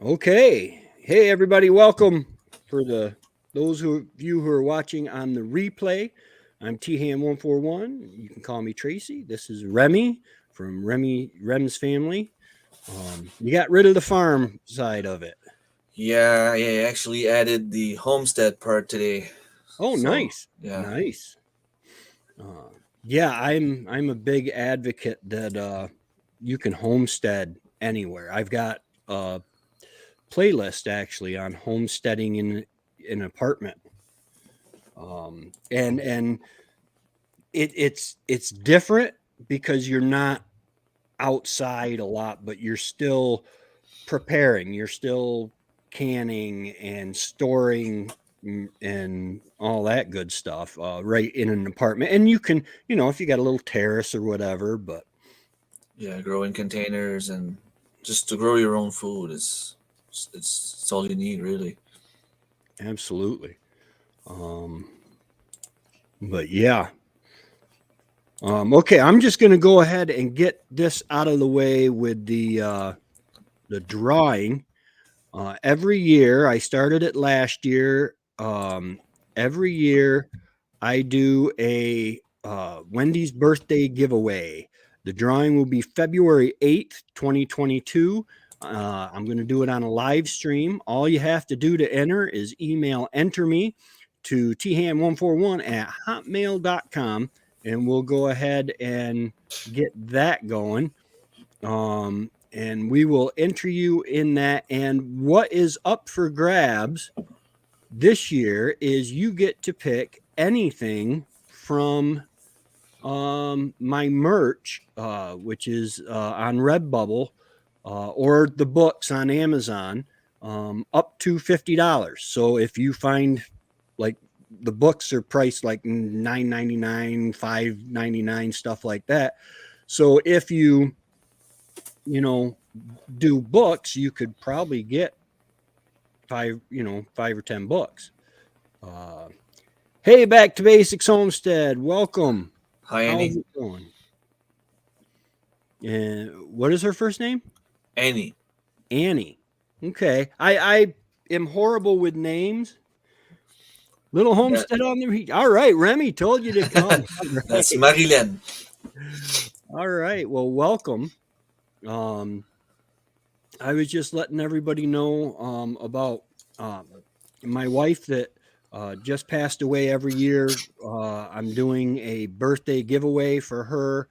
Okay. Hey everybody, welcome for those of you who are watching on the replay. I'm T-Ham141. You can call me Tracy. This is Remy from Rem's family. You got rid of the farm side of it. Yeah, I actually added the Homestead part today. Oh, So, nice. yeah. Nice. Uh, yeah, I'm a big advocate that you can homestead anywhere. I've got a playlist actually on homesteading in an apartment. And it's different because you're not outside a lot, but you're still preparing, you're still canning and storing and all that good stuff right in an apartment. And you can, if you got a little terrace or whatever, but Yeah, growing containers and just to grow your own food it's all you need, really. absolutely. Um, but yeah. Okay, I'm just going to go ahead and get this out of the way with the drawing. Every year, I started it last year. Every year, I do a Wendy's birthday giveaway. The drawing will be February 8th, 2022. I'm going to do it on a live stream. All you have to do to enter is enter me to tham141 at hotmail.com, and we'll go ahead and get that going. And we will enter you in that. And what is up for grabs this year is you get to pick anything from my merch, which is on Redbubble, or the books on Amazon, up to $50. So if you find like the books are priced like $9.99, $5.99, stuff like that. So if you know do books, you could probably get five or 10 books. Uh, hey, back to Basics Homestead. Welcome. Hi, How's Annie. it going? And what is her first name? Annie. Annie. Okay. I am horrible with names. Little Yeah. Homestead on the. All right, Remy told you to come. All That's right. Marilyn. All right. Well, welcome. Um, I was just letting everybody know about um, my wife that just passed away. Every year, I'm doing a birthday giveaway for her,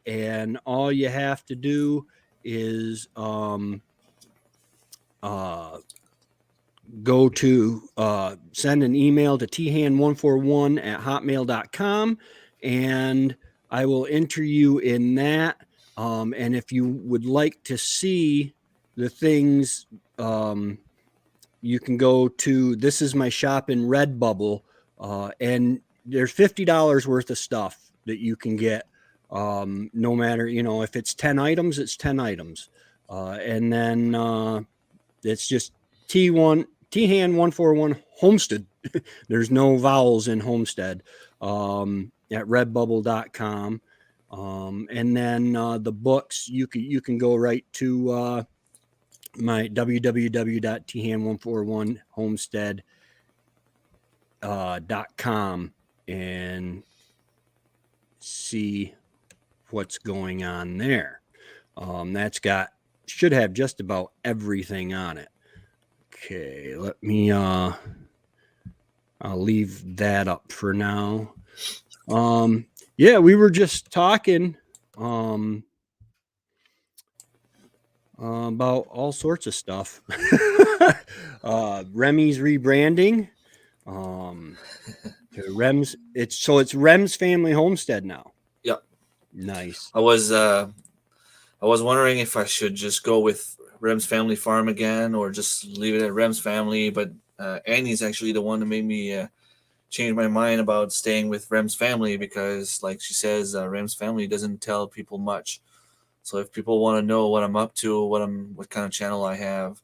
and all you have to do is uh, go to send an email to than141 at hotmail.com, and I will enter you in that. And if you would like to see the things, you can go to This Is My Shop in Redbubble, and there's $50 worth of stuff that you can get. No matter, if it's 10 items, it's 10 items. And then it's just T141 Homestead. There's no vowels in Homestead, at redbubble.com. And then the books, you can go right to my www.tham141homestead.com and see what's going on there. That's got should have just about everything on it. Okay, let me I'll leave that up for now. Yeah, we were just talking um about all sorts of stuff. Remy's rebranding. Um, it's Rem's family homestead now. Yep. Nice. I was wondering if I should just go with Rem's family farm again or just leave it at Rem's family, but Annie's actually the one that made me change my mind about staying with Rem's family because, like she says, Rem's family doesn't tell people much. So if people want to know what I'm up to, what kind of channel I have,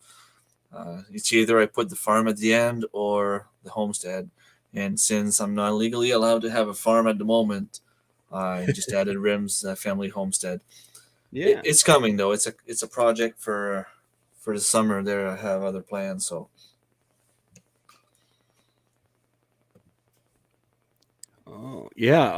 it's either I put the farm at the end or the homestead. And since I'm not legally allowed to have a farm at the moment, I just added Rem's family homestead. Yeah. It's coming though. It's a project for for the summer there, I have other plans. So Oh yeah.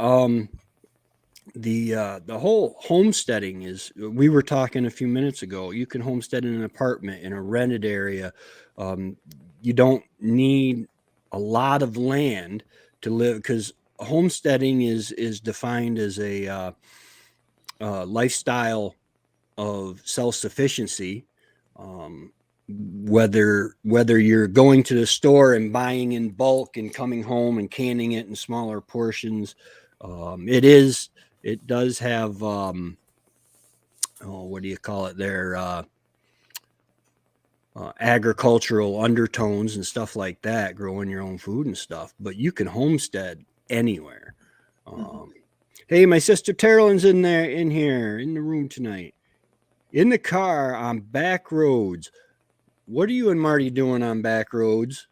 The whole homesteading is, we were talking a few minutes ago, you can homestead in an apartment in a rented area. um, you don't need a lot of land to live, because homesteading is defined as a lifestyle of self-sufficiency. um, whether you're going to the store and buying in bulk and coming home and canning it in smaller portions. It does have, what do you call it there, agricultural undertones and stuff like that, growing your own food and stuff, but you can homestead anywhere. um, hey, my sister Terrell's in here in the room tonight, in the car on back roads. What are you and Marty doing on back roads?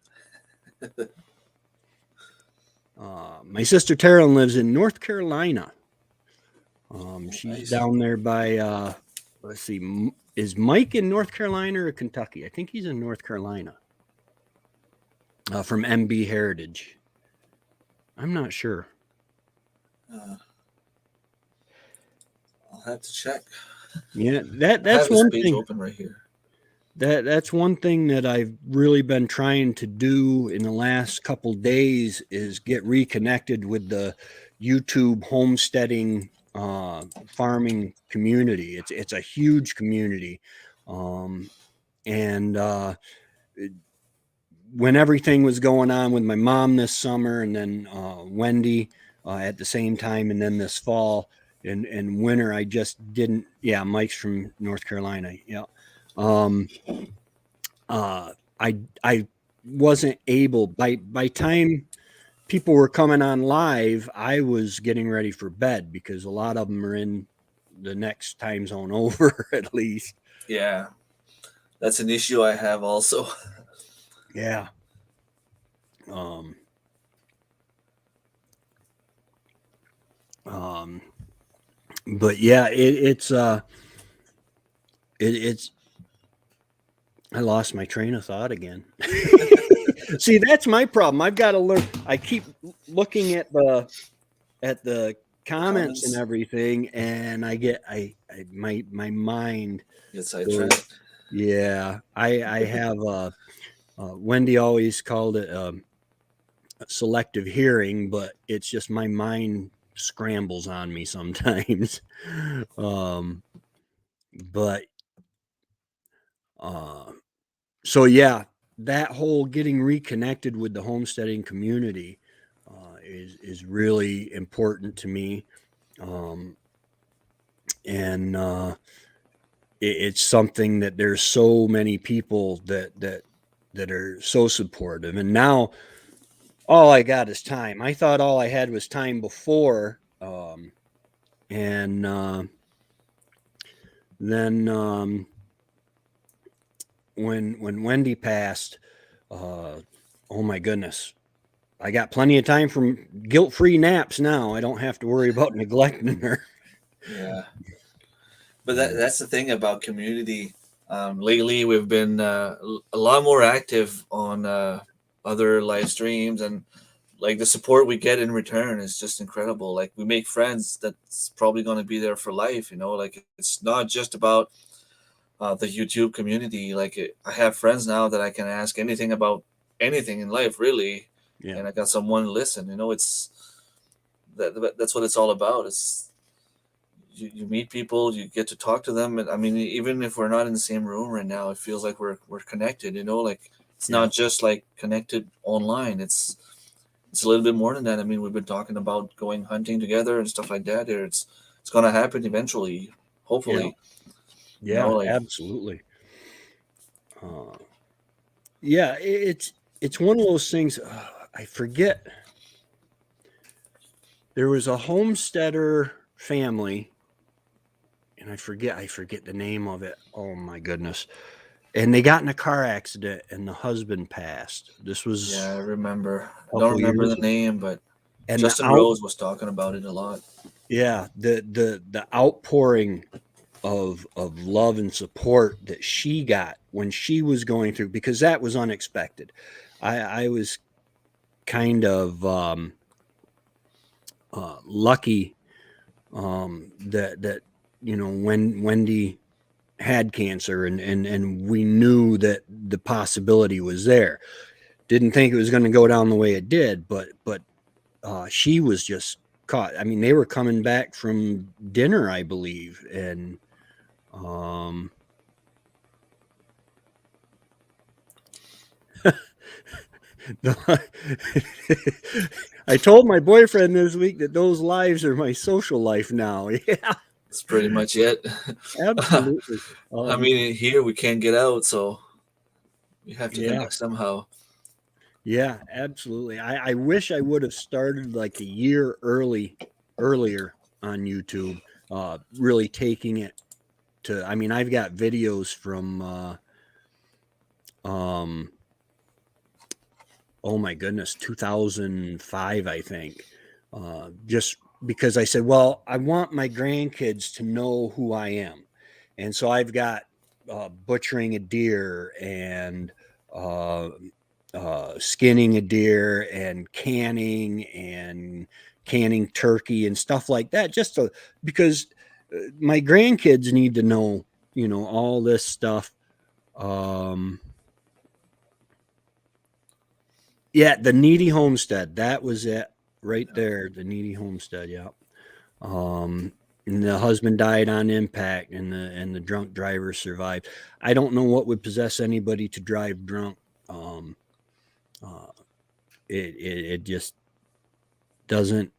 My sister Terrell lives in North Carolina. She's nice. down there by, let's see, is Mike in North Carolina or Kentucky? I think he's in North Carolina. From MB Heritage. I'm not sure. I'll have to check. Yeah, I that's have this one page thing. open right here. That's one thing that I've really been trying to do in the last couple days, is get reconnected with the YouTube homesteading, farming community. It's a huge community, and when everything was going on with my mom this summer, and then Wendy at the same time, and then this fall and winter, I just didn't. Yeah, Mike's from North Carolina. Yeah. I wasn't able, by time people were coming on live, I was getting ready for bed, because a lot of them are in the next time zone over at least. Yeah, that's an issue I have also. Yeah. Um, but yeah, it's I lost my train of thought again. See, that's my problem. I've got to learn. I keep looking at the comments and everything, and my mind Get goes. sidetracked. Yeah, I have Wendy always called it selective hearing, but it's just my mind scrambles on me sometimes. But so yeah, that whole getting reconnected with the homesteading community is really important to me. And it's something that there's so many people that are so supportive. And now all I got is time. I thought all I had was time before, and then when Wendy passed, oh my goodness, I got plenty of time for guilt-free naps now. I don't have to worry about neglecting her. Yeah, but that's the thing about community. Lately, we've been a lot more active on other live streams, and like the support we get in return is just incredible. Like we make friends that's probably going to be there for life. Like it's not just about the YouTube community. I have friends now that I can ask anything about anything in life, really, Yeah. and I got someone to listen. It's that's what it's all about. It's you meet people, you get to talk to them, and I mean, even if we're not in the same room right now, it feels like we're connected. Like it's not just like connected online. It's a little bit more than that. I mean, we've been talking about going hunting together and stuff like that. It's gonna happen eventually, hopefully. Yeah, Like absolutely. Yeah, it's one of those things. I forget. There was a homesteader family, and I forget the name of it. Oh my goodness! And they got in a car accident, and the husband passed. This was, yeah, I remember. I a don't couple remember years the ago. name, but And Justin Rose was talking about it a lot. the outpouring of love and support that she got when she was going through, because that was unexpected. I was kind of lucky that when Wendy had cancer, and we knew that the possibility was there. Didn't think it was going to go down the way it did, but she was just caught. I mean, they were coming back from dinner, I believe, and I told my boyfriend this week that those lives are my social life now. Yeah, That's pretty much it. absolutely. I mean, here we can't get out, so we have to Yeah, connect somehow. yeah, absolutely. I wish I would have started like a year earlier on YouTube, really taking it to. I mean, I've got videos from um oh my goodness, 2005, I think. Just because I said, well, I want my grandkids to know who I am. And so I've got butchering a deer, and uh, skinning a deer, and canning turkey and stuff like that, just to, because my grandkids need to know, all this stuff. Um, Yeah, the Needy Homestead. That was it right there. The Needy Homestead. Yeah. And the husband died on impact, and the drunk driver survived. I don't know what would possess anybody to drive drunk. Um, uh, it just doesn't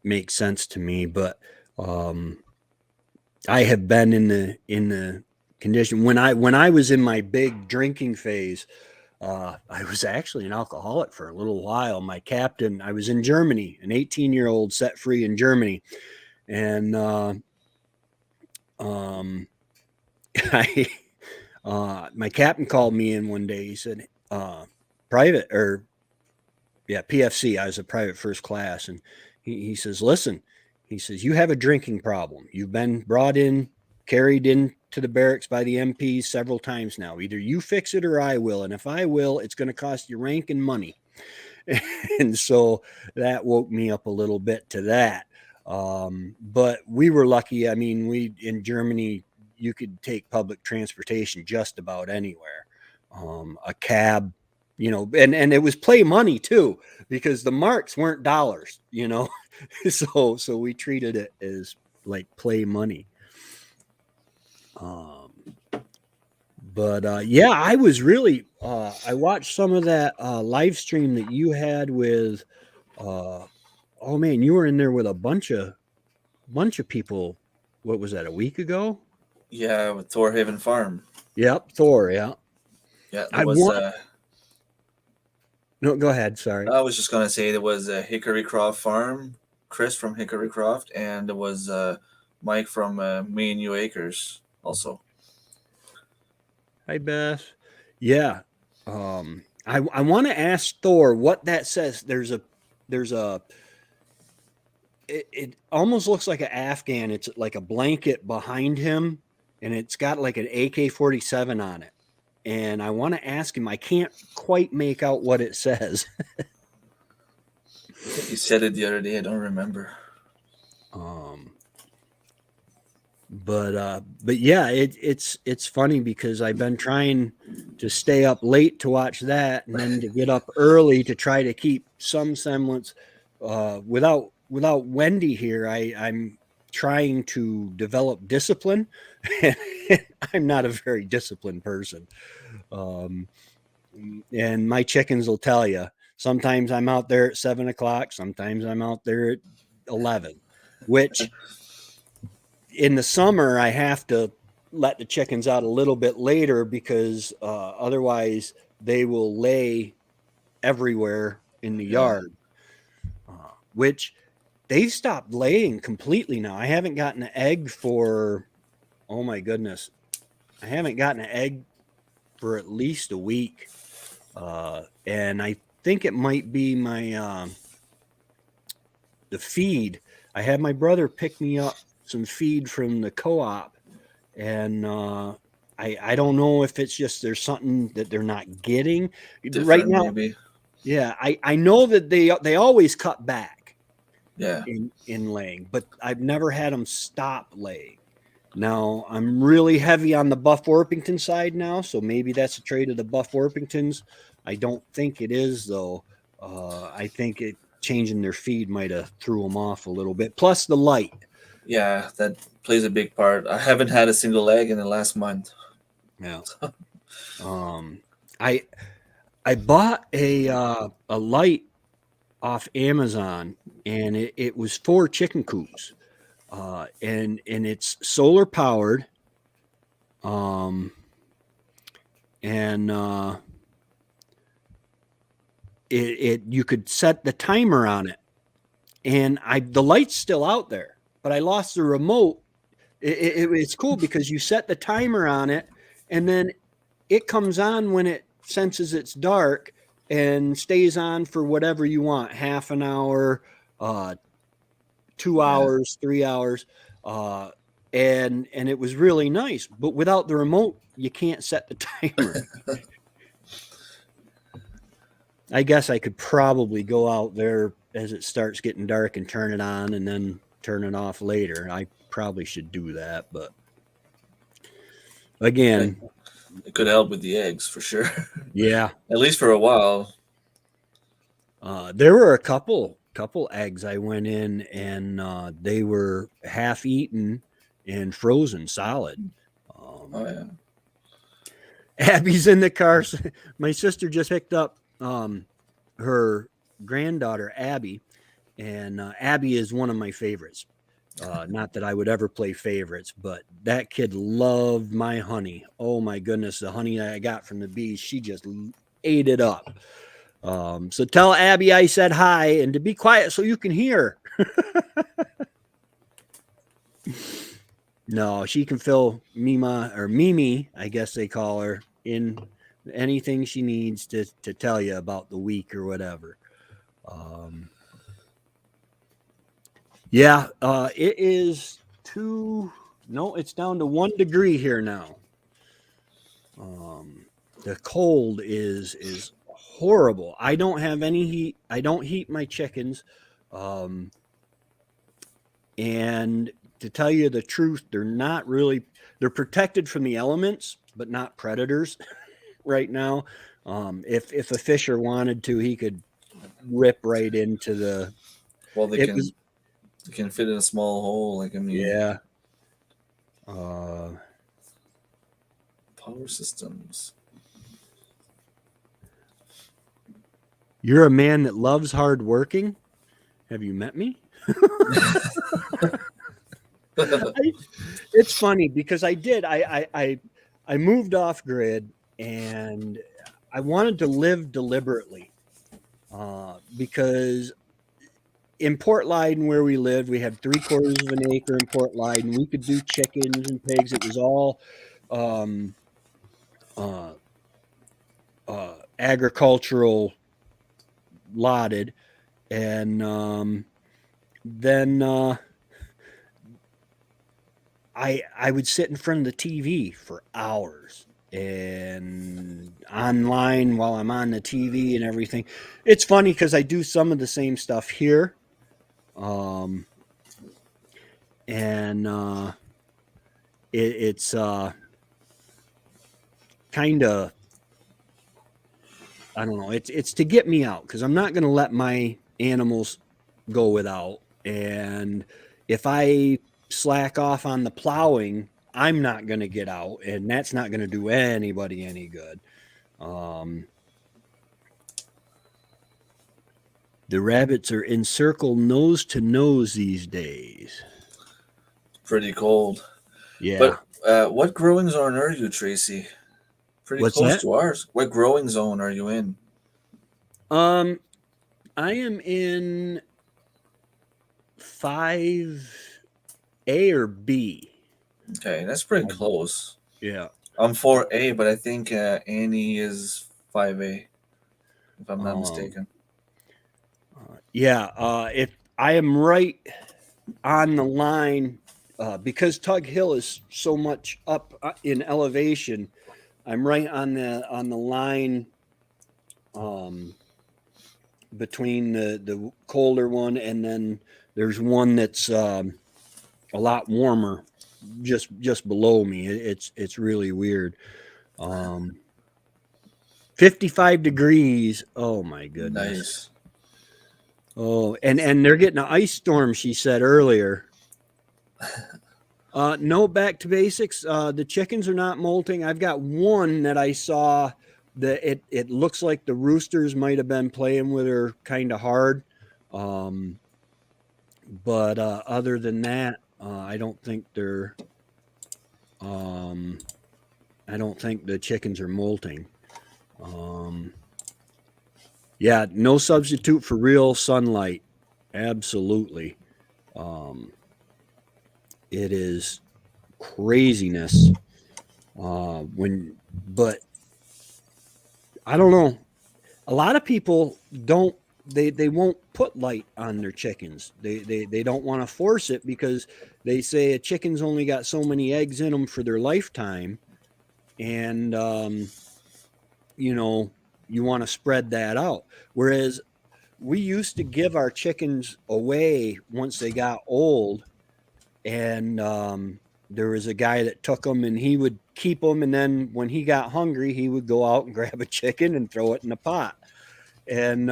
make sense to me. But I have been in the condition when I was in my big drinking phase. I was actually an alcoholic for a little while. My captain, I was in Germany, an 18-year-old set free in Germany. And um, I, my captain called me in one day. He said, private, or yeah, PFC. I was a private first class. And he says, listen, he says, you have a drinking problem. You've been brought in, carried into the barracks by the MPs several times now. Either you fix it or I will. And if I will, it's going to cost you rank and money. And so that woke me up a little bit to that. But we were lucky. I mean, we in Germany, you could take public transportation just about anywhere. A cab, and it was play money too, because the marks weren't dollars, so we treated it as like play money. Um, but yeah, I was really I watched some of that live stream that you had with oh man, you were in there with a bunch of people. What was that, a week ago? Yeah, with Thorhaven Farm. Yep, Thor, yeah. Yeah, there I was. want No, go ahead, sorry. I was just gonna say there was Hickory Croft Farm, Chris from Hickory Croft, and there was Mike from Me and You Acres also. Hi Beth. Yeah. I want to ask Thor what that says. There's a it almost looks like an Afghan. It's like a blanket behind him, and it's got like an AK-47 on it. And I want to ask him. I can't quite make out what it says. I think you said it the other day. I don't remember. Um, but yeah, it's funny because I've been trying to stay up late to watch that, and then to get up early to try to keep some semblance. Without Wendy here, I'm trying to develop discipline. I'm not a very disciplined person. Um, and my chickens will tell you. Sometimes I'm out there at 7 o'clock. Sometimes I'm out there at 11, which in the summer I have to let the chickens out a little bit later, because otherwise they will lay everywhere in the Yeah. yard, which they've stopped laying completely now. I haven't gotten an egg for, oh my goodness, I haven't gotten an egg for at least a week. And I think it might be my the feed. I had my brother pick me up some feed from the co-op and I don't know if it's just there's something that they're not getting right Different, now. maybe. Yeah, I know that they always cut back Yeah. in laying, but I've never had them stop laying. Now I'm really heavy on the Buff Orpington side now, so maybe that's a trade of the Buff Orpingtons. I don't think it is though. I think it changing their feed might have threw them off a little bit. Plus the light. Yeah, that plays a big part. I haven't had a single egg in the last month. Yeah. Um, I I bought a light off Amazon, and it was 4 chicken coops, and it's solar powered, um, and it you could set the timer on it, and the light's still out there, but I lost the remote. It's cool because you set the timer on it, and then it comes on when it senses it's dark and stays on for whatever you want, half an hour, uh, 2 Yeah. hours, 3 hours, uh, and it was really nice. But without the remote, you can't set the timer. I guess I could probably go out there as it starts getting dark and turn it on and then turn it off later. I probably should do that, but Like, again, it could help with the eggs for sure. yeah. At least for a while. There were a couple eggs I went in, and they were half eaten and frozen solid. Oh yeah. Abby's in the car. My sister just picked up her granddaughter Abby, and Abby is one of my favorites. Not that I would ever play favorites, but that kid loved my honey. Oh my goodness, the honey I got from the bees, she just ate it up. So tell Abby I said hi and to be quiet so you can hear. No, she can fill Mima or Mimi, I guess they call her, in anything she needs to tell you about the week or whatever. Yeah, it is no, it's down to 1 degree here now. The cold is horrible. I don't have any heat. I don't heat my chickens. Um, and to tell you the truth, they're protected from the elements, but not predators right now. If a fisher wanted to, he could rip right into the. Well, they It was can fit in a small hole. Like, I mean, yeah. Uh, power systems. you're a man that loves hard working. Have you met me? It's funny because I did. I moved off grid, and I wanted to live deliberately because in Port Leyden, where we lived, we had 3/4 of an acre in Port Leyden. We could do chickens and pigs. It was all um, uh, agricultural lotted, and then I would sit in front of the TV for hours and online while I'm on the TV and everything. It's funny because I do some of the same stuff here. Um, and it's kind of, I don't know, it's to get me out because I'm not going to let my animals go without. And if I slack off on the plowing, I'm not going to get out, and that's not going to do anybody any good. The rabbits are in circle nose to nose these days. Pretty cold. Yeah. But what growing zone are you, Tracy? Pretty What's close that? to ours. What growing zone are you in? I am in 5A or B. Okay, that's pretty close. Yeah. I'm 4A, but I think Annie is 5A, if I'm not mistaken. Yeah. If I am right on the line because Tug Hill is so much up in elevation, I'm right on the line between the colder one, and then there's one that's a lot warmer just below me. It's really weird. Um, 55 degrees. Oh my goodness. Nice. Oh, and they're getting an ice storm, she said earlier. No, back to basics. The chickens are not molting. I've got one that I saw that it looks like the roosters might have been playing with her kind of hard. Um, but other than that, I don't think they're. Um, I don't think the chickens are molting. Um, yeah, no substitute for real sunlight. Absolutely. Um, it is craziness. But I don't know. A lot of people don't. They won't put light on their chickens. They don't want to force it because they say a chicken's only got so many eggs in them for their lifetime, and you know you want to spread that out. Whereas we used to give our chickens away once they got old, and there was a guy that took them, and he would keep them, and then when he got hungry, he would go out and grab a chicken and throw it in a pot. And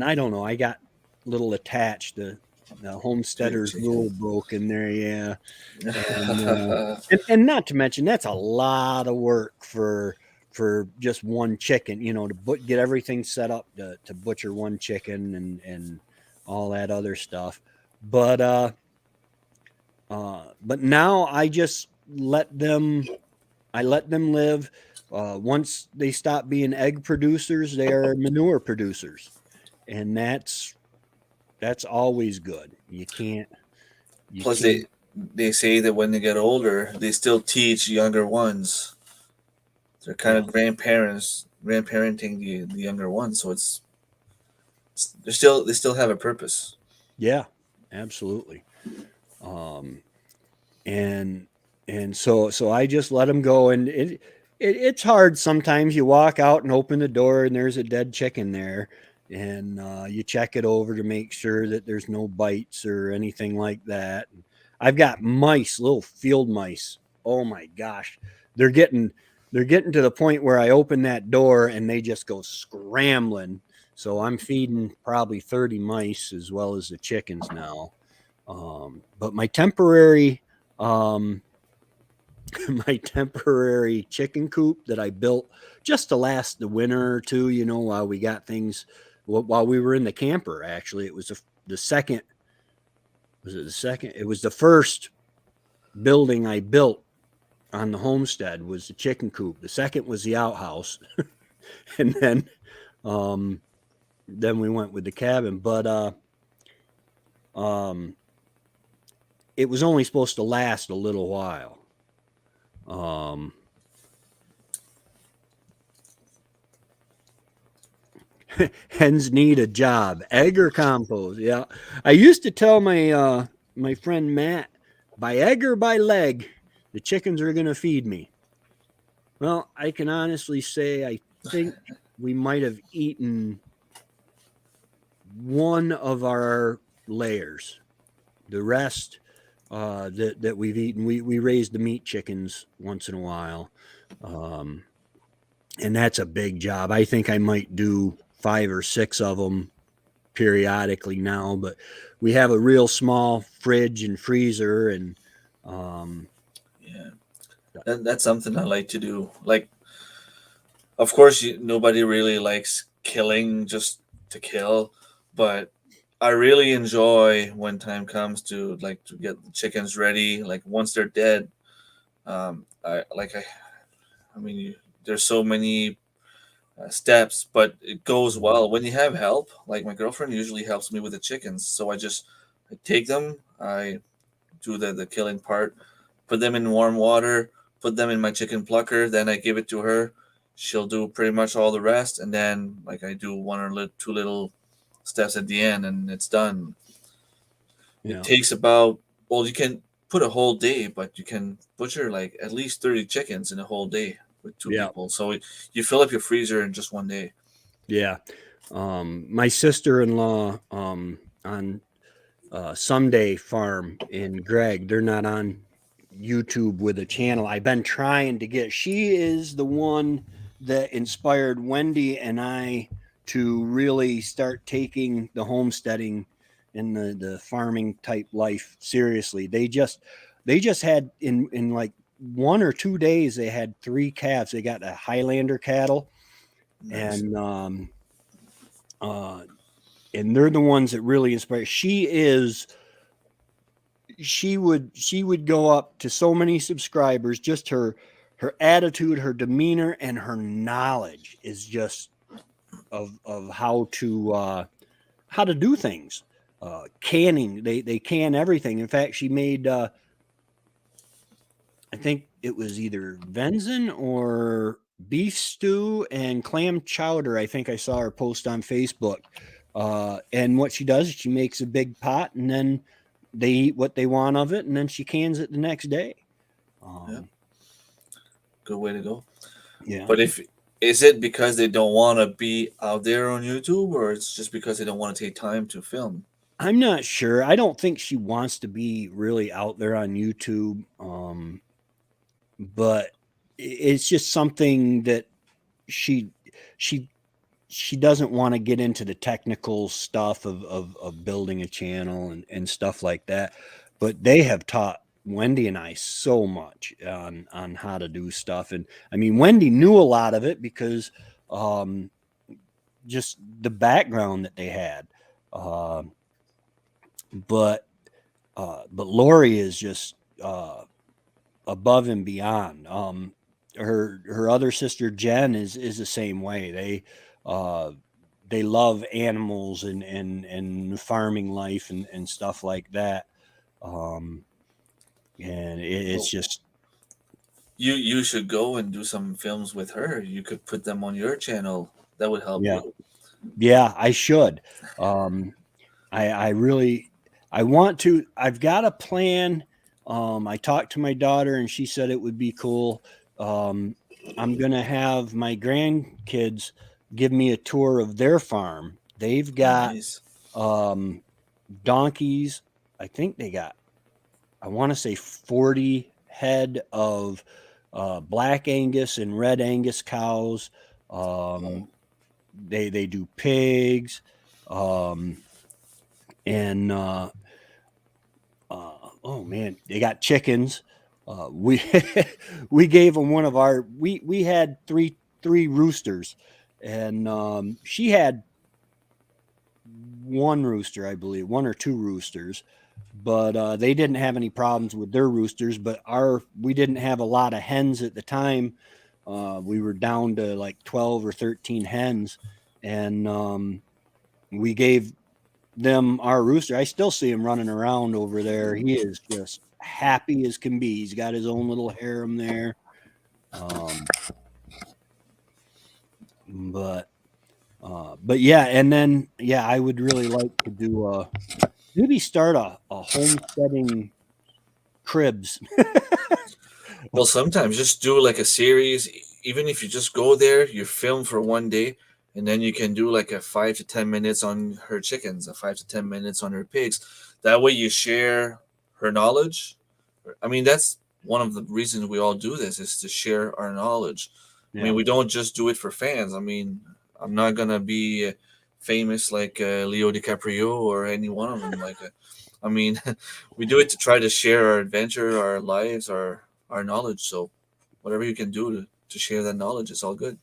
I don't know, I got a little attached. The homesteader's rule broke in there, yeah. And not to mention that's a lot of work for just one chicken, to get everything set up to butcher one chicken and all that other stuff. But now I just let them live. Once they stop being egg producers, they are manure producers, and that's always good. You can't. Plus, they say that when they get older, they still teach younger ones. They're kind of grandparenting the younger ones. So they still have a purpose. Yeah, absolutely. And so I just let them go, and it's hard sometimes. You walk out and open the door, and there's a dead chicken there, and you check it over to make sure that there's no bites or anything like that. I've got mice, little field mice. Oh my gosh, they're getting to the point where I open that door and they just go scrambling. So I'm feeding probably 30 mice as well as the chickens now. But my temporary my temporary chicken coop that I built just to last the winter or two, while we got things, while we were in the camper. Actually, it was the second. Was it the second? It was the first building I built on the homestead was the chicken coop. The second was the outhouse, and then we went with the cabin. But it was only supposed to last a little while. Hens need a job. Egg or compost? Yeah, I used to tell my friend Matt, by egg or by leg, the chickens are going to feed me. Well, I can honestly say I think we might have eaten one of our layers. The rest that we've eaten, we raised the meat chickens once in a while, and that's a big job. I think I might do 5 or 6 of them periodically now, but we have a real small fridge and freezer, and yeah, that's something I like to do. Like, of course, nobody really likes killing just to kill, but I really enjoy when time comes to get the chickens ready. Like once they're dead, I mean, there's so many steps, but it goes well when you have help. Like my girlfriend usually helps me with the chickens, so I take them, I do the killing part, put them in warm water, put them in my chicken plucker, then I give it to her. She'll do pretty much all the rest, and then I do one or two little steps at the end, and it's done. Yeah. It takes about Well, you can put a whole day, but you can butcher like at least 30 chickens in a whole day with two Yeah. people. So you fill up your freezer in just one day. Yeah. My sister-in-law on Someday Farm in Greg, they're not on YouTube with a channel. I've been trying to get. She is the one that inspired Wendy and I to really start taking the homesteading and the farming type life seriously. They just had in like 1 or 2 days they had 3 calves. They got a Highlander cattle, Nice. and uh and they're the ones that really inspire. She would go up to so many subscribers. Just her attitude, her demeanor, and her knowledge is just of how to do things. Canning, they can everything. In fact, she made I think it was either venison or beef stew and clam chowder. I think I saw her post on Facebook. And what she does is she makes a big pot, and then they eat what they want of it, and then she cans it the next day. Yeah, Um, good way to go. yeah, But if is it because they don't want to be out there on YouTube, or it's just because they don't want to take time to film? I'm not sure. I don't think she wants to be really out there on YouTube. But it's just something that she she she doesn't want to get into the technical stuff of building a channel and stuff like that. But they have taught Wendy and I so much on how to do stuff. And I mean, Wendy knew a lot of it because um, just the background that they had. Uh, but Lori is just above and beyond. Her other sister Jen is the same way. Uh, they love animals and farming life and stuff like that. Um, and it's Well, just you should go and do some films with her. You could put them on your channel. That would help yeah, you. yeah. I should. Um, I really I want to. I've got a plan. I talked to my daughter and she said it would be cool. Um, I'm gonna have my grandkids give me a tour of their farm. They've got Nice. um, donkeys. I think they got, I want to say 40 head of black Angus and red Angus cows. Oh, Um, they do pigs. Um, and oh man, they got chickens. We we gave them one of our we had three roosters, and she had one rooster, I believe, one or two roosters, but they didn't have any problems with their roosters. But we didn't have a lot of hens at the time. We were down to like 12 or 13 hens, and we gave them our rooster. I still see him running around over there. He is just happy as can be. He's got his own little harem there. Um, but but yeah, and then yeah, I would really like to do maybe start a homesteading cribs. well, sometimes just do like a series. Even if you just go there, you film for one day, and then you can do like a 5 to 10 minutes on her chickens, a 5 to 10 minutes on her pigs. That way, you share her knowledge. I mean, that's one of the reasons we all do this is to share our knowledge. I mean, Yeah. we don't just do it for fans. I mean, I'm not gonna be famous like Leo DiCaprio or any one of them. I mean, we do it to try to share our adventure, our lives, our knowledge. So, whatever you can do to share that knowledge, it's all good.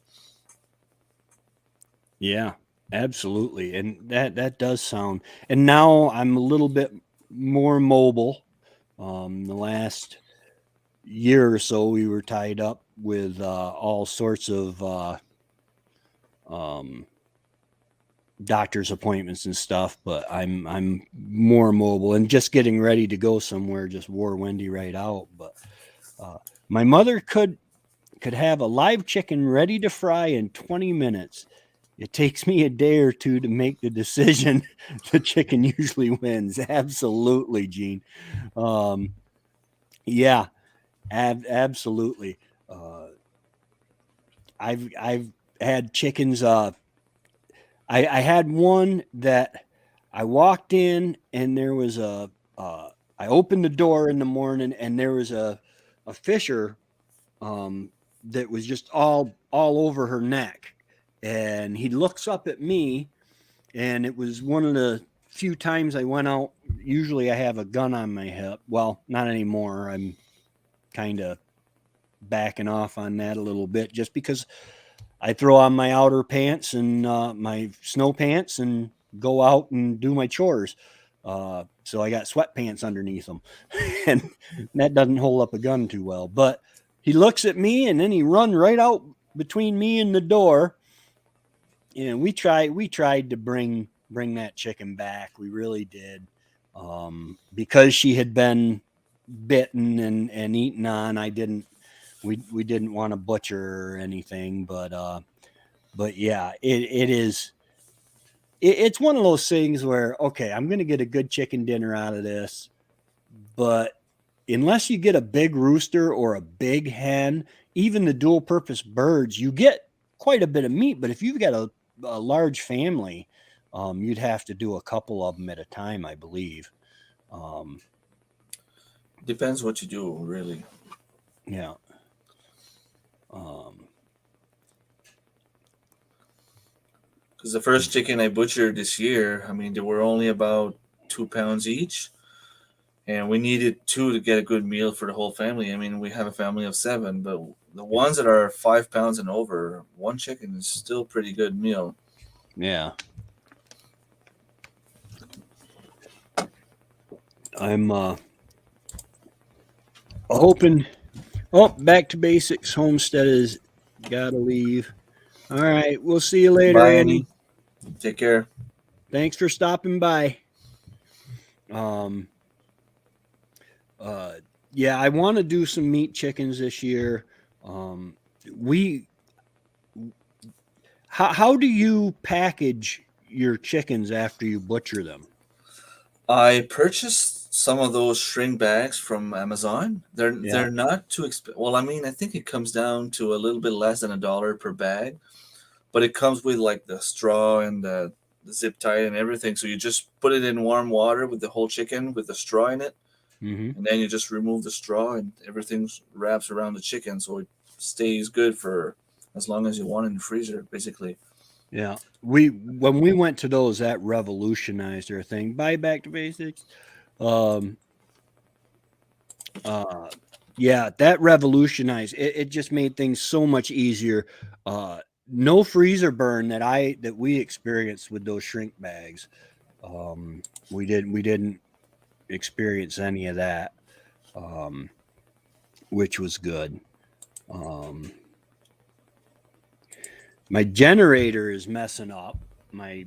Yeah, absolutely. And that does sound. And now I'm a little bit more mobile. The last year or so, we were tied up with all sorts of um, doctor's appointments and stuff. But I'm more mobile and just getting ready to go somewhere. Just wore Wendy right out. But uh, my mother could have a live chicken ready to fry in 20 minutes it takes me a day or two to make the decision. The chicken usually wins. Absolutely, Gene. Yeah, absolutely. Uh, I've had chickens. I had one that I walked in and there was I opened the door in the morning and there was a fisher um, that was just all over her neck, and he looks up at me, and it was one of the few times I went out. Usually I have a gun on my hip. Well, not anymore. I'm kind of backing off on that a little bit just because I throw on my outer pants and my snow pants and go out and do my chores. So I got sweatpants underneath them, and that doesn't hold up a gun too well. But he looks at me and then he run right out between me and the door. And we tried to bring that chicken back. We really did, because she had been bitten and eaten on. I didn't we didn't want to butcher her or anything, but yeah, it's one of those things where, okay, I'm going to get a good chicken dinner out of this, but unless you get a big rooster or a big hen, even the dual purpose birds, you get quite a bit of meat. But if you've got a large family, you'd have to do a couple of them at a time, I believe. Um, Depends what you do, really. yeah. Um, Because the first chicken I butchered this year, I mean, they were only about 2 pounds each, and we needed two to get a good meal for the whole family. I mean, we have a family of seven, but the ones that are 5 pounds and over, one chicken is still pretty good meal. yeah. I'm hoping. Oh, back to basics. Homestead is gotta leave. All right. We'll see you later, Bye, Andy. Annie. Take care. Thanks for stopping by. Um, yeah, I want to do some meat chickens this year. Um, we, how do you package your chickens after you butcher them? I purchased some of those shrink bags from Amazon. They're Yeah. they're not too expensive. Well, I mean, I think it comes down to a little bit less than $1 per bag, but it comes with like the straw and the zip tie and everything. So you just put it in warm water with the whole chicken with the straw in it, Mm-hmm. and then you just remove the straw and everything wraps around the chicken, so it stays good for as long as you want in the freezer, basically. Yeah. When we went to those, that revolutionized our thing. Buy back to basics. Um, uh, yeah, that revolutionized it. It just made things so much easier. No freezer burn that we experienced with those shrink bags. We didn't experience any of that, um, which was good. Um, my generator is messing up. My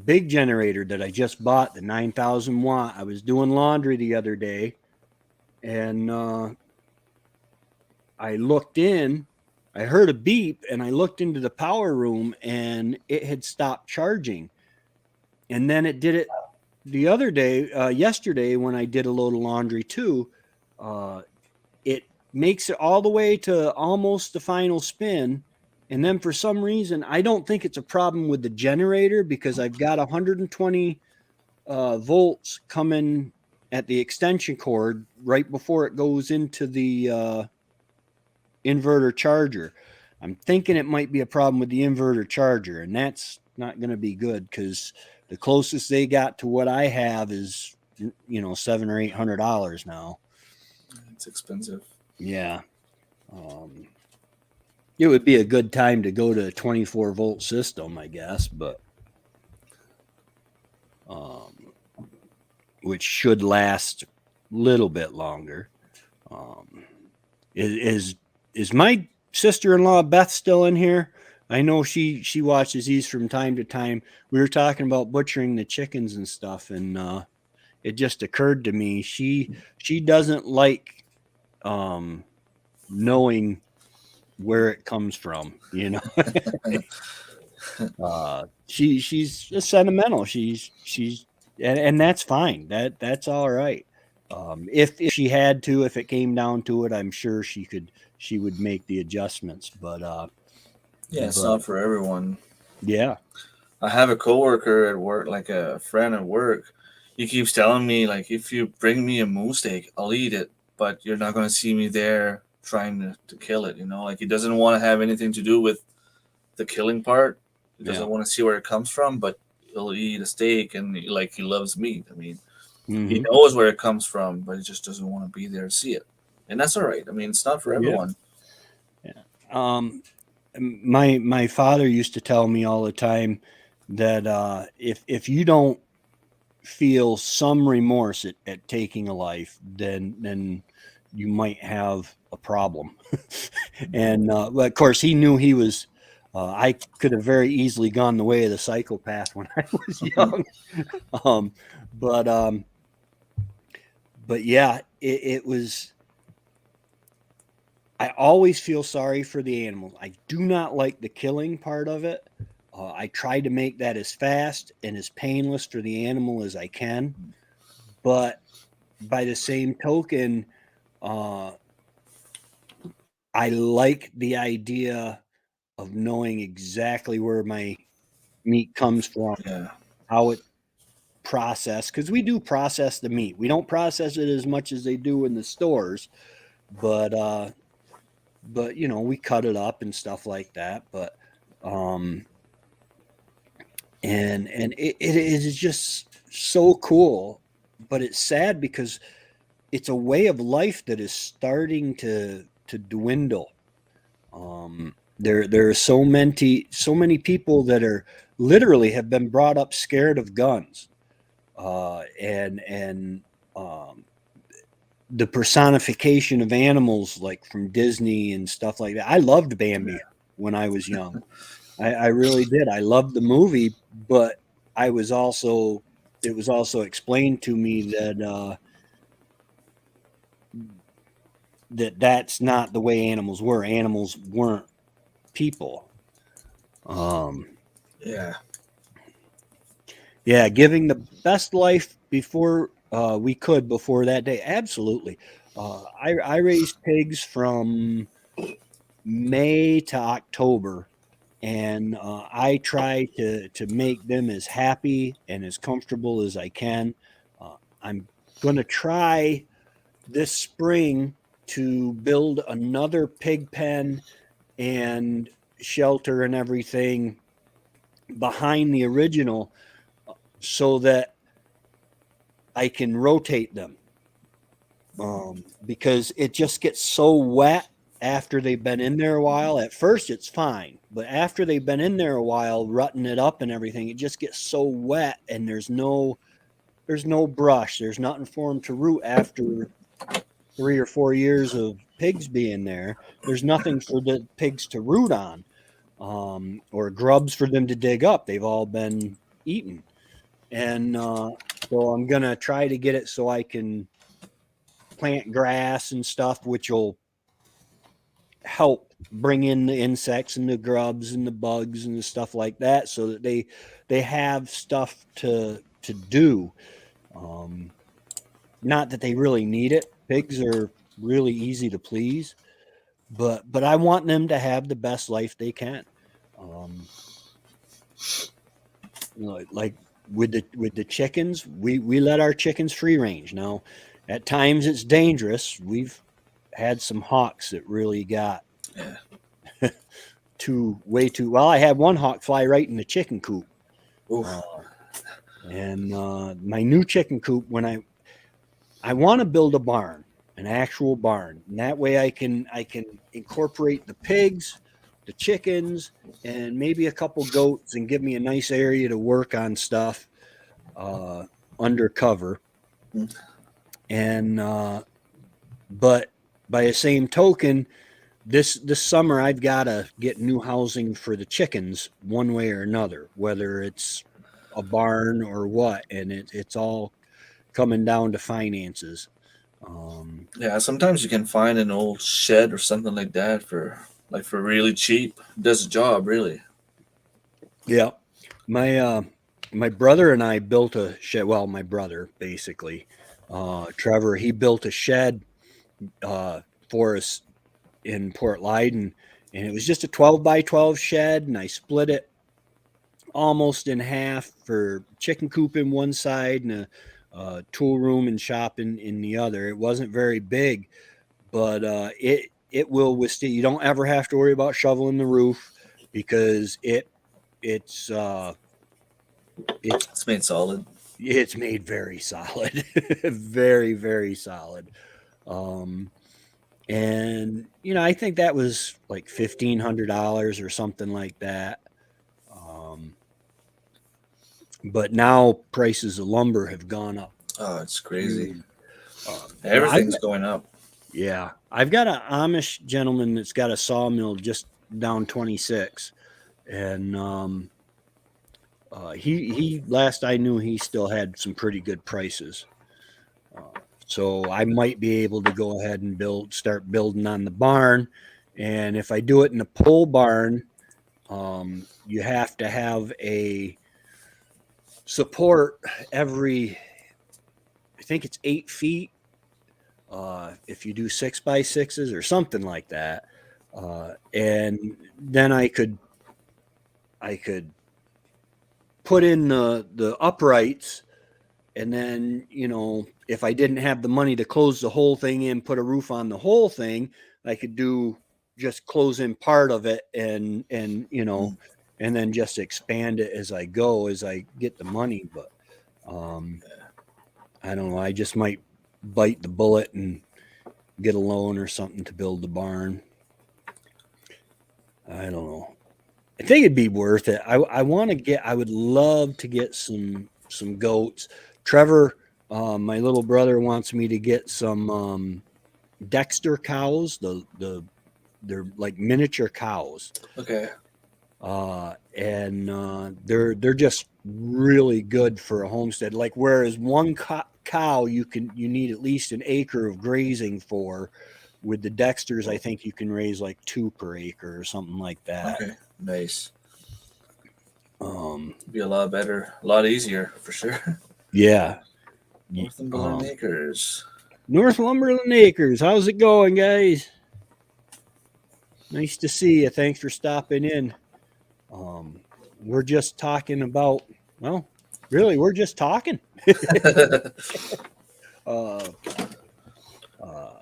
big generator that I just bought, the 9,000 watt. I was doing laundry the other day, and I looked in. I heard a beep, and I looked into the power room, and it had stopped charging. And then it did it the other day, yesterday, when I did a load of laundry too. Uh, it makes it all the way to almost the final spin, and then for some reason, I don't think it's a problem with the generator because I've got 120 volts coming at the extension cord right before it goes into the inverter charger. I'm thinking it might be a problem with the inverter charger, and that's not going to be good because the closest they got to what I have is, $700 or $800 now. It's expensive. Yeah. Um, it would be a good time to go to a 24-volt system, I guess, but um, which should last a little bit longer. Um, is my sister-in-law Beth still in here? I know she watches these from time to time. We were talking about butchering the chickens and stuff, and it just occurred to me she doesn't like knowing where it comes from, you know. She's a sentimental. She's and that's fine. That's all right. If she had to, if it came down to it, I'm sure she would make the adjustments. Yeah, it's But not for everyone. yeah, I have a coworker at work, like a friend at work. He keeps telling me, like, if you bring me a moose steak, I'll eat it, but you're not gonna see me there trying to kill it. You know, like he doesn't want to have anything to do with the killing part. He yeah. doesn't want to see where it comes from, but he'll eat a steak and like he loves meat. I mean, he Hmm. knows where it comes from, but he just doesn't want to be there to see it, and that's all right. I mean, it's not for Yeah. everyone. Yeah. My father used to tell me all the time that if you don't feel some remorse at taking a life, then you might have a problem. And well, of course, he knew he was. I could have very easily gone the way of the psychopath when I was young. um, but um, but yeah, it was. I always feel sorry for the animals. I do not like the killing part of it. I try to make that as fast and as painless for the animal as I can. But by the same token, uh, I like the idea of knowing exactly where my meat comes from, Yeah, how it processed, because we do process the meat. We don't process it as much as they do in the stores, but you know, we cut it up and stuff like that. But um, and it is just so cool, but it's sad because it's a way of life that is starting to dwindle. There are so many people that are literally have been brought up scared of guns, and um, the personification of animals like from Disney and stuff like that. I loved Bambi when I was young. I really did. I loved the movie, but I was also it was also explained to me that that's not the way animals were. Animals weren't people. Um, yeah, yeah, giving the best life before we could before that day. Absolutely. I raised pigs from May to October, and I try to make them as happy and as comfortable as I can. I'm going to try this spring to build another pig pen and shelter and everything behind the original so that I can rotate them, because it just gets so wet after they've been in there a while. At first, it's fine, but after they've been in there a while, rutting it up and everything, it just gets so wet, and there's no brush. There's nothing for them to root after 3 or 4 years of pigs being there. There's nothing for the pigs to root on, or grubs for them to dig up. They've all been eaten, and so I'm gonna try to get it so I can plant grass and stuff, which will help bring in the insects and the grubs and the bugs and the stuff like that, so that they have stuff to do. Um, Not that they really need it. Pigs are really easy to please, but I want them to have the best life they can. Um, you know, like with the chickens, we let our chickens free range. Now, at times it's dangerous. We've had some hawks that really got yeah. too way too well. I had one hawk fly right in the chicken coop, uh, Oof. and my new chicken coop. When I want to build a barn, an actual barn, and that way I can incorporate the pigs, the chickens, and maybe a couple goats, and give me a nice area to work on stuff uh, undercover. And but by the same token, this summer I've got to get new housing for the chickens one way or another, whether it's a barn or what, and it's all coming down to finances. Um, Yeah, sometimes you can find an old shed or something like that for like for really cheap. Does the job really. Yeah. My brother and I built a shed. Well, my brother basically, Trevor, he built a shed uh, for us in Port Leyden, and it was just a 12 by 12 shed, and I split it almost in half for chicken coop in one side and a tool room and shop in the other. It wasn't very big, but it will withstand. You don't ever have to worry about shoveling the roof because it's it's It's made solid. it's made very solid, very very solid. Um, and I think that was like $1,500 or something like that. Um, but now prices of lumber have gone up Oh, it's crazy. huge. I've Everything's going up. Yeah, I've got an Amish gentleman that's got a sawmill just down 26, and he last I knew he still had some pretty good prices. So I might be able to go ahead and start building on the barn, and if I do it in a pole barn, you have to have a support every, I think it's 8 feet. If you do 6x6s or something like that, and then I could put in the uprights, and then if I didn't have the money to close the whole thing in, put a roof on the whole thing, I could do just close in part of it Mm. and then just expand it as I go as I get the money. But um, I don't know. I just might bite the bullet and get a loan or something to build the barn. I don't know. I think it'd be worth it. I want to get. I would love to get some goats. Trevor, my little brother, wants me to get some Dexter cows. They're like miniature cows. Okay. And they're just really good for a homestead. Like whereas one cow you need at least an acre of grazing for. With the Dexters, I think you can raise like 2 per acre or something like that. Okay. Nice. Um, Be a lot better, a lot easier for sure. yeah. Northumberland Acres. Northumberland Acres. How's it going, guys? Nice to see you. Thanks for stopping in. We're just talking about, well, really, we're just talking. uh, uh,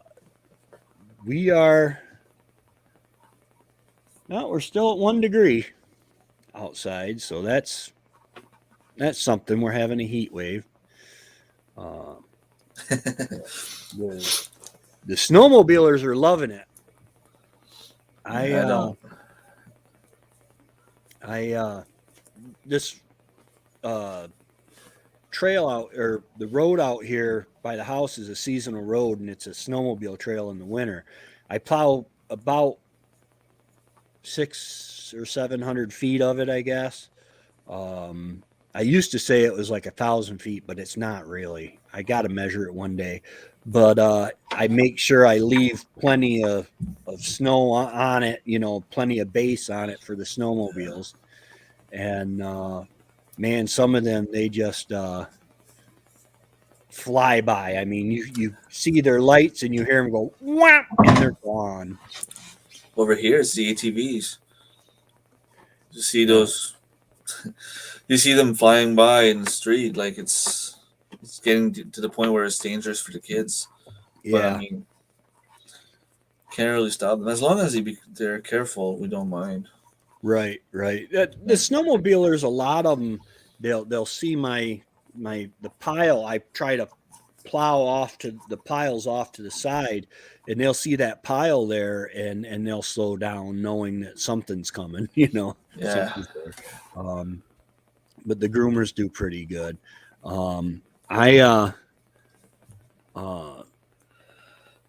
we are, no, we're still at 1 degree outside, so that's something. We're having a heat wave. The snowmobilers are loving it. I This trail out, or the road out here by the house, is a seasonal road, and it's a snowmobile trail in the winter. I plow about 600 or 700 feet of it, I guess. I used to say it was like 1,000 feet, but it's not really. I got to measure it one day. But I make sure I leave plenty of snow on it, plenty of base on it for the snowmobiles. And man, some of them, they just fly by. I mean, you see their lights and you hear them go whap, and they're gone. Over here, it's the ATVs. You see Yeah. those. You see them flying by in the street, like it's getting to the point where it's dangerous for the kids. But I Yeah, mean, can't really stop them as long as they're careful. We don't mind. right. The snowmobilers, a lot of them, they'll see the pile. I try to plow off to the piles off to the side, and they'll see that pile there, and they'll slow down, knowing that something's coming. Yeah. Something's there. But the groomers do pretty good. I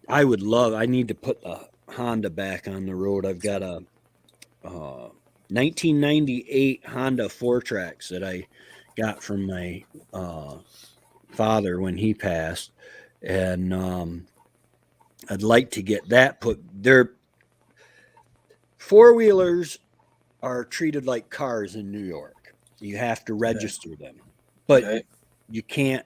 I would love. I need to put the Honda back on the road. I've got a 1998 Honda 4Trax that I got from my father when he passed, and I'd like to get that put. 4-wheelers are treated like cars in New York. You have to register them, but Okay. you can't.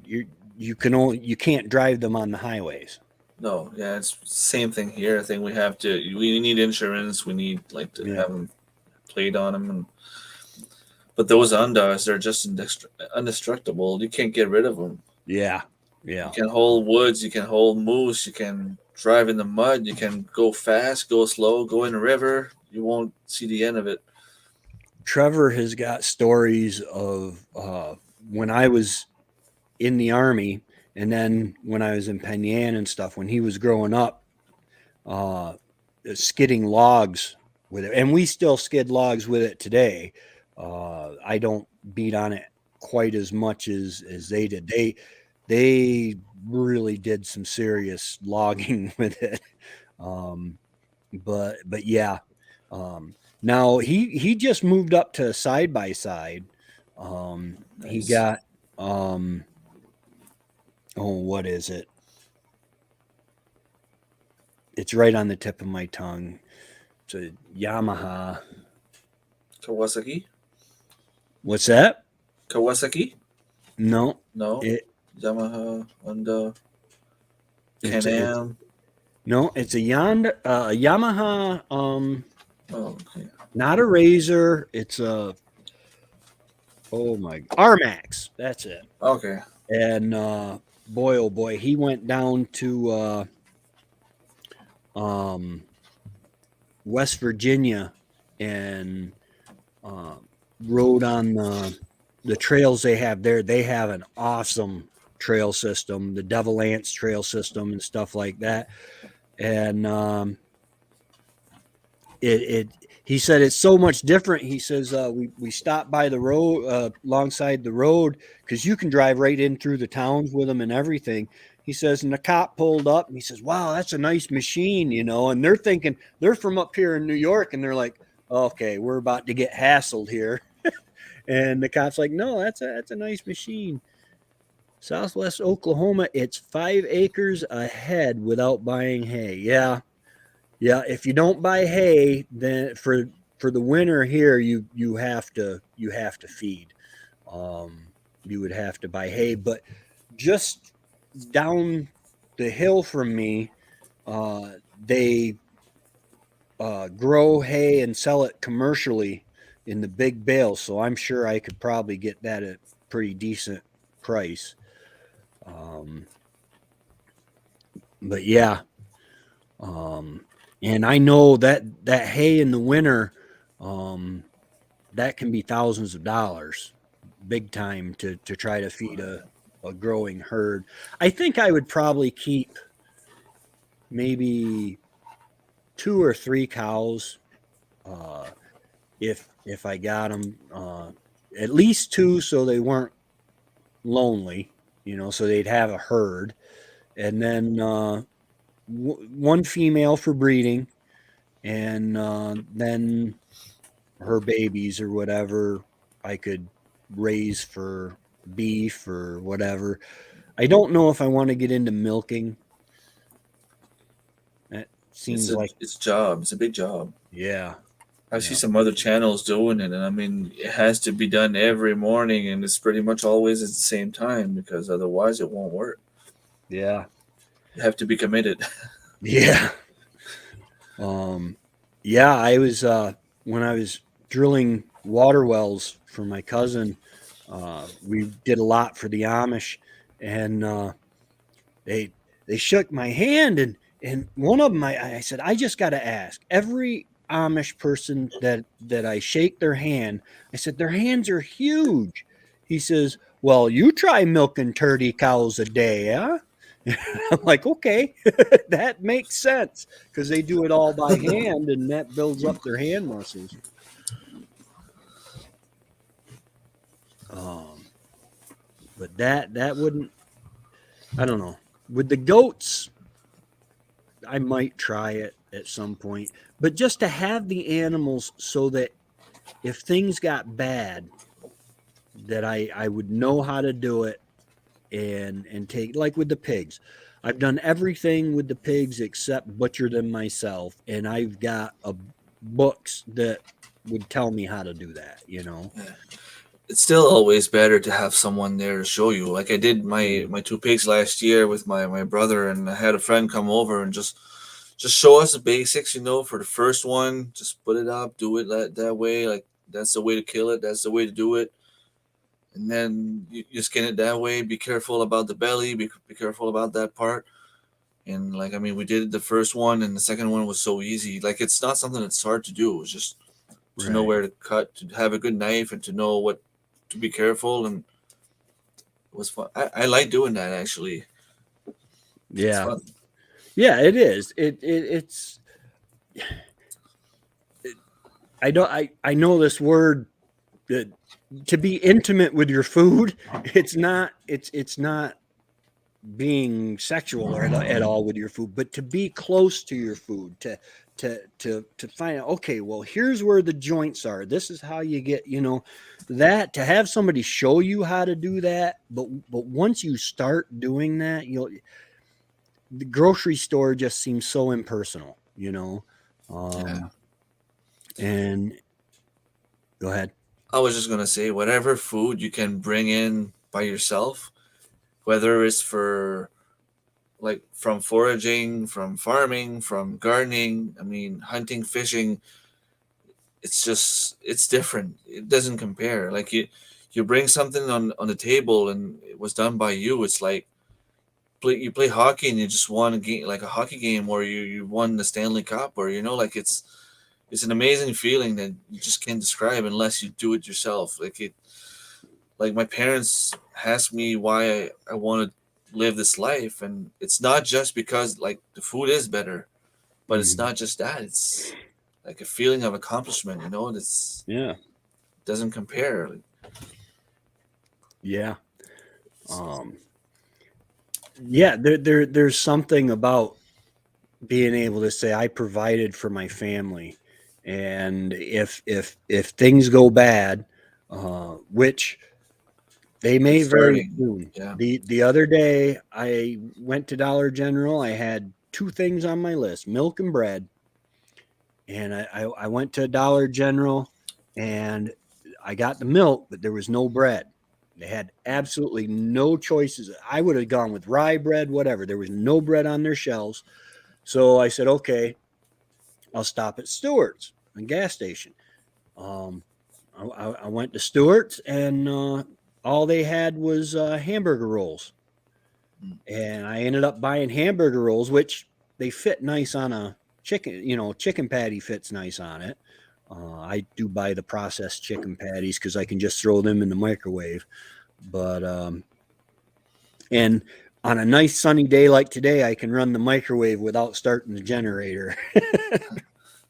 You can't drive them on the highways. No, yeah, it's same thing here. I think we need insurance. We need like to Yeah, have them played on them, but those Undas, they're just indestructible. You can't get rid of them. yeah, You yeah. can hold woods. You can hold moose. You can drive in the mud. You can go fast, go slow, go in a river. You won't see the end of it. Trevor has got stories of when I was in the army, and then when I was in Penyan and stuff. When he was growing up, uh, skidding logs with it, and we still skid logs with it today. I don't beat on it quite as much as they did. They really did some serious logging with it. Um, but yeah. Now he just moved up to side by side. He Nice. got oh, what is it? It's right on the tip of my tongue. It's a Yamaha. Kawasaki. What's that? Kawasaki. No, No. it Yamaha. Honda. it's Can-Am. no, it's a Yamaha. Oh, okay. Not a Razor. It's a oh my RMAX. That's it. Okay. And boy, oh boy, he went down to um, West Virginia and uh, rode on the trails they have there. They have an awesome trail system, the Devil Ants trail system, and stuff like that. And it he said it's so much different. He says we stopped by the road alongside the road because you can drive right in through the towns with them and everything. He says, and the cop pulled up and he says, wow, that's a nice machine, you know. And they're thinking they're from up here in New York, and they're like, okay, we're about to get hassled here. And the cop's like, no, that's a nice machine. Southwest Oklahoma, it's 5 acres a head without buying hay. Yeah, yeah, if you don't buy hay, then for the winter here, you have to feed. Um, you would have to buy hay, but just down the hill from me, they grow hay and sell it commercially in the big bales. So I'm sure I could probably get that at pretty decent price. Um, but yeah, um, and I know that hay in the winter, um, that can be thousands of dollars, big time to try to feed a growing herd. I think I would probably keep maybe 2 or 3 cows, uh, if I got them, at least 2, so they weren't lonely, you know, so they'd have a herd, and then one female for breeding, and then her babies or whatever I could raise for beef or whatever. I don't know if I want to get into milking. That seems like It's a job. It's a big job. yeah, I see yeah, some other channels doing it, and I mean, it has to be done every morning, and it's pretty much always at the same time because otherwise it won't work. yeah, You have to be committed. yeah. Um, yeah, I was when I was drilling water wells for my cousin. We did a lot for the Amish, and they they shook my hand, and one of them I said I just got to ask every Amish person that I shake their hand. I said their hands are huge. He says, "Well, you try milking 30 cows a day, huh?" I'm like, okay, that makes sense because they do it all by hand, and that builds up their hand muscles. Um, but that wouldn't. I don't know. With the goats, I might try it at some point, but just to have the animals so that if things got bad, that I would know how to do it and take like with the pigs. I've done everything with the pigs except butcher them myself, and I've got books that would tell me how to do that. It's still always better to have someone there to show you. Like I did my Mm. my two pigs last year with my brother, and I had a friend come over and just show us the basics. For the first one, just put it up, do it that way. Like that's the way to kill it. That's the way to do it. And then you skin it that way. Be careful about the belly. Be careful about that part. And like I mean, we did the first one, and the second one was so easy. Like it's not something that's hard to do. It's just to know Right. where to cut, to have a good knife, and to know what to be careful. And it was fun. I like doing that actually. It's Yeah. fun. Yeah, it is. It's it, I don't I know this word that to be intimate with your food, it's not being sexual at all with your food, but to be close to your food, to find out, okay, well, here's where the joints are. This is how you get, that to have somebody show you how to do that. But once you start doing that, the grocery store just seems so impersonal. Yeah. Um, and go ahead. I was just gonna say whatever food you can bring in by yourself, whether it's for like from foraging, from farming, from gardening, I mean hunting, fishing, it's different. It doesn't compare. Like you bring something on the table and it was done by you. It's like you play hockey and you just won a game, like a hockey game where you won the Stanley Cup, or like it's an amazing feeling that you just can't describe unless you do it yourself. Like my parents asked me why I want to live this life, and it's not just because like the food is better, but it's Mhm. not just that. It's like a feeling of accomplishment. It's Yeah. doesn't compare. Like, Yeah. Um, yeah. There's something about being able to say I provided for my family, and if things go bad, which they may it's very starting. soon. Yeah. The other day I went to Dollar General. I had two things on my list: milk and bread. And I went to Dollar General and I got the milk, but there was no bread. They had absolutely no choices. I would have gone with rye bread, whatever. There was no bread on their shelves. So I said, okay, I'll stop at Stewart's, a gas station. Um, I went to Stewart's and all they had was hamburger rolls. Mm. And I ended up buying hamburger rolls, which they fit nice on a chicken. Chicken patty fits nice on it. I do buy the processed chicken patties because I can just throw them in the microwave. But and on a nice sunny day like today, I can run the microwave without starting the generator.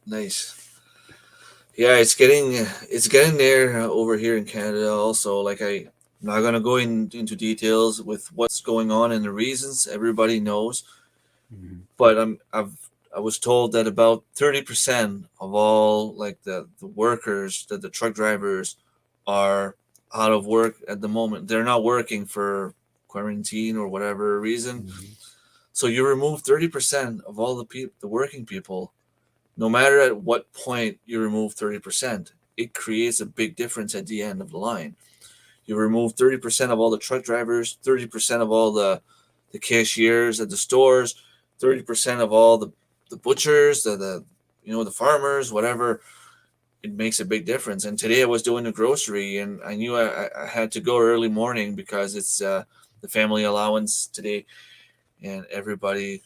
Nice. Yeah, it's getting there over here in Canada also. Like I'm not gonna go into details with what's going on and the reasons. Everybody knows, Mhm. but I was told that about 30% of all like the workers, the truck drivers, are out of work at the moment. They're not working for quarantine or whatever reason. Mhm. So you remove 30% of all the working people. No matter at what point you remove 30%, it creates a big difference at the end of the line. You remove 30% of all the truck drivers, 30% of all the cashiers at the stores, 30% of all the butchers, the farmers, whatever. It makes a big difference. And today I was doing the grocery, and I knew I had to go early morning because it's the family allowance today, and everybody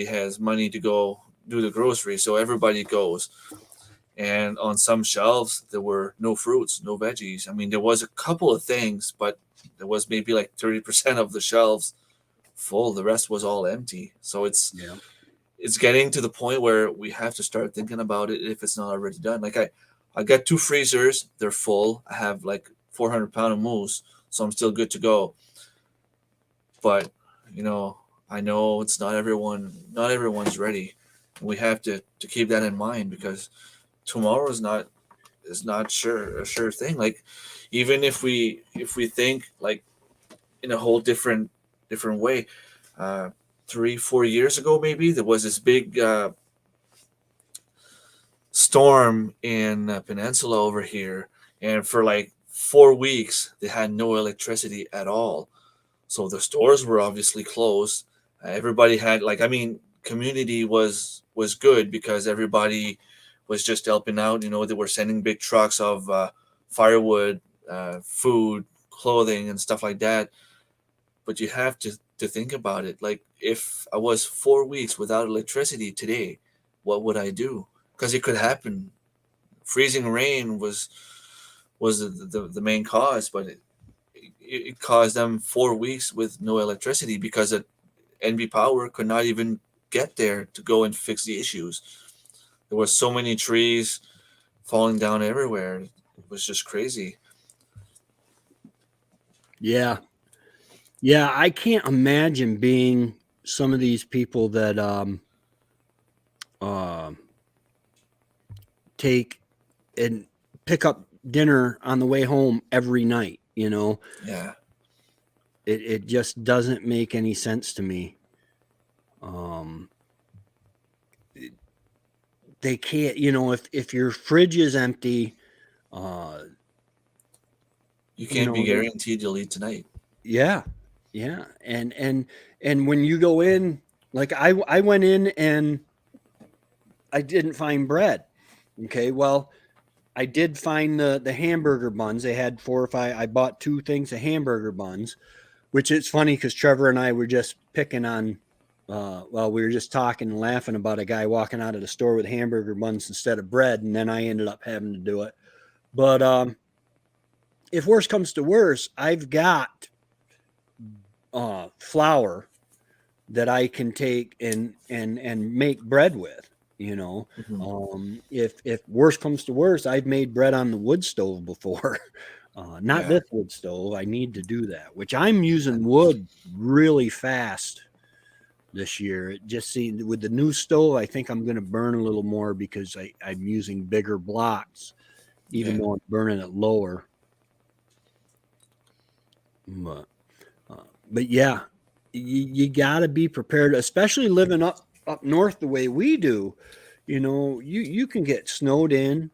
has money to go do the grocery, so everybody goes. And on some shelves there were no fruits, no veggies. I mean, there was a couple of things, but there was maybe like 30% of the shelves full. The rest was all empty. So Yeah. it's getting to the point where we have to start thinking about it if it's not already done. Like I got two freezers, they're full. I have like 400 pound of moose, so I'm still good to go. But you know I know it's not everyone's ready. We have to keep that in mind because tomorrow is not a sure thing. Like even if we think like in a whole different way, 3-4 years ago, maybe there was this big storm in peninsula over here, and for like 4 weeks they had no electricity at all. So the stores were obviously closed. Everybody had, like, I mean, community was good because everybody was just helping out. They were sending big trucks of firewood, food, clothing, and stuff like that. But you have to think about it. Like, if I was 4 weeks without electricity today, what would I do? Because it could happen. Freezing rain was the main cause, but it caused them 4 weeks with no electricity because NB Power could not even get there to go and fix the issues. There were so many trees falling down everywhere. It was just crazy. Yeah. Yeah, I can't imagine being some of these people that uh, take and pick up dinner on the way home every night. Yeah. It just doesn't make any sense to me. They can't, if your fridge is empty, uh, You you can't be know, they, guaranteed you'll eat tonight. yeah, yeah, and when you go in, like I went in and I didn't find bread. Okay, well, I did find the hamburger buns. They had 4 or 5. I bought 2 things of hamburger buns, which it's funny because Trevor and I were just picking on. Well, we were just talking and laughing about a guy walking out of the store with hamburger buns instead of bread, and then I ended up having to do it. But if worse comes to worse, I've got flour that I can take and make bread with. Mhm. If worse comes to worse, I've made bread on the wood stove before. Not Yeah. this wood stove. I need to do that, which I'm using wood really fast this year. It just seems with the new stove, I think I'm going to burn a little more because I'm using bigger blocks, even Yeah. though I'm burning it lower. But, but yeah, you got to be prepared, especially living up north the way we do. You can get snowed in.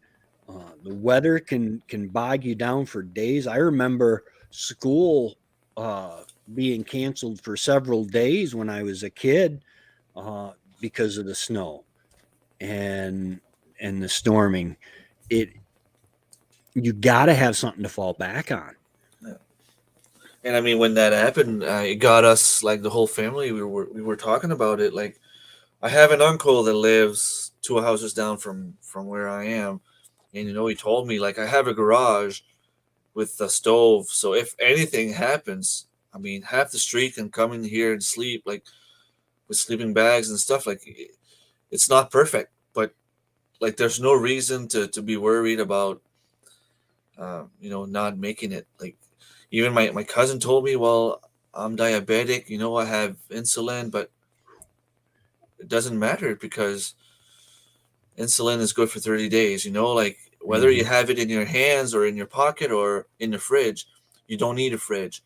The weather can bog you down for days. I remember school uh, being canceled for several days when I was a kid uh, because of the snow and and the storming. It You got to have something to fall back on. Yeah. And I mean, when that happened, it got us, like, the whole family. We were talking about it. Like, I have an uncle that lives 2 houses down from where I am, and he told me, like, I have a garage with a stove, so if anything happens, I mean, half the street can come in here and sleep, like, with sleeping bags and stuff. Like, it's not perfect, but, like, there's no reason to be worried about not making it. Like, even my cousin told me, well, I'm diabetic, I have insulin, but it doesn't matter because insulin is good for 30 days, like, whether you Mhm. have it in your hands or in your pocket or in the fridge, you don't need a fridge.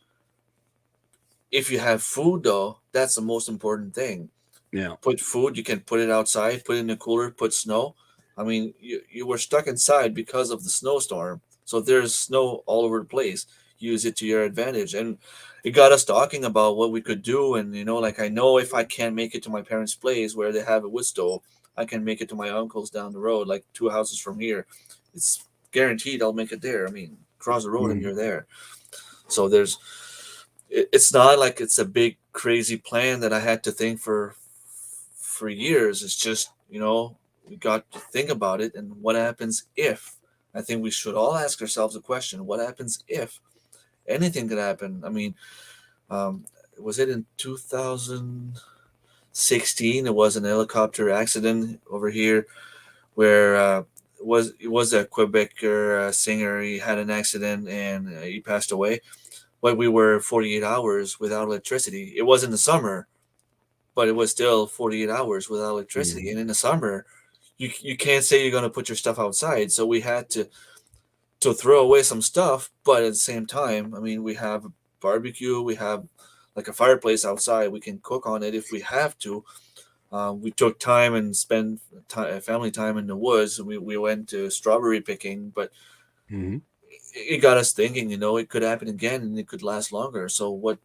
If you have food, though, that's the most important thing. Yeah. Put food, you can put it outside, put it in the cooler, put snow. I mean, you were stuck inside because of the snowstorm. So there's snow all over the place. Use it to your advantage. And it got us talking about what we could do. And, like, I know if I can't make it to my parents' place where they have a wood stove, I can make it to my uncle's down the road, like 2 houses from here. It's guaranteed I'll make it there. I mean, cross the road and Mhm. you're there. So it's not like it's a big crazy plan that I had to think for years. It's just, we got to think about it, and what happens if. I think we should all ask ourselves a question: what happens if anything could happen? I mean, um, was it in 2016? It was an helicopter accident over here where it was a Quebecer singer. He had an accident and he passed away. But we were 48 hours without electricity. It was in the summer, but it was still 48 hours without electricity. Mhm. And in the summer, you can't say you're going to put your stuff outside. So we had to throw away some stuff, but at the same time, I mean, we have barbecue, we have like a fireplace outside. We can cook on it if we have to. We took time and spent family time in the woods. We went to strawberry picking, but Mm-hmm. it got us thinking. It could happen again, and it could last longer. So what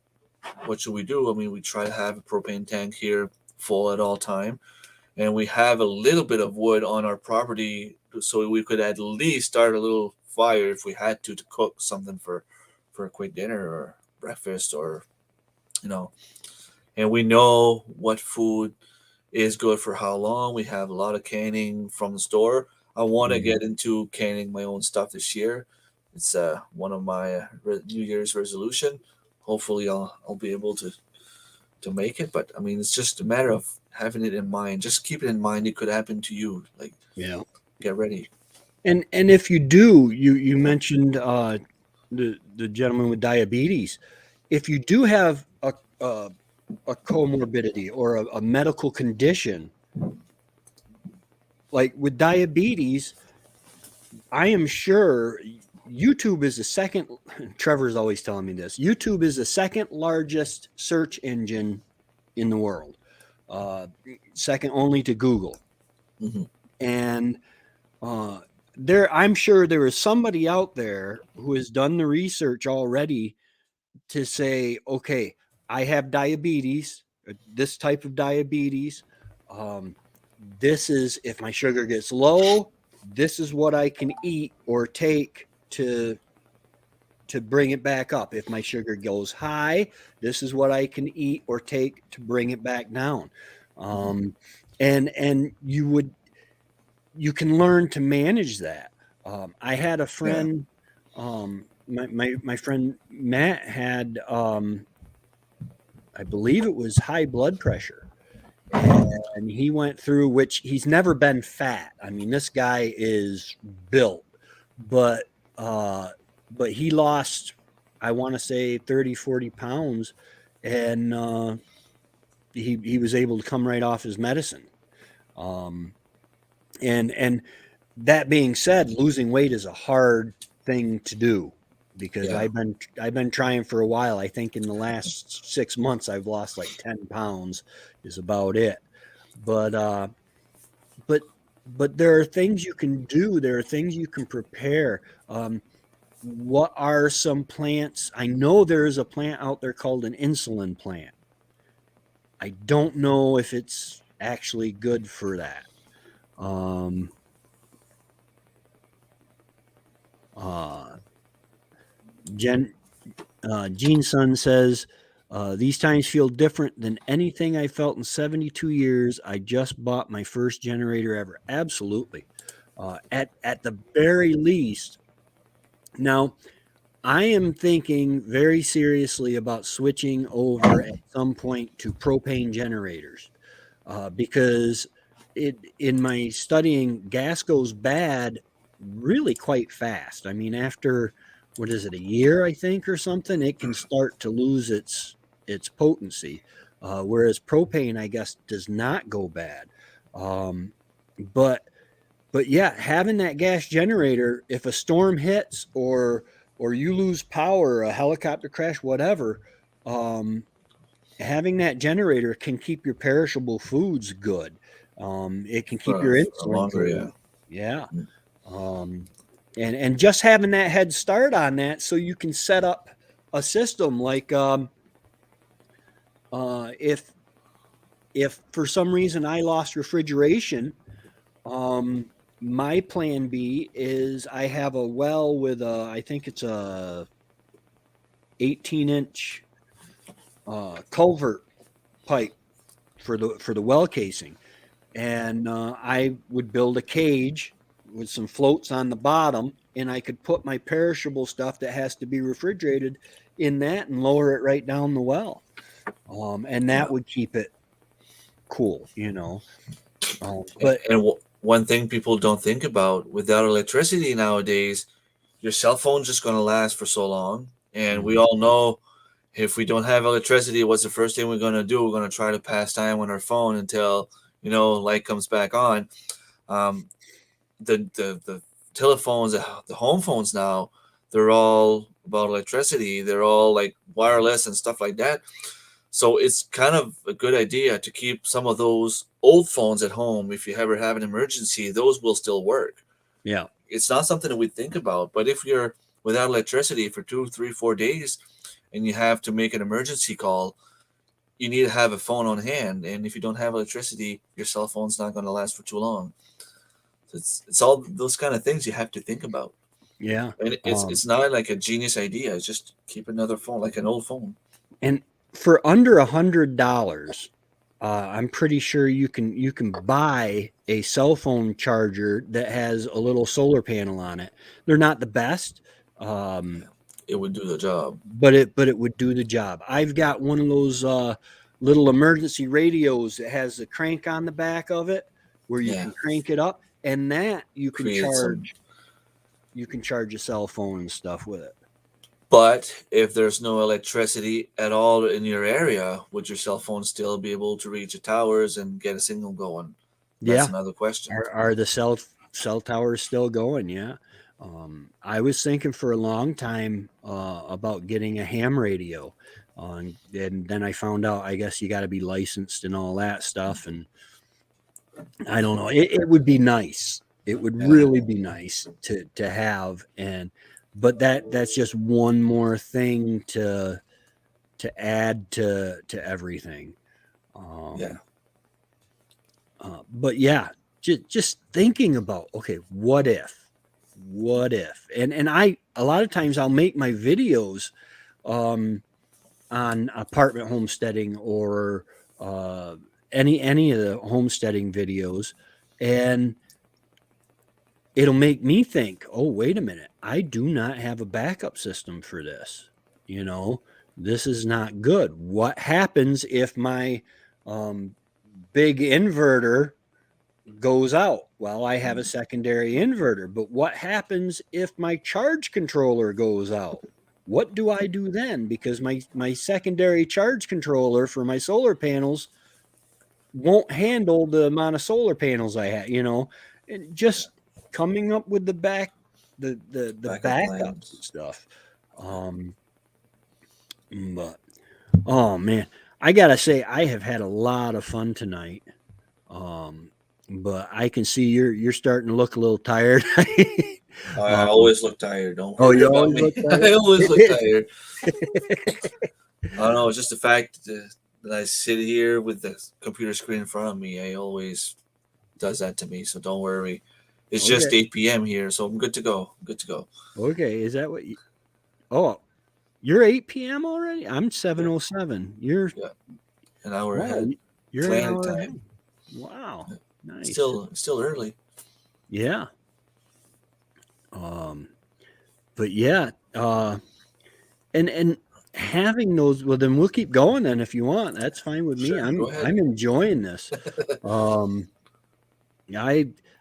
should we do? I mean, we try to have a propane tank here full at all time, and we have a little bit of wood on our property, so we could at least start a little fire if we had to cook something for a quick dinner or breakfast, or you know. And we know what food is good for how long. We have a lot of canning from the store. I want to Mm-hmm. get into canning my own stuff this year. It's one of my New Year's resolution. Hopefully, I'll be able to make it. But I mean, it's just a matter of having it in mind. Just keep it in mind. It could happen to you. Like, Yeah. get ready. And if you do, you mentioned the gentleman with diabetes. If you do have a comorbidity or a medical condition, like with diabetes, I am sure YouTube is the second. Trevor's always telling me this. YouTube is the second largest search engine in the world, uh, second only to Google. Hmm. And uh, I'm sure there is somebody out there who has done the research already to say, okay, I have diabetes, this type of diabetes. Um, this is if my sugar gets low, this is what I can eat or take to bring it back up. If my sugar goes high, this is what I can eat or take to bring it back down. Hmm. Um, and you can learn to manage that. I had a Yeah. friend, my friend Matt had, I believe it was high blood pressure, and he went through, which he's never been fat. I mean, this guy is built, but uh, but he lost, I want to say 30, 40 pounds, and he was able to come right off his medicine. Um, and that being said, losing weight is a hard thing to do because Yeah. I've been trying for a while. I think in the last 6 months I've lost like 10 pounds is about it. But but but there are things you can do. There are things you can prepare. What are some plants? I know there is a plant out there called an insulin plant. I don't know if it's actually good for that. Um, uh, Jen Gene Sun says, these times feel different than anything I felt in 72 years. I just bought my first generator ever. Absolutely. At the very least, now I am thinking very seriously about switching over at some point to propane generators because in my studying, gas goes bad really quite fast. I mean, after what is it, a year, I think, or something, it can start to lose its potency. Whereas propane, I guess, does not go bad. Um, but but yeah, having that gas generator, if a storm hits or you lose power, a helicopter crash, whatever, um, having that generator can keep your perishable foods good. It can keep your For insulin longer. Yeah. good. Yeah. Um, and just having that head start on that so you can set up a system like if for some reason I lost refrigeration, um, my plan B is I have a well with I think it's a 18-inch culvert pipe for the well casing, and I would build a cage with some floats on the bottom, and I could put my perishable stuff that has to be refrigerated in that and lower it right down the well, and Yeah. that would keep it cool, you know. And, But and one thing people don't think about, without electricity nowadays, your cell phone's just going to last for so long. And we Mhm. all know, if we don't have electricity, what's the first thing we're going to do? We're going to try to pass time on our phone until, light comes back on. Um, the telephones, the home phones now, they're all about electricity. They're all like wireless and stuff like that. So it's kind of a good idea to keep some of those old phones at home. If you ever have an emergency, those will still work. Yeah. It's not something that we think about, but if you're without electricity for 2, 3, 4 days and you have to make an emergency call, you need to have a phone on hand. And if you don't have electricity, your cell phone's not going to last for too long. So it's all those kind of things you have to think about. Yeah. And it's not like a genius idea. It's just keep another phone, like an old phone. And for under $100, I'm pretty sure you can buy a cell phone charger that has a little solar panel on it. They're not the best, It would do the job. but it would do the job. I've got one of those little emergency radios that has the crank on the back of it, where you Yeah. can crank it up, and that you can Create some. charge. You can charge a cell phone and stuff with it. But if there's no electricity at all in your area, would your cell phone still be able to reach the towers and get a signal going? That's Yeah. another question. Are the cell towers still going? Yeah. I was thinking for a long time about getting a ham radio, and then I found out I guess you got to be licensed and all that stuff, and I don't know. It would be nice. It would Yeah. really be nice to have, but that's just one more thing to add to everything. Yeah. But yeah, just thinking about, okay, what if, and I a lot of times I'll make my videos on apartment homesteading or any of the homesteading videos, and it'll make me think, oh, wait a minute, I do not have a backup system for this. This is not good. What happens if my big inverter goes out? Well, I have a secondary inverter, but what happens if my charge controller goes out? What do I do then? Because my secondary charge controller for my solar panels won't handle the amount of solar panels I have, and just coming up with the backups and stuff. But oh man, I gotta say I have had a lot of fun tonight. But I can see you're starting to look a little tired. I always look tired. Don't Oh, worry you about always me. look tired? I always look tired. I don't know. It's just the fact that I sit here with the computer screen in front of me. I always does that to me. So don't worry. It's just Okay. 8 p.m. here, so I'm good to go. Good to go. Okay, is that what you? Oh, you're 8 p.m. already? I'm 7:07. You're An hour wow, ahead. you're an Planet hour time. ahead. Wow, nice. Still early. Yeah. But yeah, and having those, well, then we'll keep going then if you want. That's fine with me. Sure, go ahead. I'm enjoying this.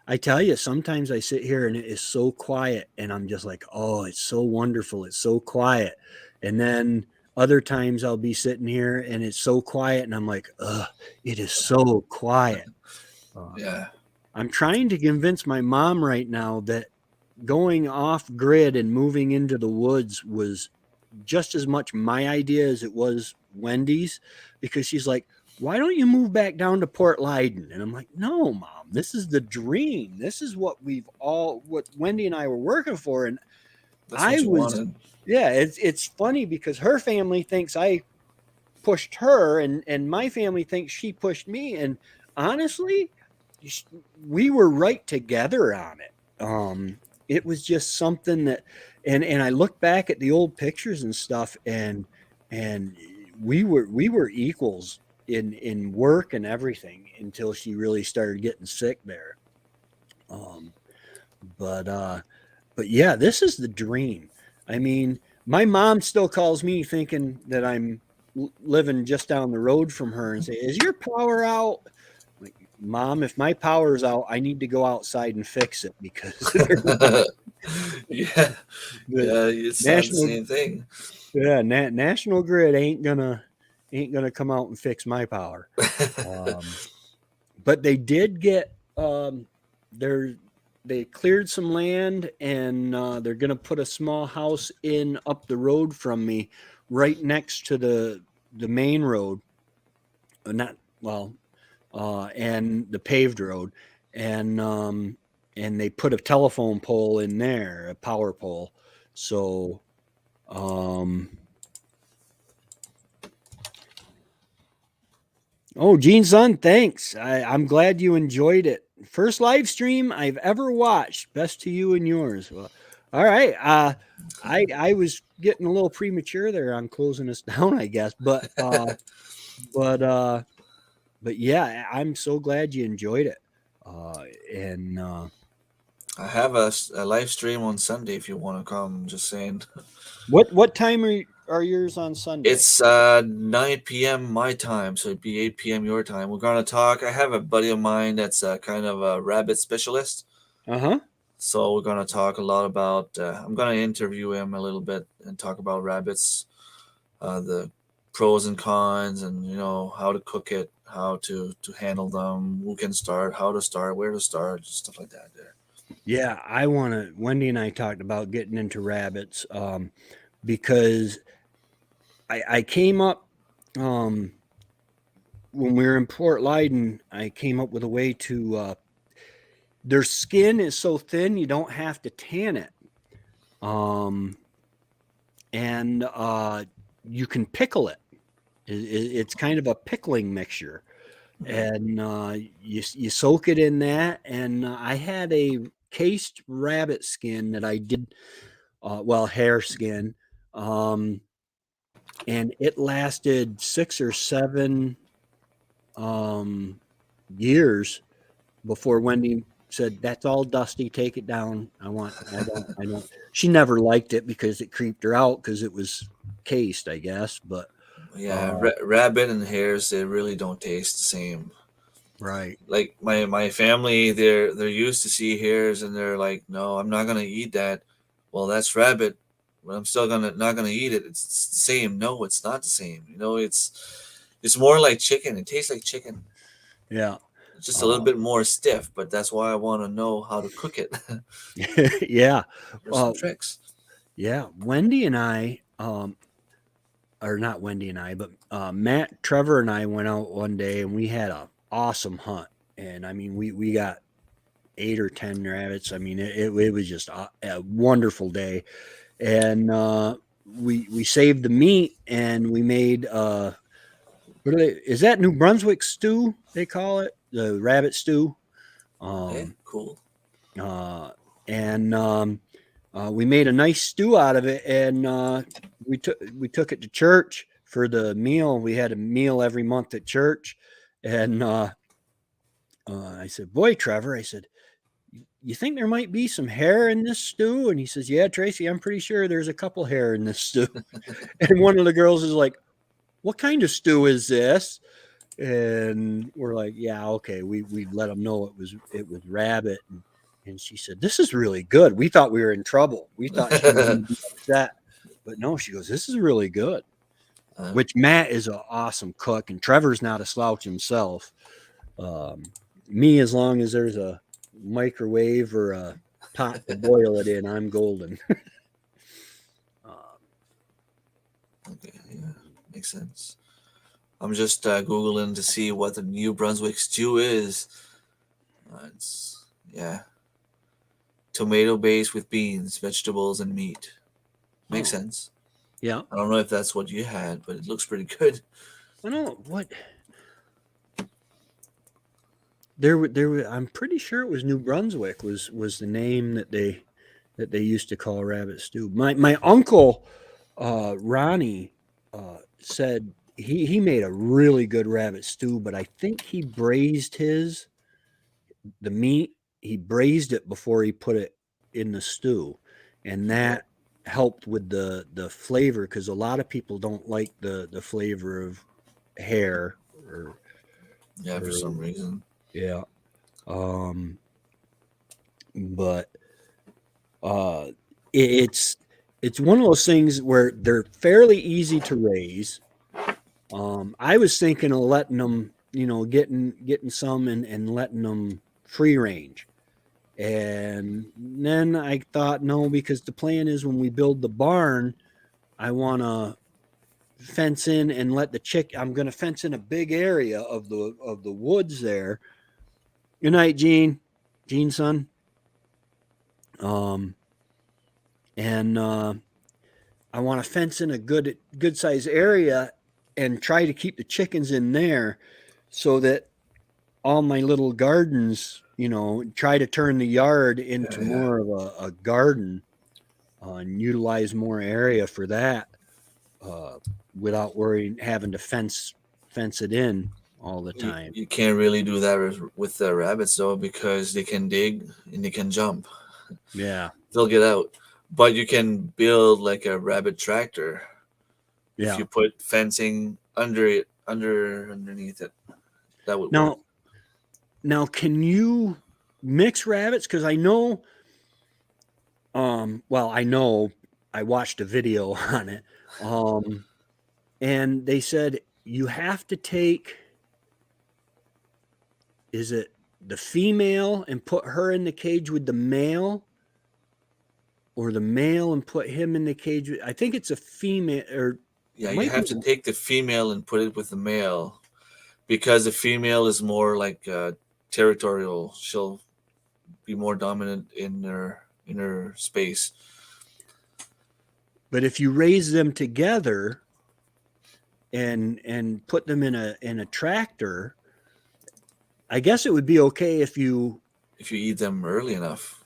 I tell you, sometimes I sit here and it is so quiet, and I'm just like, oh, it's so wonderful. It's so quiet. And then other times I'll be sitting here and it's so quiet, and I'm like, ugh, it is so quiet. Yeah. I'm trying to convince my mom right now that going off grid and moving into the woods was just as much my idea as it was Wendy's, because she's like, why don't you move back down to Port Leyden? And I'm like, no, Mom, this is the dream. This is what what Wendy and I were working for. And That's what you wanted. yeah, it's funny because her family thinks I pushed her, and my family thinks she pushed me. And honestly, we were right together on it. It was just something that, and I look back at the old pictures and stuff, and we were equals in work and everything until she really started getting sick there. But yeah, this is the dream. I mean, my mom still calls me thinking that I'm living just down the road from her and say, "Is your power out?" Like, Mom, if my power's out, I need to go outside and fix it, because Yeah. It's not the same thing. Yeah, National Grid ain't gonna come out and fix my power. But they did get they cleared some land, and they're gonna put a small house in up the road from me, right next to the main road. not well, and the paved road, and they put a telephone pole in there, a power pole. So, oh, Gene Son, thanks. I'm glad you enjoyed it. First live stream I've ever watched. Best to you and yours. Well, all right. I was getting a little premature there on closing us down, I guess, but but yeah, I'm so glad you enjoyed it. And I have a live stream on Sunday if you want to come. Just saying. what time are yours on Sunday? It's 9 p.m. my time, so it'd be 8 p.m. your time. We're gonna talk. I have a buddy of mine that's kind of a rabbit specialist, Uh-huh. so we're gonna talk a lot about. I'm gonna interview him a little bit and talk about rabbits, the pros and cons, and how to cook it, how to handle them, who can start, how to start, where to start, stuff like that. There. Yeah, I want to. Wendy and I talked about getting into rabbits because I came up when we were in Port Leyden. I came up with a way to. Their skin is so thin you don't have to tan it, and you can pickle it. It's kind of a pickling mixture, and you soak it in that. And I had a cased rabbit skin that I did, hare skin, and it lasted 6 or 7 years before Wendy said, "That's all dusty. Take it down. I don't." She never liked it because it creeped her out because it was cased, I guess. But Yeah, rabbit and hares, they really don't taste the same. right, Like my family, they're used to see hares, and they're like, no, I'm not gonna eat that. Well, that's rabbit, but I'm still gonna not gonna eat it. It's the same. No, it's not the same. It's more like chicken. It tastes like chicken. yeah, It's just a little uh, bit more stiff, but that's why I want to know how to cook it. yeah, There's some uh, tricks. yeah. Wendy and I, or not Wendy and I, but Matt, Trevor, and I went out one day and we had a awesome hunt. And I mean, we got 8 or 10 rabbits. I mean, it was just a wonderful day. And we saved the meat and we made is that New Brunswick stew? They call it the rabbit stew. Okay, Um, cool. uh, and we made a nice stew out of it, and we took it to church for the meal. We had a meal every month at church, and I said, "Boy, Trevor," I said, "you think there might be some hair in this stew?" And he says, "Yeah, Tracy, I'm pretty sure there's a couple hair in this stew." And one of the girls is like, "What kind of stew is this?" And we're like, "Yeah, okay." We let them know it was rabbit, and she said, "This is really good." We thought we were in trouble. We thought she was going to be upset, but no. She goes, "This is really good." Which Matt is an awesome cook, and Trevor's not a slouch himself. Um, Me, as long as there's a microwave or a pot to boil it in, I'm golden. Okay, yeah, makes sense. I'm just googling to see what the New Brunswick stew is. It's yeah, tomato base with beans, vegetables, and meat. Makes Oh, sense. yeah. I don't know if that's what you had, but it looks pretty good. I don't know what I'm pretty sure it was New Brunswick was the name that they used to call rabbit stew. My uncle Ronnie said he made a really good rabbit stew, but I think he braised the meat. He braised it before he put it in the stew, and Okay. that helped with the flavor because a lot of people don't like the flavor of hair Yeah, for or some reason. yeah. Um, but uh, it's one of those things where they're fairly easy to raise. I was thinking of letting them, getting some and letting them free range. And then I thought, no, because the plan is when we build the barn, I want to fence in and let the I'm going to fence in a big area of the woods there. Good night, Gene. Gene, son. And I want to fence in a good size area and try to keep the chickens in there so that all my little gardens, try to turn the yard into Yeah, yeah. more of a garden and utilize more area for that uh, without worrying having to fence it in all the time. You can't really do that with the rabbits though, because they can dig and they can jump. Yeah, They'll get out. But you can build like a rabbit tractor if yeah. you put fencing under it, underneath it. That would work. Now, can you mix rabbits? Because I know, I know I watched a video on it, and they said you have to take, is it the female and put her in the cage with the male, or the male and put him in the cage? I think it's a female, or Yeah, you might be. have to take the female and put it with the male because the female is more like territorial. She'll be more dominant in her space. But if you raise them together and put them in a tractor, I guess it would be okay if you eat them early enough.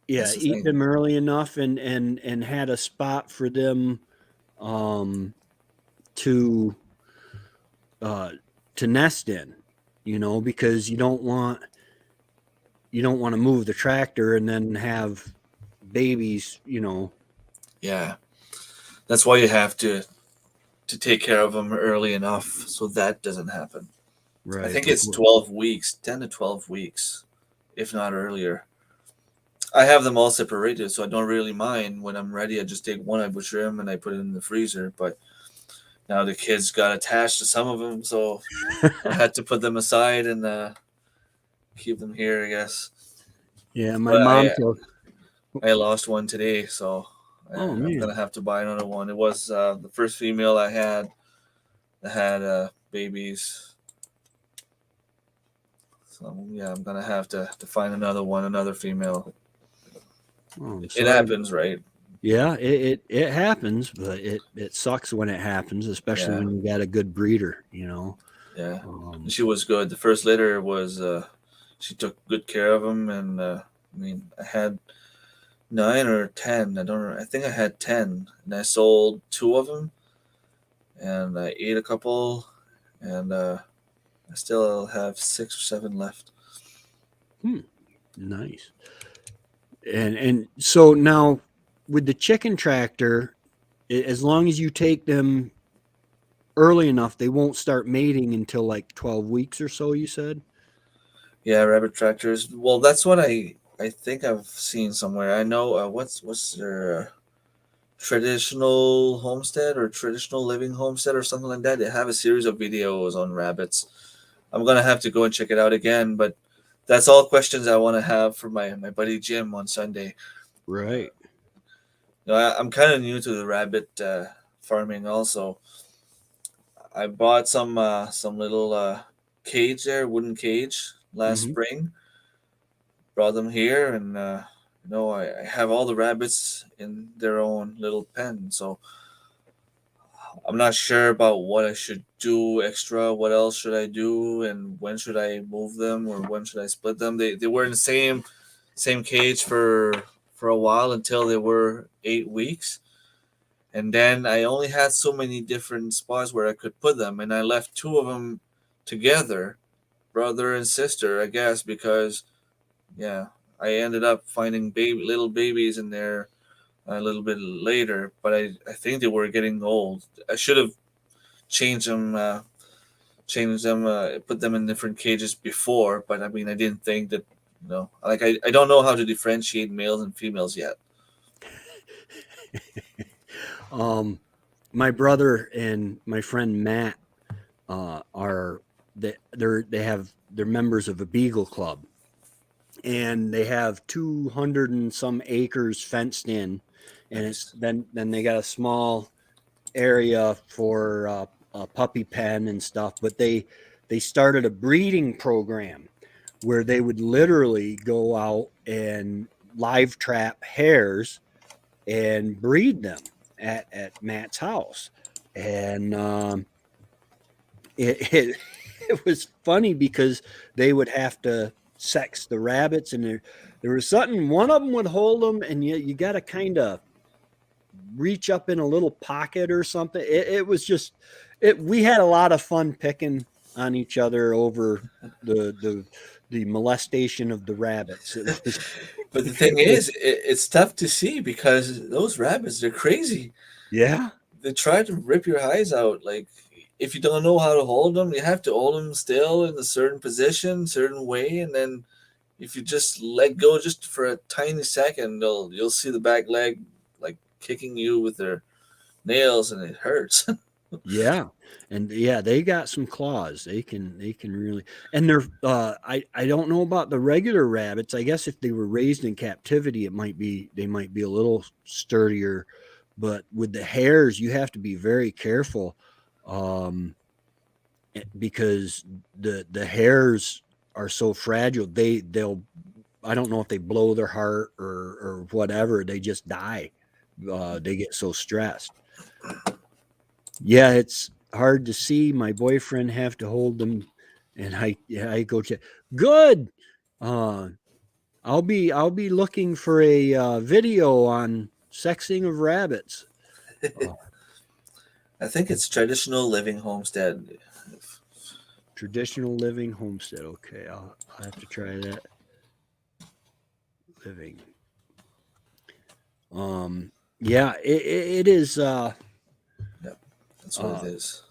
That's the eat thing. them early enough and had a spot for them to nest in, because you don't want to move the tractor and then have babies, Yeah, that's why you have to take care of them early enough so that doesn't happen. right? I think it's 12 weeks, 10 to 12 weeks, if not earlier. I have them all separated, so I don't really mind. When I'm ready, I just take one, I butcher them, and I put it in the freezer. But now the kids got attached to some of them, so I had to put them aside and keep them here, I guess. Yeah, my But mom. I lost one today, so Oh I'm man. gonna have to buy another one. It was the first female I had that had babies. So yeah, I'm gonna have to find another one, another female. Oh, It happens, right? Yeah, it happens, but it sucks when it happens, especially Yeah, when you got a good breeder, yeah. She was good. The first litter was she took good care of them, and I mean, I had 9 or 10. I don't know. I think I had 10, and I sold 2 of them, and I ate a couple, and I still have 6 or 7 left. Nice. And so now with the chicken tractor, as long as you take them early enough, they won't start mating until like 12 weeks or so, you said? Yeah, rabbit tractors. Well, that's what I think I've seen somewhere. I know what's their traditional homestead or traditional living homestead or something like that. They have a series of videos on rabbits. I'm gonna have to go and check it out again, but that's all questions I want to have for my buddy Jim on Sunday. Right. I'm kind of new to the rabbit farming also. I bought some little cage there, wooden cage last Mm-hmm. spring. Brought them here, and I have all the rabbits in their own little pen. So I'm not sure about what I should do extra. What else should I do, and when should I move them, or when should I split them? They were in the same cage for a while until they were 8 weeks. And then I only had so many different spots where I could put them, and I left 2 of them together, brother and sister, I guess, because yeah, I ended up finding little babies in there a little bit later, but I think they were getting old. I should have changed them, put them in different cages before, but I mean, I didn't think that, like I don't know how to differentiate males and females yet. My brother and my friend Matt they're members of a beagle club, and they have 200 and some acres fenced in, and Nice. then they got a small area for a puppy pen and stuff, but they started a breeding program where they would literally go out and live trap hares and breed them at Matt's house. And it it was funny because they would have to sex the rabbits, and there was something, one of them would hold them, and you got to kind of reach up in a little pocket or something. It was just we had a lot of fun picking on each other over the molestation of the rabbits. It was But the thing is, it's tough to see because those rabbits, they're crazy. yeah. They try to rip your eyes out. Like, if you don't know how to hold them, you have to hold them still in a certain position, certain way, and then if you just let go just for a tiny second, you'll see the back leg like kicking you with their nails, and it hurts. Yeah. And yeah, they got some claws. They can really, and they're I don't know about the regular rabbits. I guess if they were raised in captivity, they might be a little sturdier, but with the hares, you have to be very careful. Um because the hares are so fragile. They'll, I don't know if they blow their heart or whatever, they just die. They get so stressed. Yeah, it's hard to see my boyfriend have to hold them, and I go check. Good. Uh, I'll be looking for a video on sexing of rabbits. Uh, I think it's traditional living homestead. Traditional living homestead. Okay, I'll have to try that. Living. Yeah, it is. Yep, that's what it Uh, is.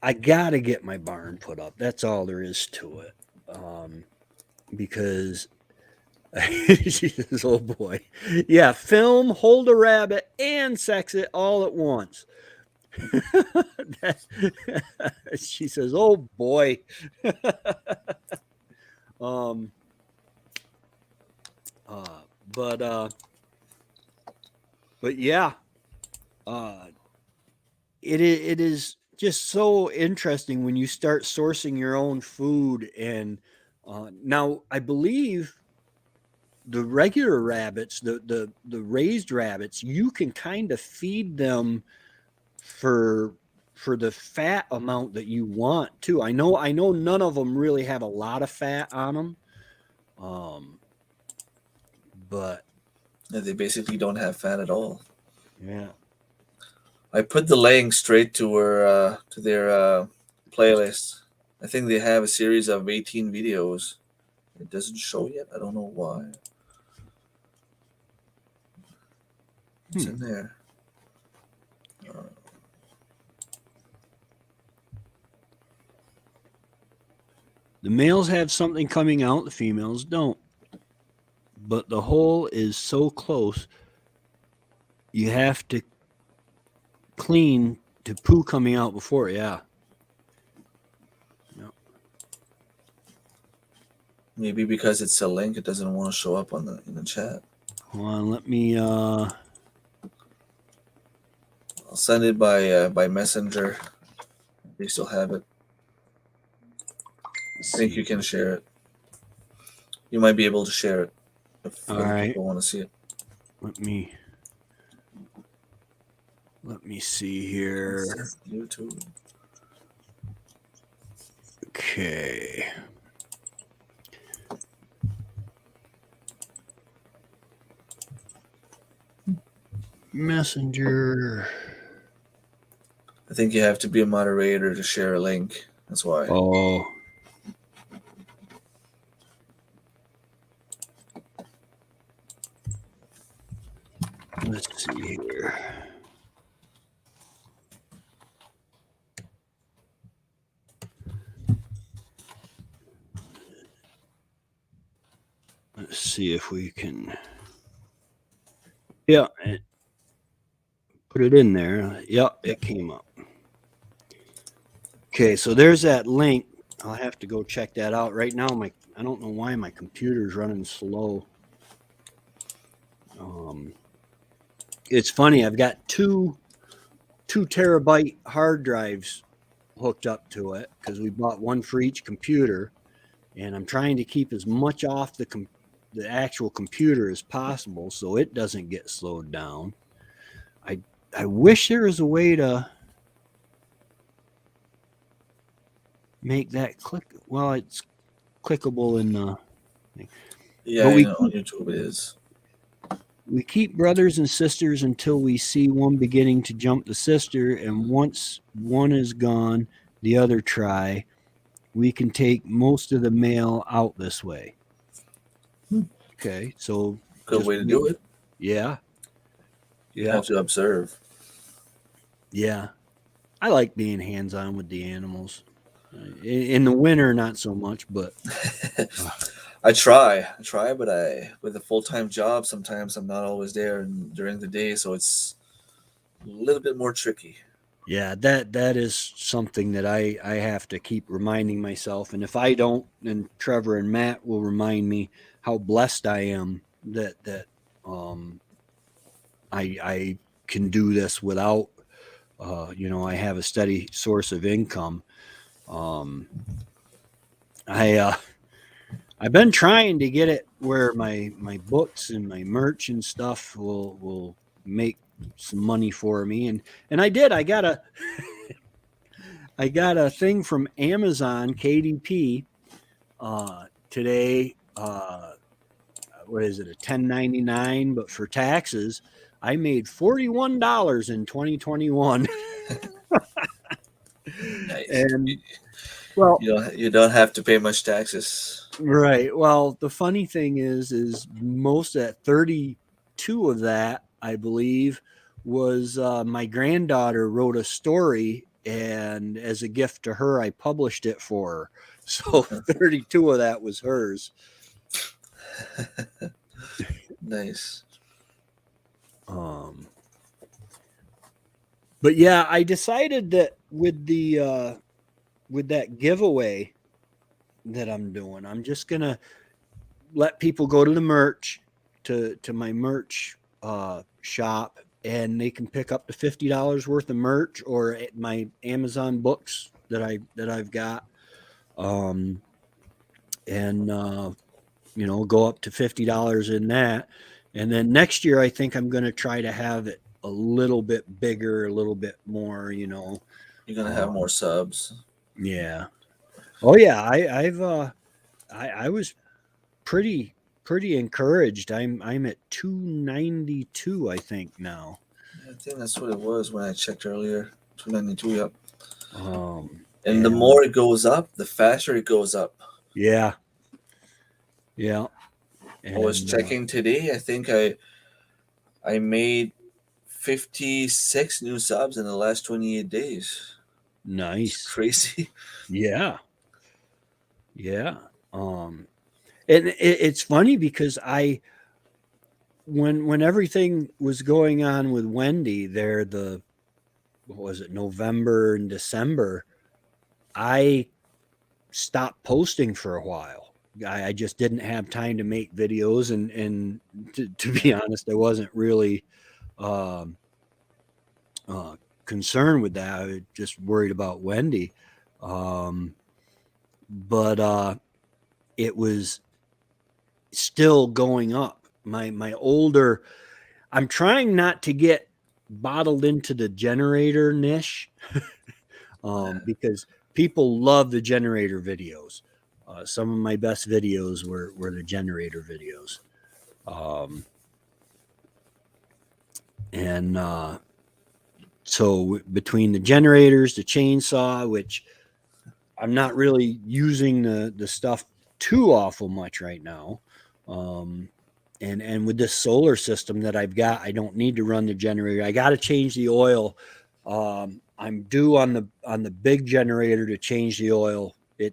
I gotta get my barn put up. That's all there is to it. Because she says, "Oh boy, yeah, film, hold a rabbit, and sex it all at once." She says, "Oh boy." um, uh, but uh, but yeah, uh, it is just so interesting when you start sourcing your own food. And now I believe the regular rabbits, the raised rabbits, you can kind of feed them for the fat amount that you want too. I know none of them really have a lot of fat on them. Um, but Yeah, they basically don't have fat at all. yeah. I put the laying straight to their playlist. I think they have a series of 18 videos. It doesn't show yet. I don't know why. It's in there. The males have something coming out, the females don't. But the hole is so close, you have to clean to poo coming out before. Yeah. Yep. Maybe because it's a link, it doesn't want to show up in the chat. Hold on, let me I'll send it by messenger. They still have it. I think you can share it. You might be able to share it if All other right. people want to see it. Let me see here. YouTube. Okay. Messenger. I think you have to be a moderator to share a link. That's why. Oh. Let's see here. Let's see if we can. Yeah. Put it in there. Yep, it came up. Okay, so there's that link. I'll have to go check that out. Right now, I don't know why my computer's running slow. it's funny. I've got two 2 terabyte hard drives hooked up to it because we bought one for each computer, and I'm trying to keep as much off the actual computer as possible so it doesn't get slowed down. I I wish there was a way to make that click. Well, it's clickable in the thing. Yeah, But I know on YouTube it is. we keep brothers and sisters until we see one beginning to jump the sister, and once one is gone, the other try. We can take most of the mail out this way. Okay, so Good way to do it. Yeah, yeah, Helps you observe. yeah. I like being hands-on with the animals. In the winter, not so much, but I try, but with a full-time job, sometimes I'm not always there during the day, so it's a little bit more tricky. yeah, that is something that I have to keep reminding myself. And if I don't, then Trevor and Matt will remind me how blessed I am that um, I can do this without I have a steady source of income. Um, I I've been trying to get it where my books and my merch and stuff will make some money for me, and I did. I got a thing from Amazon KDP today. What is it, a 1099? But for taxes, I made $41 in 2021. Nice. And well, You don't have to pay much taxes. right. Well, the funny thing is most of that 32 of that, I believe, was my granddaughter wrote a story, and as a gift to her, I published it for her. So 32 of that was hers. Nice. But yeah, I decided that with that giveaway that I'm doing, I'm just gonna let people go to the merch to my merch shop, and they can pick up to $50 worth of merch or my Amazon books that I've got, and go up to $50 in that. And then next year, I think I'm going to try to have it a little bit bigger, a little bit more. You're gonna have more subs. Yeah. Oh yeah. I was pretty encouraged. I'm at 292, I think now. I think that's what it was when I checked earlier. 292. Yep. And the more it goes up, the faster it goes up. Yeah. Yeah. I was checking today. I think I made 56 new subs in the last 28 days. Nice. It's crazy. Yeah. Yeah. And it's funny because when everything was going on with Wendy there, what was it, November and December, I stopped posting for a while. I just didn't have time to make videos, and to be honest, I wasn't really concerned with that. I was just worried about Wendy. But it was still going up. My older, I'm trying not to get bottled into the generator niche because people love the generator videos. Some of my best videos were the generator videos. And so between the generators, the chainsaw, which I'm not really using the stuff too awful much right now. And with this solar system that I've got, I don't need to run the generator. I got to change the oil. I'm due on the big generator to change the oil. I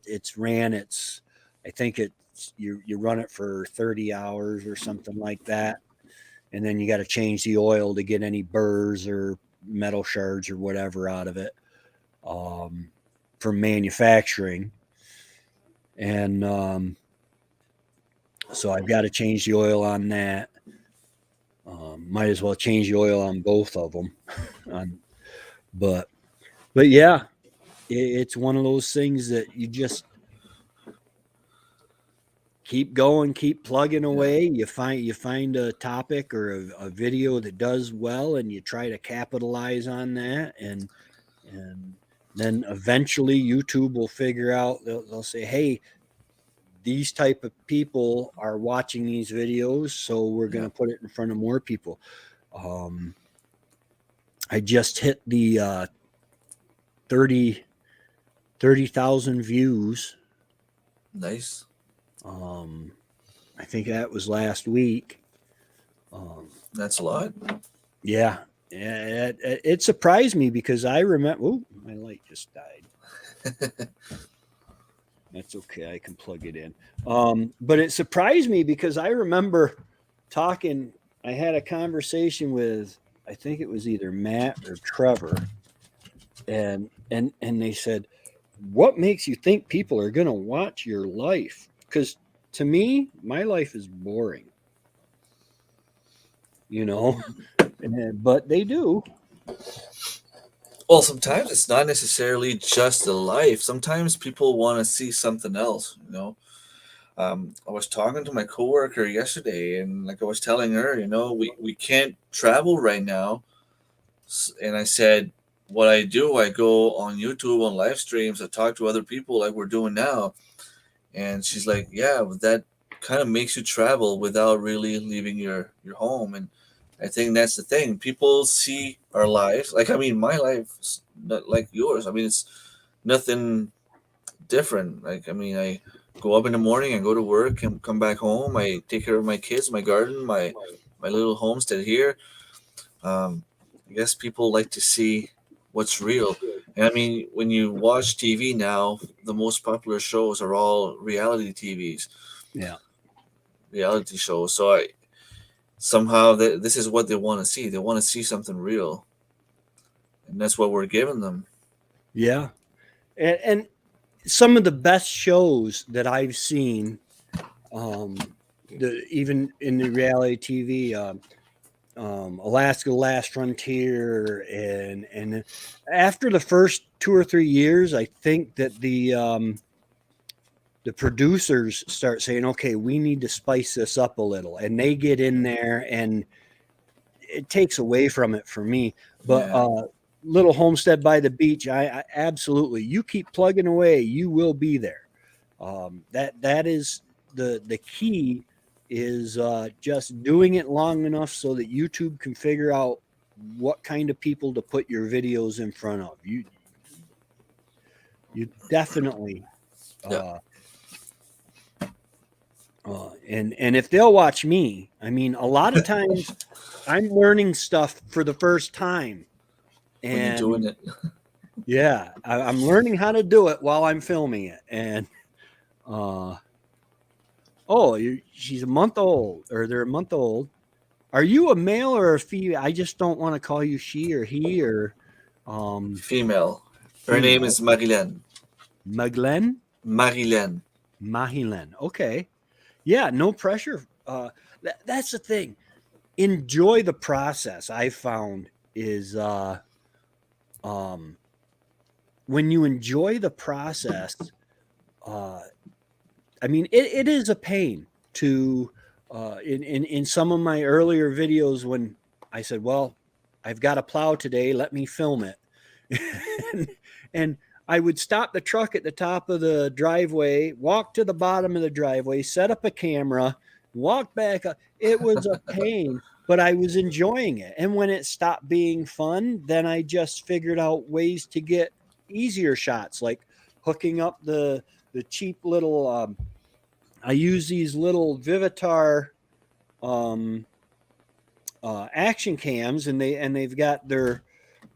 think it's you run it for 30 hours or something like that, and then you got to change the oil to get any burrs or metal shards or whatever out of it from manufacturing. And so I've got to change the oil on that. Might as well change the oil on both of them. um, but yeah, it's one of those things that you just keep going, keep plugging Yeah. away. You find a topic or a video that does well, and you try to capitalize on that, and then eventually YouTube will figure out. They'll say, "Hey, these type of people are watching these videos, so we're going Yeah. to put it in front of more people." Um, I just hit the 30 30,000 views. Nice. Um, I think that was last week. Um, That's a lot. yeah, yeah, it surprised me because I remember. Oh, my light just died. That's okay. I can plug it in. But it surprised me because I remember talking. I had a conversation with, I think it was either Matt or Trevor, and they said, "What makes you think people are going to watch your life?" Because to me, my life is boring, you know. But they do. Well, sometimes it's not necessarily just the life. Sometimes people want to see something else. I was talking to my coworker yesterday, and like I was telling her, we can't travel right now. And I said, what I do, I go on YouTube on live streams. I talk to other people like we're doing now. And she's like, yeah, but that kind of makes you travel without really leaving your home. And I think that's the thing. People see our lives. Like, I mean, my life is not like yours. I mean, it's nothing different. Like, I mean, I go up in the morning, I go to work and come back home. I take care of my kids, my garden, my little homestead here. I guess people like to see what's real. And I mean, when you watch TV now, the most popular shows are all reality TVs, Yeah. reality shows. So I somehow this is what they want to see. They want to see something real, and that's what we're giving them. Yeah. And some of the best shows that I've seen, um, even in the reality TV, Alaska: The Last Frontier, and after the first 2 or 3 years, I think that the producers start saying, "Okay, we need to spice this up a little," and they get in there, and it takes away from it for me. But Yeah, little homestead by the beach, I absolutely, you keep plugging away, you will be there. That is the key, is just doing it long enough so that YouTube can figure out what kind of people to put your videos in front of. You definitely yeah, uh, and if they'll watch me, I mean, a lot of times I'm learning stuff for the first time, when you're doing and it. yeah, I'm learning how to do it while I'm filming it. And uh, oh, she's a month old, or they're a month old. Are you a male or a female? I just don't want to call you she or he or Female. Her name female. is Marilyn. Maglen, Marilyn. Mahilen. Okay, yeah, no pressure. That's the thing. Enjoy the process. I found is um, when you enjoy the process. Uh, I mean, it is a pain to in some of my earlier videos when I said, "Well, I've got a plow today. Let me film it," and I would stop the truck at the top of the driveway, walk to the bottom of the driveway, set up a camera, walk back up. It was a pain, but I was enjoying it. And when it stopped being fun, then I just figured out ways to get easier shots, like hooking up the cheap little I use these little Vivitar um, action cams, and they've got their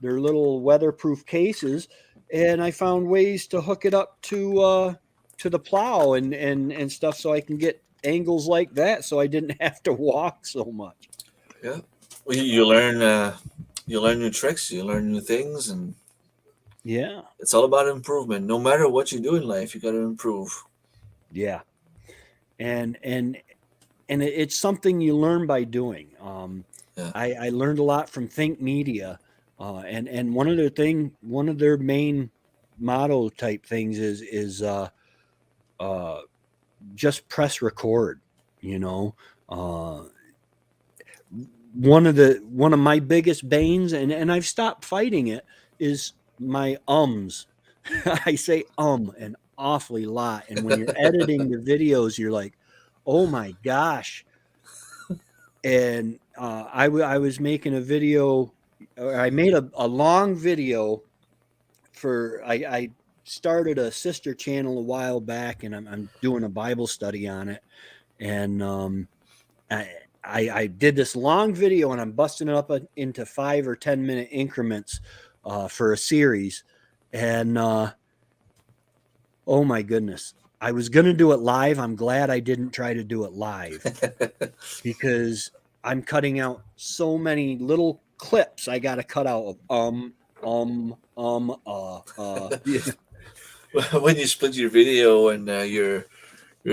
little weatherproof cases, and I found ways to hook it up to the plow and stuff, so I can get angles like that, so I didn't have to walk so much. Yeah. Well, you learn new tricks, you learn new things, and Yeah, it's all about improvement. No matter what you do in life, you got to improve. yeah, and it's something you learn by doing. Yeah. I learned a lot from Think Media, and one of their main motto type things is uh, just press record. You know, uh, one of my biggest banes, and I've stopped fighting it, is my ums. I say an awfully lot, and when you're editing the videos, you're like, oh my gosh. And I was making a video, or I made a long video for I started a sister channel a while back, and I'm doing a Bible study on it, and I, I did this long video, and I'm busting it up into 5 or 10 minute increments for a series, and oh my goodness, I was gonna do it live. I'm glad I didn't try to do it live because I'm cutting out so many little clips I got to cut out of yeah. When you split your video and you're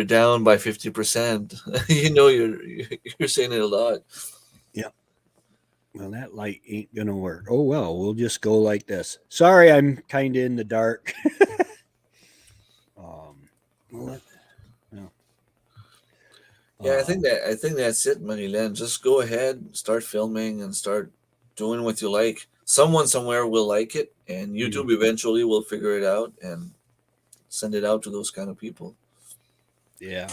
down by 50%, you know you're saying it a lot. Yeah. Well, that light ain't gonna work. Oh well, we'll just go like this. Sorry, I'm kind of in the dark. Well, no. Yeah, Uh, I think that's it, Marilyn. Just go ahead, start filming, and start doing what you like. Someone somewhere will like it, and mm, YouTube eventually will figure it out and send it out to those kind of people. yeah.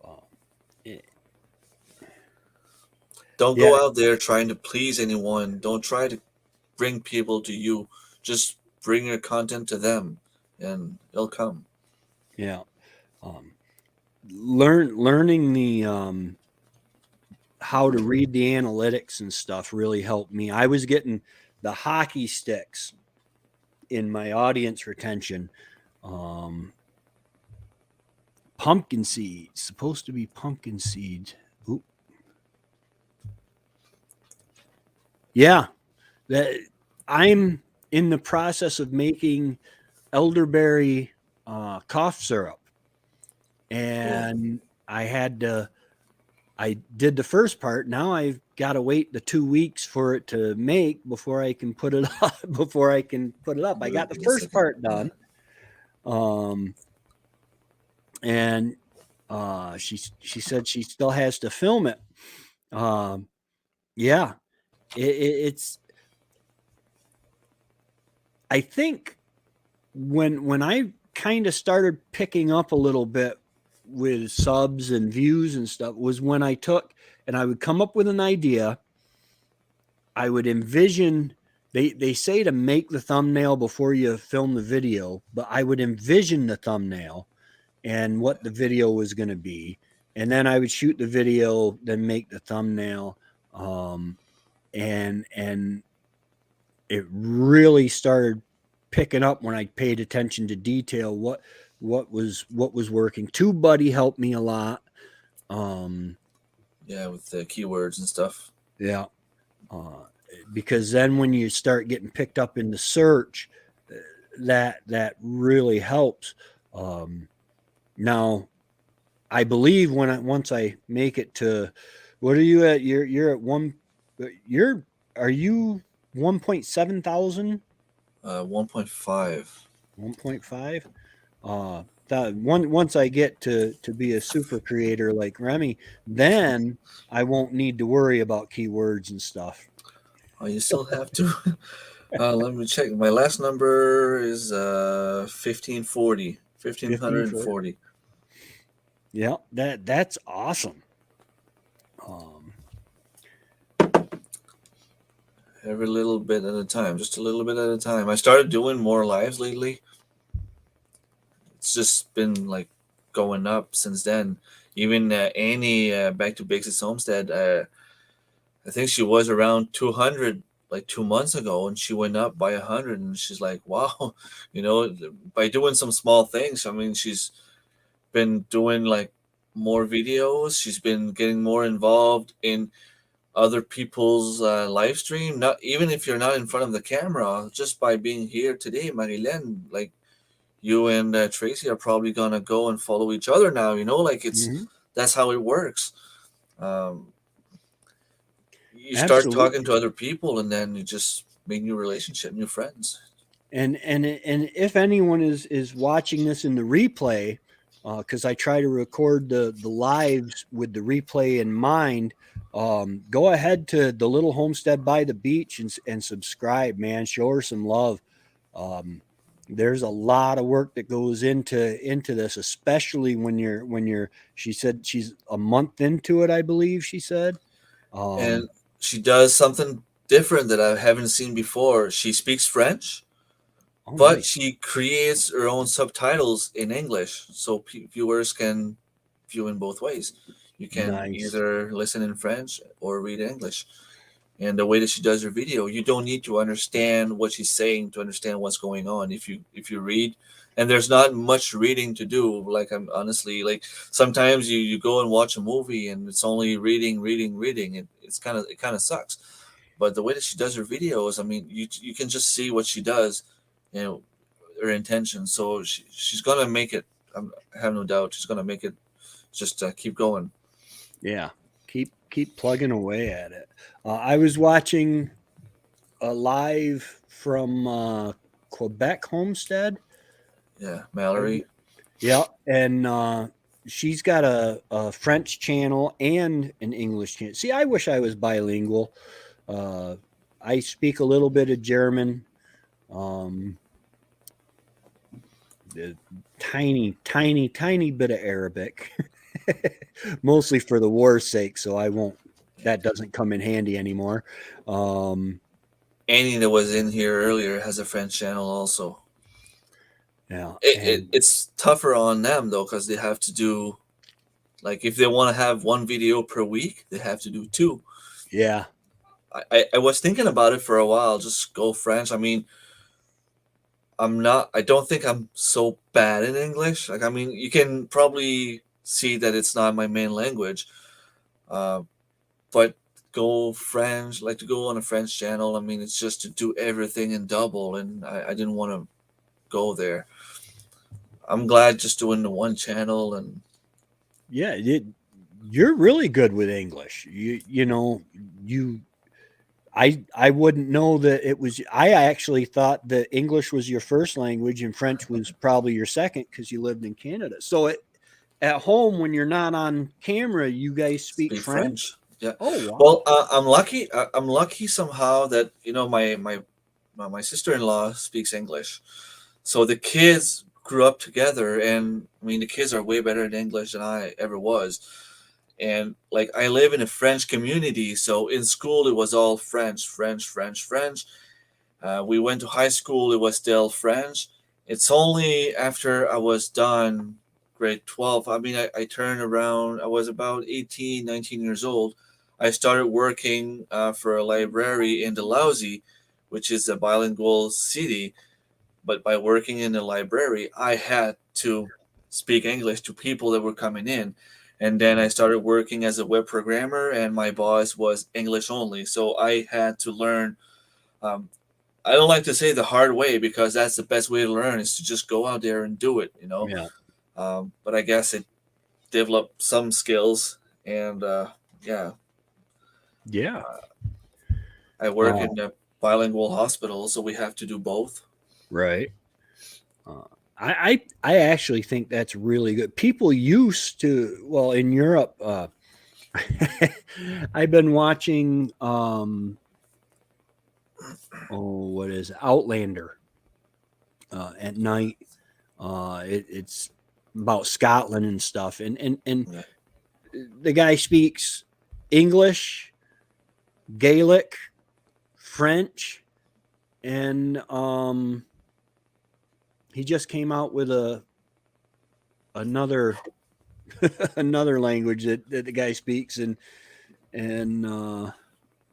Um, eh, Don't yeah. go out there trying to please anyone. Don't try to bring people to you. Just bring your content to them, and they'll come. Yeah. Um, learning the how to read the analytics and stuff really helped me. I was getting the hockey sticks in my audience retention. Um, pumpkin seeds, supposed to be pumpkin seeds. Oop. Yeah, that I'm in the process of making elderberry cough syrup, Cool. and I had to. I did the first part. Now I've got to wait the 2 weeks for it to make before I can put it up. Before I can put it up, I got the The first second, part yeah. done, um, and she said she still has to film it. Um, yeah, it's. I think when I kind of started picking up a little bit with subs and views and stuff was when I took and I would come up with an idea. I would envision they say to make the thumbnail before you film the video, but I would envision the thumbnail and what the video was going to be, and then I would shoot the video, then make the thumbnail, um, and it really started picking up when I paid attention to detail. What was working. TubeBuddy helped me a lot. Um, Yeah, with the keywords and stuff. yeah, uh, because then when you start getting picked up in the search, that really helps. Um, now, I believe once I make it to, what are you at? You're at one. You're are you 1.7 thousand? 1.5. 1.5. That once I get to be a super creator like Remy, then I won't need to worry about keywords and stuff. Oh, you still have to. Let me check. My last number is 1540. 15 for 1540. yeah, that's awesome. Um, Every little bit at a time, just a little bit at a time. I started doing more lives lately. It's just been like going up since then. Even Annie, back to Basics Homestead, I think she was around 200 like 2 months ago, and she went up by 100. And she's like, wow, by doing some small things. I mean, she's been doing like more videos. She's been getting more involved in other people's live stream. Not even if you're not in front of the camera, just by being here today, Marilyn, like you and Tracy are probably gonna go and follow each other now. Like it's mhm. that's how it works. Um, you start talking to Absolutely. other people, and then you just make new relationship, new friends. And if anyone is watching this in the replay, because I try to record the lives with the replay in mind, go ahead to the little homestead by the beach and subscribe, man. Show her some love. Um, there's a lot of work that goes into this, especially when you're. She said she's a month into it, I believe she said. And Um, she does something different that I haven't seen before. She speaks French, oh, but nice, she creates her own subtitles in English, so viewers can view in both ways. You can nice. either listen in French or read in English. And the way that she does her video, you don't need to understand what she's saying to understand what's going on. If you read, and there's not much reading to do. Like, I'm honestly, like, sometimes you go and watch a movie and it's only reading, reading, reading. It kind of sucks. But the way that she does her videos, I mean, you can just see what she does, you know, her intention. So she's gonna make it. I have no doubt she's gonna make it. Just keep going. Yeah, keep plugging away at it. I was watching a live from Quebec Homestead. Yeah, I, Mallory. yeah, and she's got a French channel and an English channel. See, I wish I was bilingual. Uh, I speak a little bit of German, um, a tiny bit of Arabic, mostly for the war's sake. So I won't. That doesn't come in handy anymore. Um, Annie that was in here earlier has a French channel also. yeah, and It's tougher on them though because they have to do, like, if they want to have one video per week, they have to do two. yeah, I was thinking about it for a while, just go French. I mean, I don't think I'm so bad in English. Like, I mean, you can probably see that it's not my main language. Uh, but go French, like, to go on a French channel. I mean, it's just to do everything in double, and I didn't want to go there. I'm glad just doing the one channel. And yeah. You're really good with English. You know you. I wouldn't know that it was. I actually thought that English was your first language and French was probably your second because you lived in Canada. So at home when you're not on camera, you guys speak speak French. French. Yeah. Oh Well, wow. I'm lucky. I'm lucky somehow that my sister in law speaks English, so the kids grew up together, and I mean the kids are way better in English than I ever was. And, like, I live in a French community, so in school it was all French, French, French, French. We went to high school, it was still French. It's only after I was done grade 12, I mean, I turned around, I was about 18, 19 years old. I started working for a library in Dalhousie, which is a bilingual city. But by working in the library, I had to speak English to people that were coming in. And then I started working as a web programmer, and my boss was English only. So I had to learn. Um, I don't like to say the hard way because that's the best way to learn is to just go out there and do it, you know. Yeah. But I guess it developed some skills, and yeah, Yeah. uh, I work Uh, in a bilingual hospital, so we have to do both. right. Uh, I actually think that's really good. People used to, well, in Europe, I've been watching oh, what is it? Outlander at night. It's about Scotland and stuff, and Yeah. the guy speaks English, Gaelic, French, and he just came out with a another another language that the guy speaks, and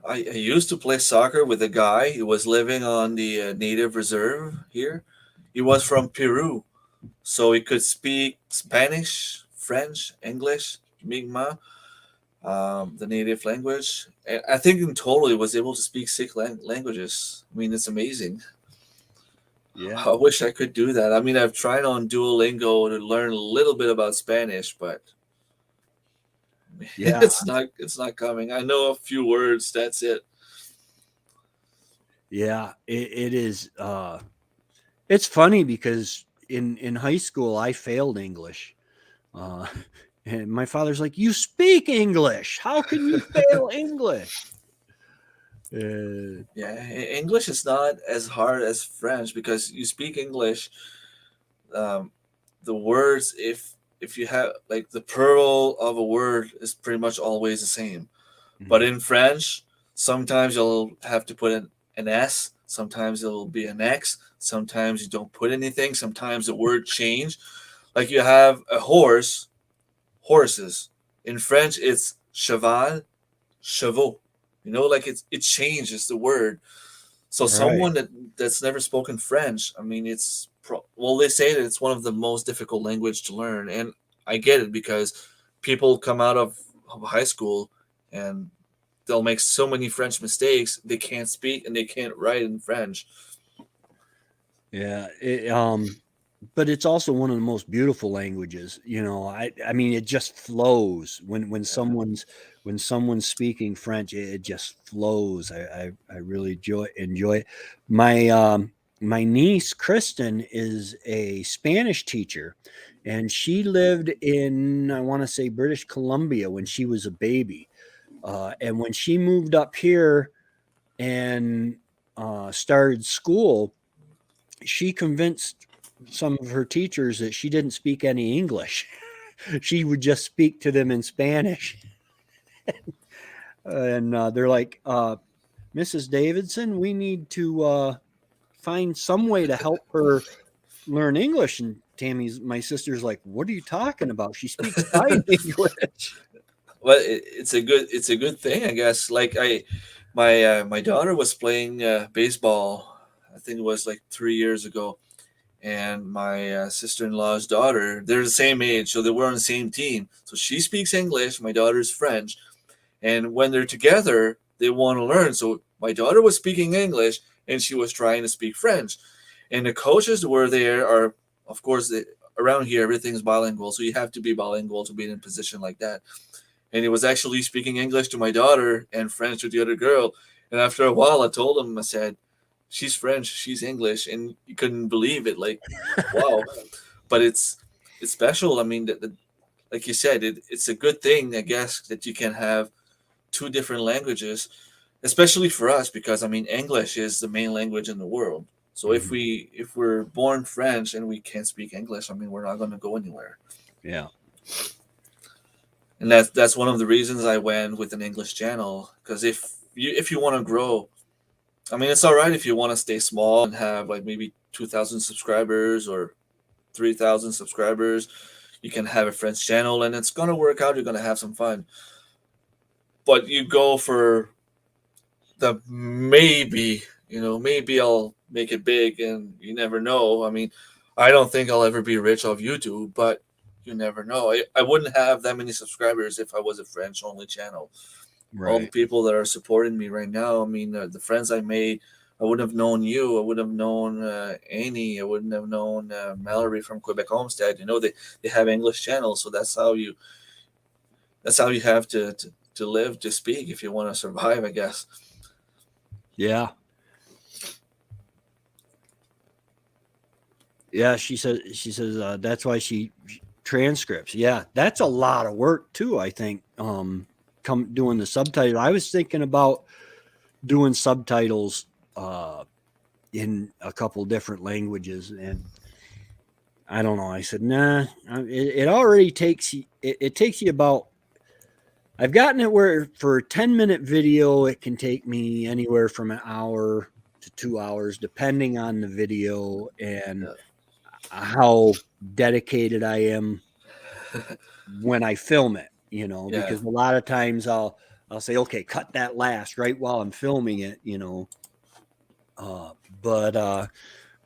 I used to play soccer with a guy who was living on the native reserve here. He was from Peru, so he could speak Spanish, French, English, Mi'kmaq, the native language. And I think in total he was able to speak six languages. I mean, it's amazing. yeah, I wish I could do that. I mean, I've tried on Duolingo to learn a little bit about Spanish, but Yeah. It's not coming. I know a few words. That's it. Yeah. It is. It's funny because in high school I failed English. Uh, and my father's like, "You speak English. How can you fail English?" Uh, Yeah, English is not as hard as French because you speak English. Um, the words, if you have like the plural of a word, is pretty much always the same. But mhm. in French, sometimes you'll have to put an S. Sometimes it'll be an X. Sometimes you don't put anything. Sometimes the word change. Like you have a horse, horses. In French, it's cheval, chevaux. You know, like it changes the word. So Right. someone that's never spoken French, I mean, well, they say that it's one of the most difficult language to learn, and I get it because people come out of high school and they'll make so many French mistakes they can't speak and they can't write in French. Yeah. But it's also one of the most beautiful languages. I mean, it just flows when Yeah. someone's speaking French. It just flows. I really enjoy it. My niece Kristen is a Spanish teacher, and she lived in, I want to say, British Columbia when she was a baby. And when she moved up here and started school, she convinced some of her teachers that she didn't speak any English. She would just speak to them in Spanish. And they're like, Mrs. Davidson, we need to find some way to help her learn English. And my sister's like, what are you talking about? She speaks fine English. Well, it's a good thing, I guess. Like my daughter was playing baseball. I think it was like 3 years ago, and my sister-in-law's daughter, they're the same age, so they were on the same team. So she speaks English, my daughter's French, and when they're together they want to learn. So my daughter was speaking English and she was trying to speak French, and the coaches were there are, of course, around here everything's bilingual, so you have to be bilingual to be in a position like that. And he was actually speaking English to my daughter and French to the other girl. And after a while I told him, I said, she's French, she's English, and you couldn't believe it. Like, wow. But it's special. I mean, like you said, it's a good thing, I guess, that you can have two different languages, especially for us, because I mean, English is the main language in the world. So if Mhm. we're born French and we can't speak English, I mean, we're not going to go anywhere. Yeah. And that's one of the reasons I went with an English channel. Because if you want to grow, I mean, it's all right if you want to stay small and have like maybe 2,000 subscribers or 3,000 subscribers. You can have a French channel and it's gonna work out. You're gonna have some fun. But you go for the maybe, maybe I'll make it big, and you never know. I mean, I don't think I'll ever be rich off YouTube, but you never know. I wouldn't have that many subscribers if I was a French only channel. All the Right. people that are supporting me right now. I mean, the friends I made. I wouldn't have known you. I wouldn't have known Annie. I wouldn't have known Mallory from Quebec Homestead. They have English channels, so that's how you have to live, to speak if you want to survive, I guess. Yeah. Yeah. She says that's why she transcripts. Yeah. That's a lot of work too, I think. Come doing the subtitle. I was thinking about doing subtitles in a couple different languages, and I don't know. I said, nah. It already takes you. It takes you about. I've gotten it where for a 10-minute video, it can take me anywhere from an hour to 2 hours, depending on the video and Yeah. how dedicated I am when I film it. Yeah. Because a lot of times I'll say, okay, cut that last right while I'm filming it. Uh, but uh,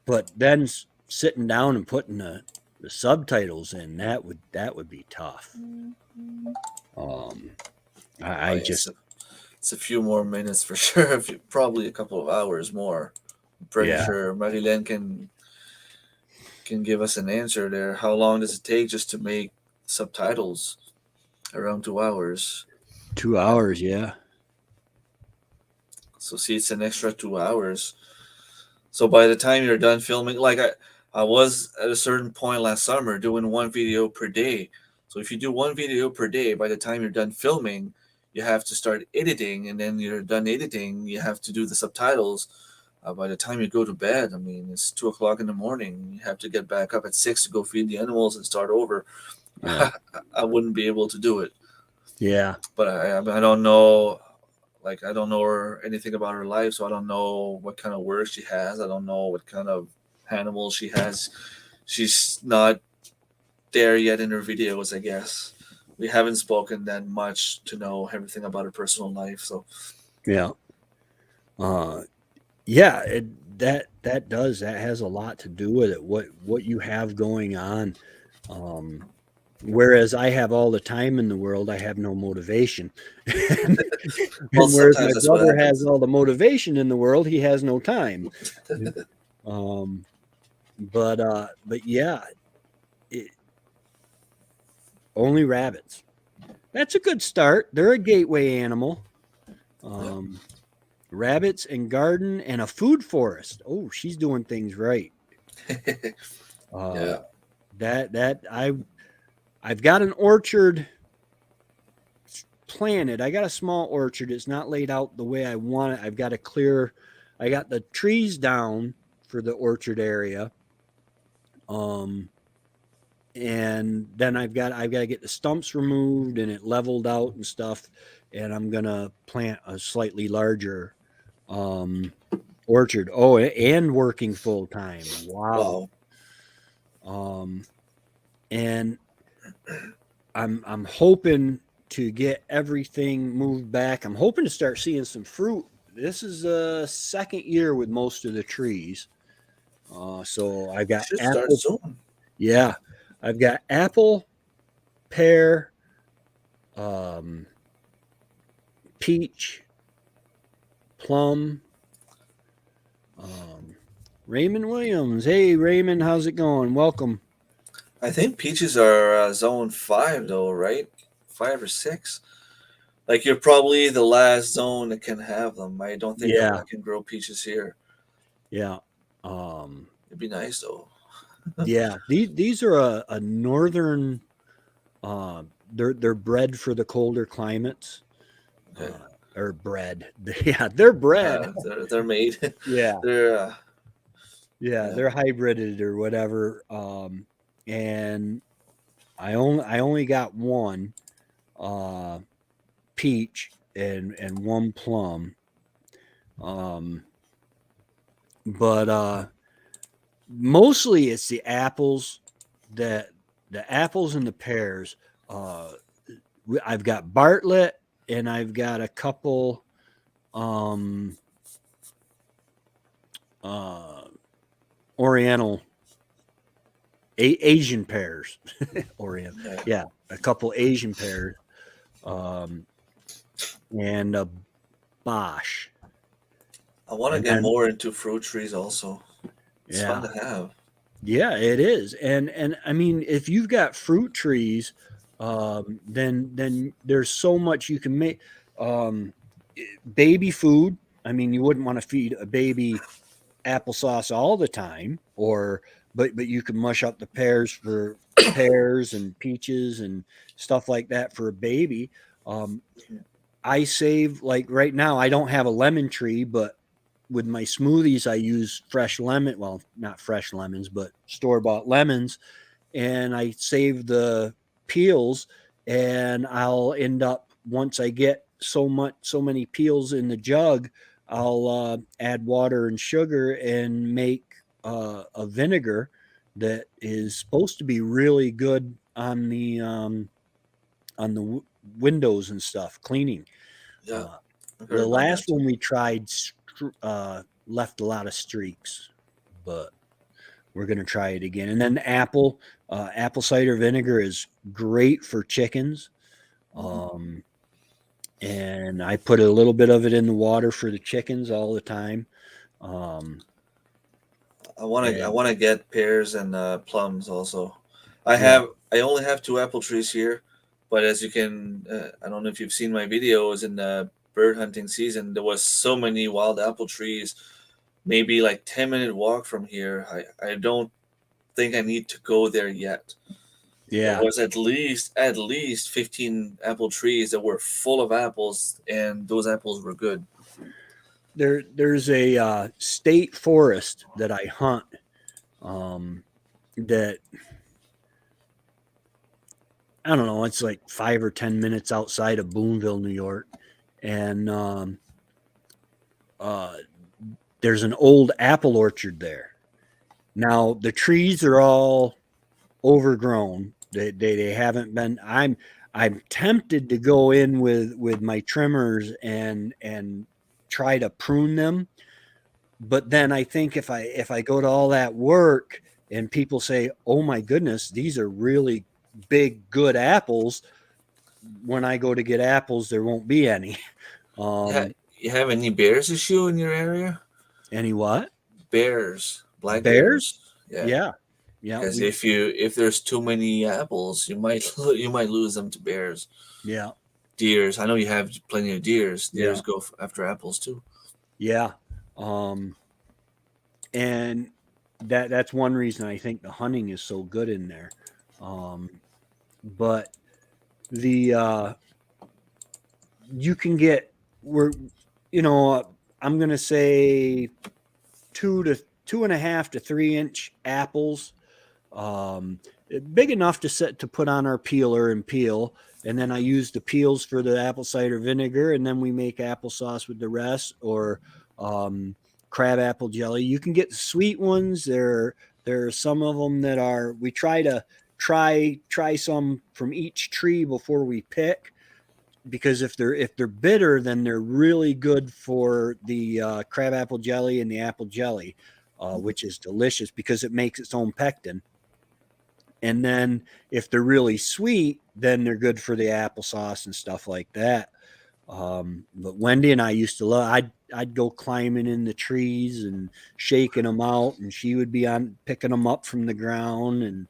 but then sitting down and putting the subtitles in, that would be tough. Um, Oh I yeah, just it's a few more minutes for sure. Probably a couple of hours more. I'm pretty yeah. sure Marilyn can give us an answer there. How long does it take just to make subtitles? Around 2 hours. 2 hours, yeah. So see, it's an extra 2 hours. So by the time you're done filming, like I was at a certain point last summer doing one video per day. So if you do one video per day, by the time you're done filming, you have to start editing, and then you're done editing, you have to do the subtitles. By the time you go to bed, I mean, it's 2 o'clock in the morning. You have to get back up at 6 to go feed the animals and start over. Yeah. I wouldn't be able to do it. Yeah. But I don't know, like I don't know her anything about her life, so I don't know what kind of work she has. I don't know what kind of animals she has. She's not there yet in her videos, I guess. We haven't spoken that much to know everything about her personal life. So Yeah. Yeah, that has a lot to do with it. What you have going on. Um, Whereas I have all the time in the world, I have no motivation. and, well, whereas my sometimes that's what brother has happens. all the motivation in the world, he has no time. Um, but yeah, it, only rabbits. That's a good start. They're a gateway animal. Yeah. Um, Rabbits and garden and a food forest. Oh, she's doing things right. Uh, Yeah. I've got an orchard planted. I got a small orchard. It's not laid out the way I want it. I've got to clear. I got the trees down for the orchard area. Um, and then I've got to get the stumps removed and it leveled out and stuff. And I'm gonna plant a slightly larger um, orchard. Oh, and working full time. Wow. Wow. Um, and I'm hoping to get everything moved back. I'm hoping to start seeing some fruit. This is a second year with most of the trees. So I've You got should start apple. soon. Yeah, I've got apple, pear, um, peach, plum. Um, Raymond Williams. Hey, Raymond, how's it going? Welcome. I think peaches are zone 5 though, right? 5 or 6. Like you're probably the last zone that can have them. I don't think Yeah, I can grow peaches here. yeah. Um, It'd be nice though. yeah, these are a northern. They're bred for the colder climates. Okay. Or bred. Yeah, they're bred. They're made. Yeah, they're yeah, yeah. they're hybrided or whatever. And I only got one uh, peach and one plum. Um, but mostly it's the apples that the apples and the pears. Uh, I've got Bartlett and I've got a couple um, uh, Oriental Asian pears. Oriental, Yeah. yeah, a couple Asian pears, um, and a Bosch, I want to and get then more into fruit trees also. It's fun yeah, to have. yeah, it is, and I mean, if you've got fruit trees, then there's so much you can make. Um, Baby food. I mean, you wouldn't want to feed a baby applesauce all the time, or but you can mush up the pears for pears and peaches and stuff like that for a baby. Um, I save like right now. I don't have a lemon tree, but with my smoothies, I use fresh lemon. Well, not fresh lemons, but store bought lemons, and I save the peels, and I'll end up once I get so many peels in the jug, I'll add water and sugar and make a vinegar that is supposed to be really good on the windows and stuff cleaning. Yeah, Uh, I heard the about last that too. one we tried left a lot of streaks, but we're going to try it again. And then apple cider vinegar is great for chickens. Mhm. Um, and I put a little bit of it in the water for the chickens all the time. Um, I and want to get pears and plums also. yeah, I only have 2 apple trees here, But as you can, I don't know if you've seen my videos in the bird hunting season. There was so many wild apple trees, maybe like 10-minute walk from here. I don't think I need to go there yet. There Yeah. was at least 15 apple trees that were full of apples, and those apples were good. There's a state forest that I hunt that I don't know, it's like 5 or 10 minutes outside of Boonville, New York. And uh, there's an old apple orchard there. Now the trees are all overgrown. They haven't been. I'm tempted to go in with my trimmers and try to prune them, but then I think if I go to all that work and people say, "Oh my goodness, these are really big good apples," when I go to get apples, there won't be any. Yeah, Um, you have any bears issue in your area? any what? Bears, black Bears? bears. Yeah, Yeah, yeah, because if there's too many apples, you might you might lose them to bears. yeah, Deers. I know you have plenty of deers. yeah, Deers go after apples too. yeah. Um, and that's one reason I think the hunting is so good in there. But the you can get we're you know I'm gonna say 2 to 2.5 to 3 inch apples, um, big enough to set to put on our peeler and peel. And then I use the peels for the apple cider vinegar, and then we make applesauce with the rest, or um, crab apple jelly. You can get the sweet ones. There are some of them that are. We try to try some from each tree before we pick, because if they're bitter, then they're really good for the crab apple jelly and the apple jelly, which is delicious because it makes its own pectin. And then if they're really sweet, then they're good for the applesauce and stuff like that. But Wendy and I used to love. I'd go climbing in the trees and shaking them out, and she would be on picking them up from the ground. And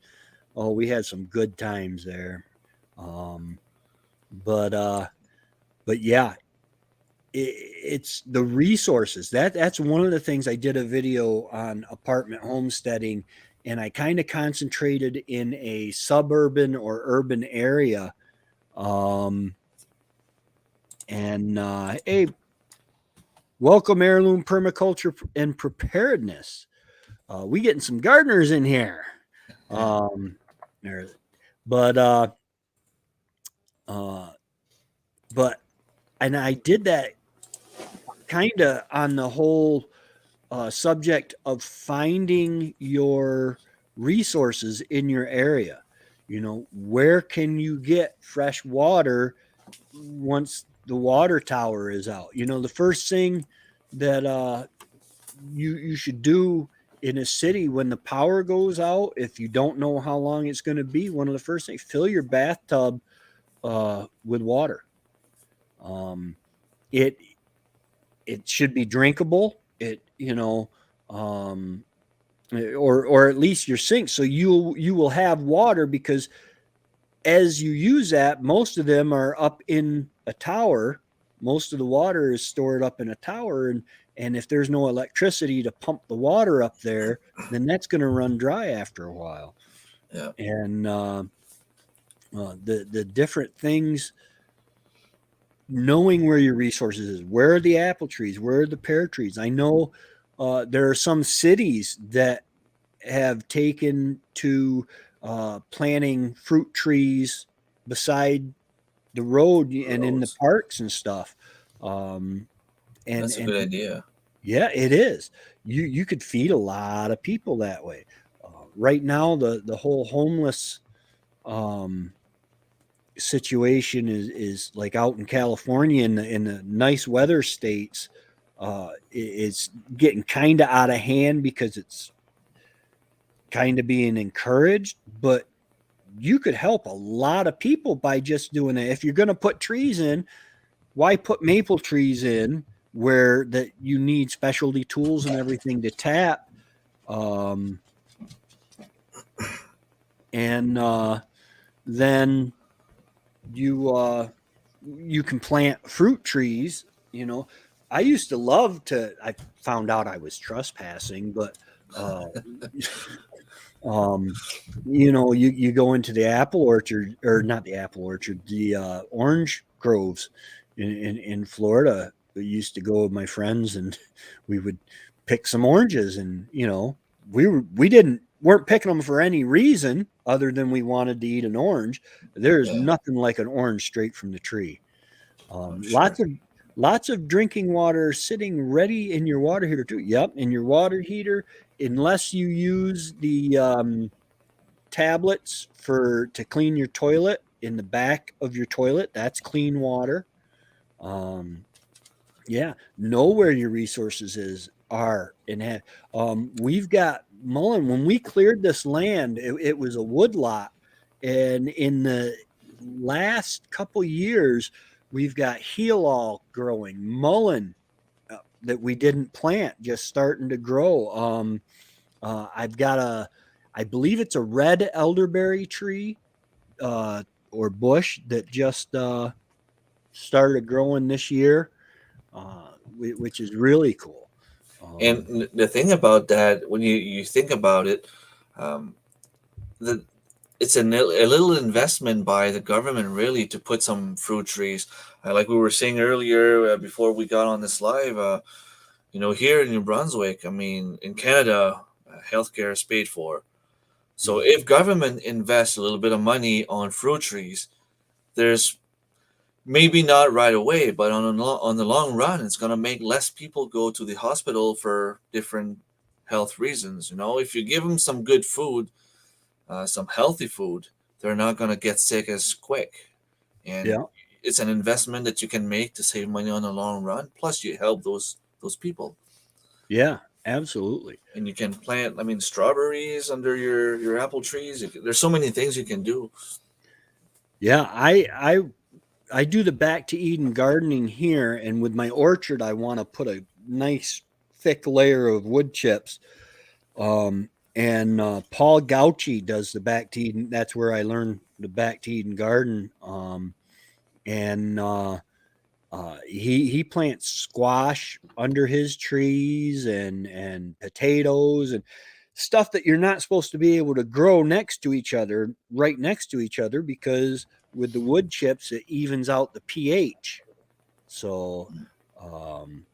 oh, we had some good times there. Um, but yeah, it's the resources that's one of the things. I did a video on apartment homesteading, and I kind of concentrated in a suburban or urban area. um and hey, welcome heirloom permaculture and preparedness. We getting some gardeners in here. um there, but uh but and I did that kind of on the whole subject of finding your resources in your area. Where can you get fresh water once the water tower is out? The first thing that you should do in a city when the power goes out, if you don't know how long it's going to be, one of the first things, fill your bathtub with water. Um, it it should be drinkable. Um, or at least your sink, so you will have water, because as you use that, most of them are up in a tower. Most of the water is stored up in a tower, and if there's no electricity to pump the water up there, then that's going to run dry after a while. Yeah. And the different things, knowing where your resources is. Where are the apple trees? Where are the pear trees? I know there are some cities that have taken to planting fruit trees beside the road and in the Roads. parks and stuff. Um, and That's a and good idea. yeah, it is. You could feed a lot of people that way. Right now, the whole homeless um, situation is like out in California, in the nice weather states. It's getting kind of out of hand because it's kind of being encouraged, but you could help a lot of people by just doing that. If you're going to put trees in, why put maple trees in where that you need specialty tools and everything to tap? Um, and then you can plant fruit trees. You know, I used to love to. I found out I was trespassing, but uh, um, you go into the apple orchard, or not the apple orchard, the orange groves in Florida. I used to go with my friends, and we would pick some oranges, and we didn't weren't picking them for any reason other than we wanted to eat an orange. There's Yeah. nothing like an orange straight from the tree. I'm Lots sure. of drinking water sitting ready in your water heater too. Yep, in your water heater, unless you use the tablets for to clean your toilet in the back of your toilet. That's clean water. Um, yeah, know where your resources are and have. We've got Mullen. When we cleared this land, it was a wood lot, and in the last couple years, we've got heel all growing, mullen that we didn't plant, just starting to grow. I've got I believe it's a red elderberry tree or bush that just started growing this year, which is really cool. Um, And the thing about that, when you think about it, um, the it's a little investment by the government really to put some fruit trees. Like we were saying earlier before we got on this live, here in New Brunswick, I mean, in Canada, healthcare is paid for. So mhm. if government invests a little bit of money on fruit trees, there's maybe not right away, but on the long run, it's gonna make less people go to the hospital for different health reasons. If you give them some good food, some healthy food, they're not gonna get sick as quick, and Yeah, it's an investment that you can make to save money on the long run. Plus, you help those people, yeah, absolutely. and you can plant. I mean, strawberries under your apple trees. There's so many things you can do. Yeah, I do the back to Eden gardening here, and with my orchard, I want to put a nice thick layer of wood chips. And Paul Gauchi does the back to Eden. That's where I learned the back to Eden garden. And he plants squash under his trees and potatoes and stuff that you're not supposed to be able to grow next to each other, right next to each other, because with the wood chips it evens out the pH. So um,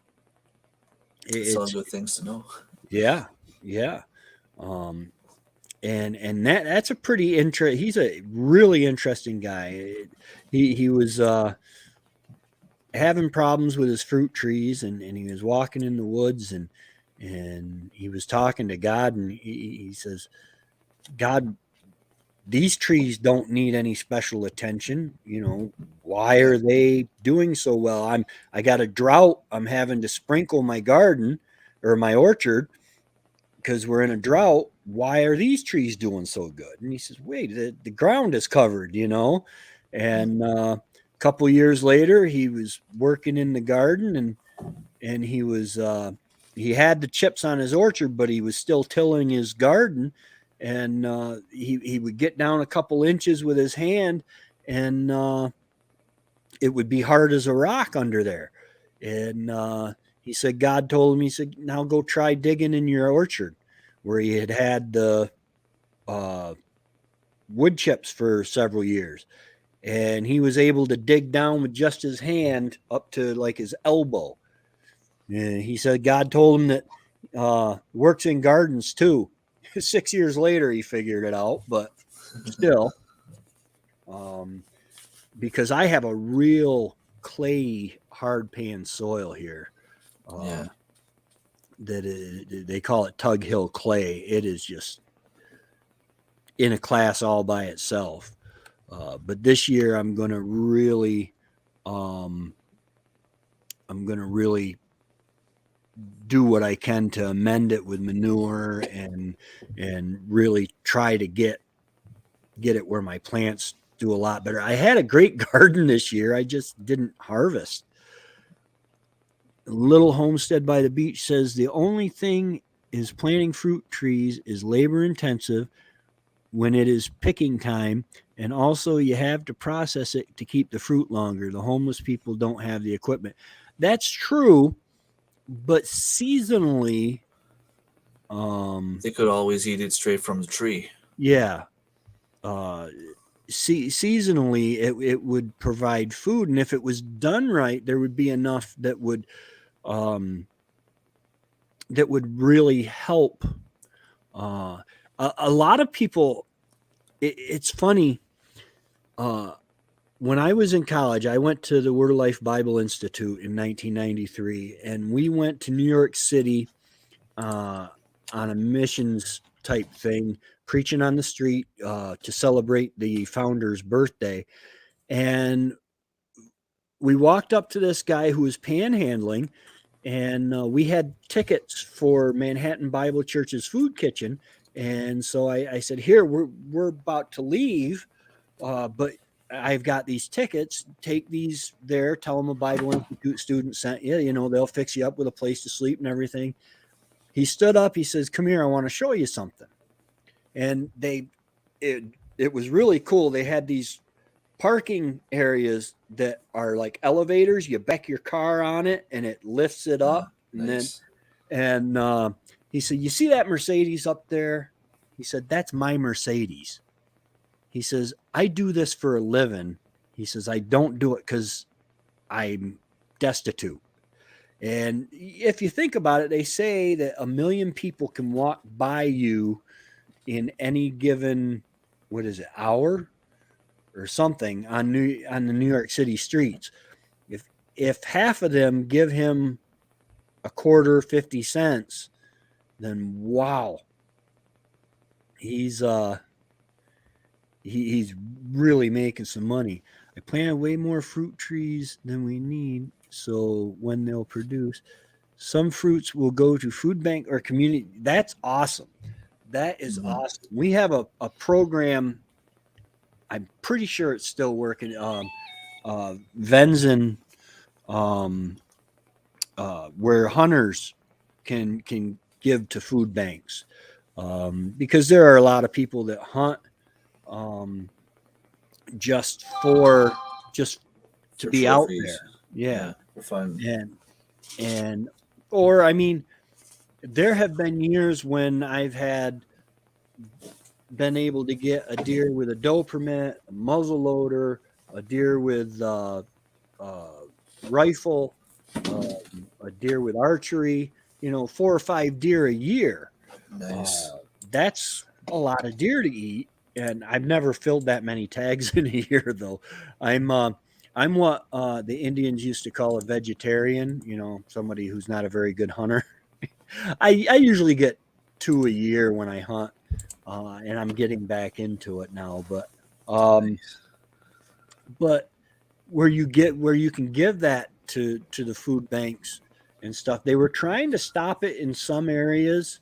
It's all it's good things to know. yeah, yeah. Um, and that's a pretty he's a really interesting guy. He was having problems with his fruit trees, and he was walking in the woods, and he was talking to God, and he says, God, these trees don't need any special attention. Why Yeah. are they doing so well? I got a drought. I'm having to sprinkle my garden or my orchard because we're in a drought. Why are these trees doing so good? And he says, wait, the ground is covered, And a couple years later, he was working in the garden, and he had the chips on his orchard, but he was still tilling his garden, and he would get down a couple inches with his hand, and it would be hard as a rock under there. And he said, God told him, he said, now go try digging in your orchard, where he had the uh, wood chips for several years. And he was able to dig down with just his hand up to like his elbow. And he said God told him that works in gardens too. 6 years later, he figured it out, but still, um, because I have a real clay, hard pan soil here. Yeah. Um, they call it Tug Hill clay. It is just in a class all by itself. But this year, um, I'm going to really do what I can to amend it with manure and really try to get it where my plants do a lot better. I had a great garden this year. I just didn't harvest. Little Homestead by the Beach says the only thing is planting fruit trees is labor intensive. when it is picking time, and also you have to process it to keep the fruit longer. The homeless people don't have the equipment. That's true, but seasonally, They could always eat it straight from the tree. yeah, uh, seasonally it would provide food, and if it was done right, there would be enough um, that would really help. A lot of people. It's funny. When I was in college, I went to the Word of Life Bible Institute in 1993, and we went to New York City uh, on a missions type thing, preaching on the street to celebrate the founder's birthday. And we walked up to this guy who was panhandling, and we had tickets for Manhattan Bible Church's food kitchen. And so I said, "Here, we're about to leave, but I've got these tickets. Take these there. Tell them a Bible Institute student sent you. You know, they'll fix you up with a place to sleep and everything." He stood up. He says, "Come here. I want to show you something." And it was really cool. They had these parking areas that are like elevators. You back your car on it, and it lifts it up. Nice. And he said, "You see that Mercedes up there?" He said, "That's my Mercedes." He says, "I do this for a living." He says, "I don't do it because I'm destitute." And if you think about it, they say that 1 million people can walk by you in any given, what is it, hour or something on the New York City streets. If half of them give him a quarter, 50 cents, then wow, he's he's really making some money. I planted way more fruit trees than we need, so when they'll produce, some fruits will go to food bank or community. That's awesome. That is awesome. We have a program. I'm pretty sure it's still working. Venzen, where hunters can give to food banks, because there are a lot of people that hunt just to For be out trophies. there. Yeah. For fun. And or I mean, there have been years when I've been able to get a deer with a doe permit, a muzzle loader, a deer with rifle, a deer with archery. 4 or 5 deer a year. Nice. That's a lot of deer to eat, and I've never filled that many tags in a year though. I'm what the Indians used to call a vegetarian. Somebody who's not a very good hunter. I usually get 2 a year when I hunt, and I'm getting back into it now. But Nice. but where you can give that to the food banks and stuff, they were trying to stop it in some areas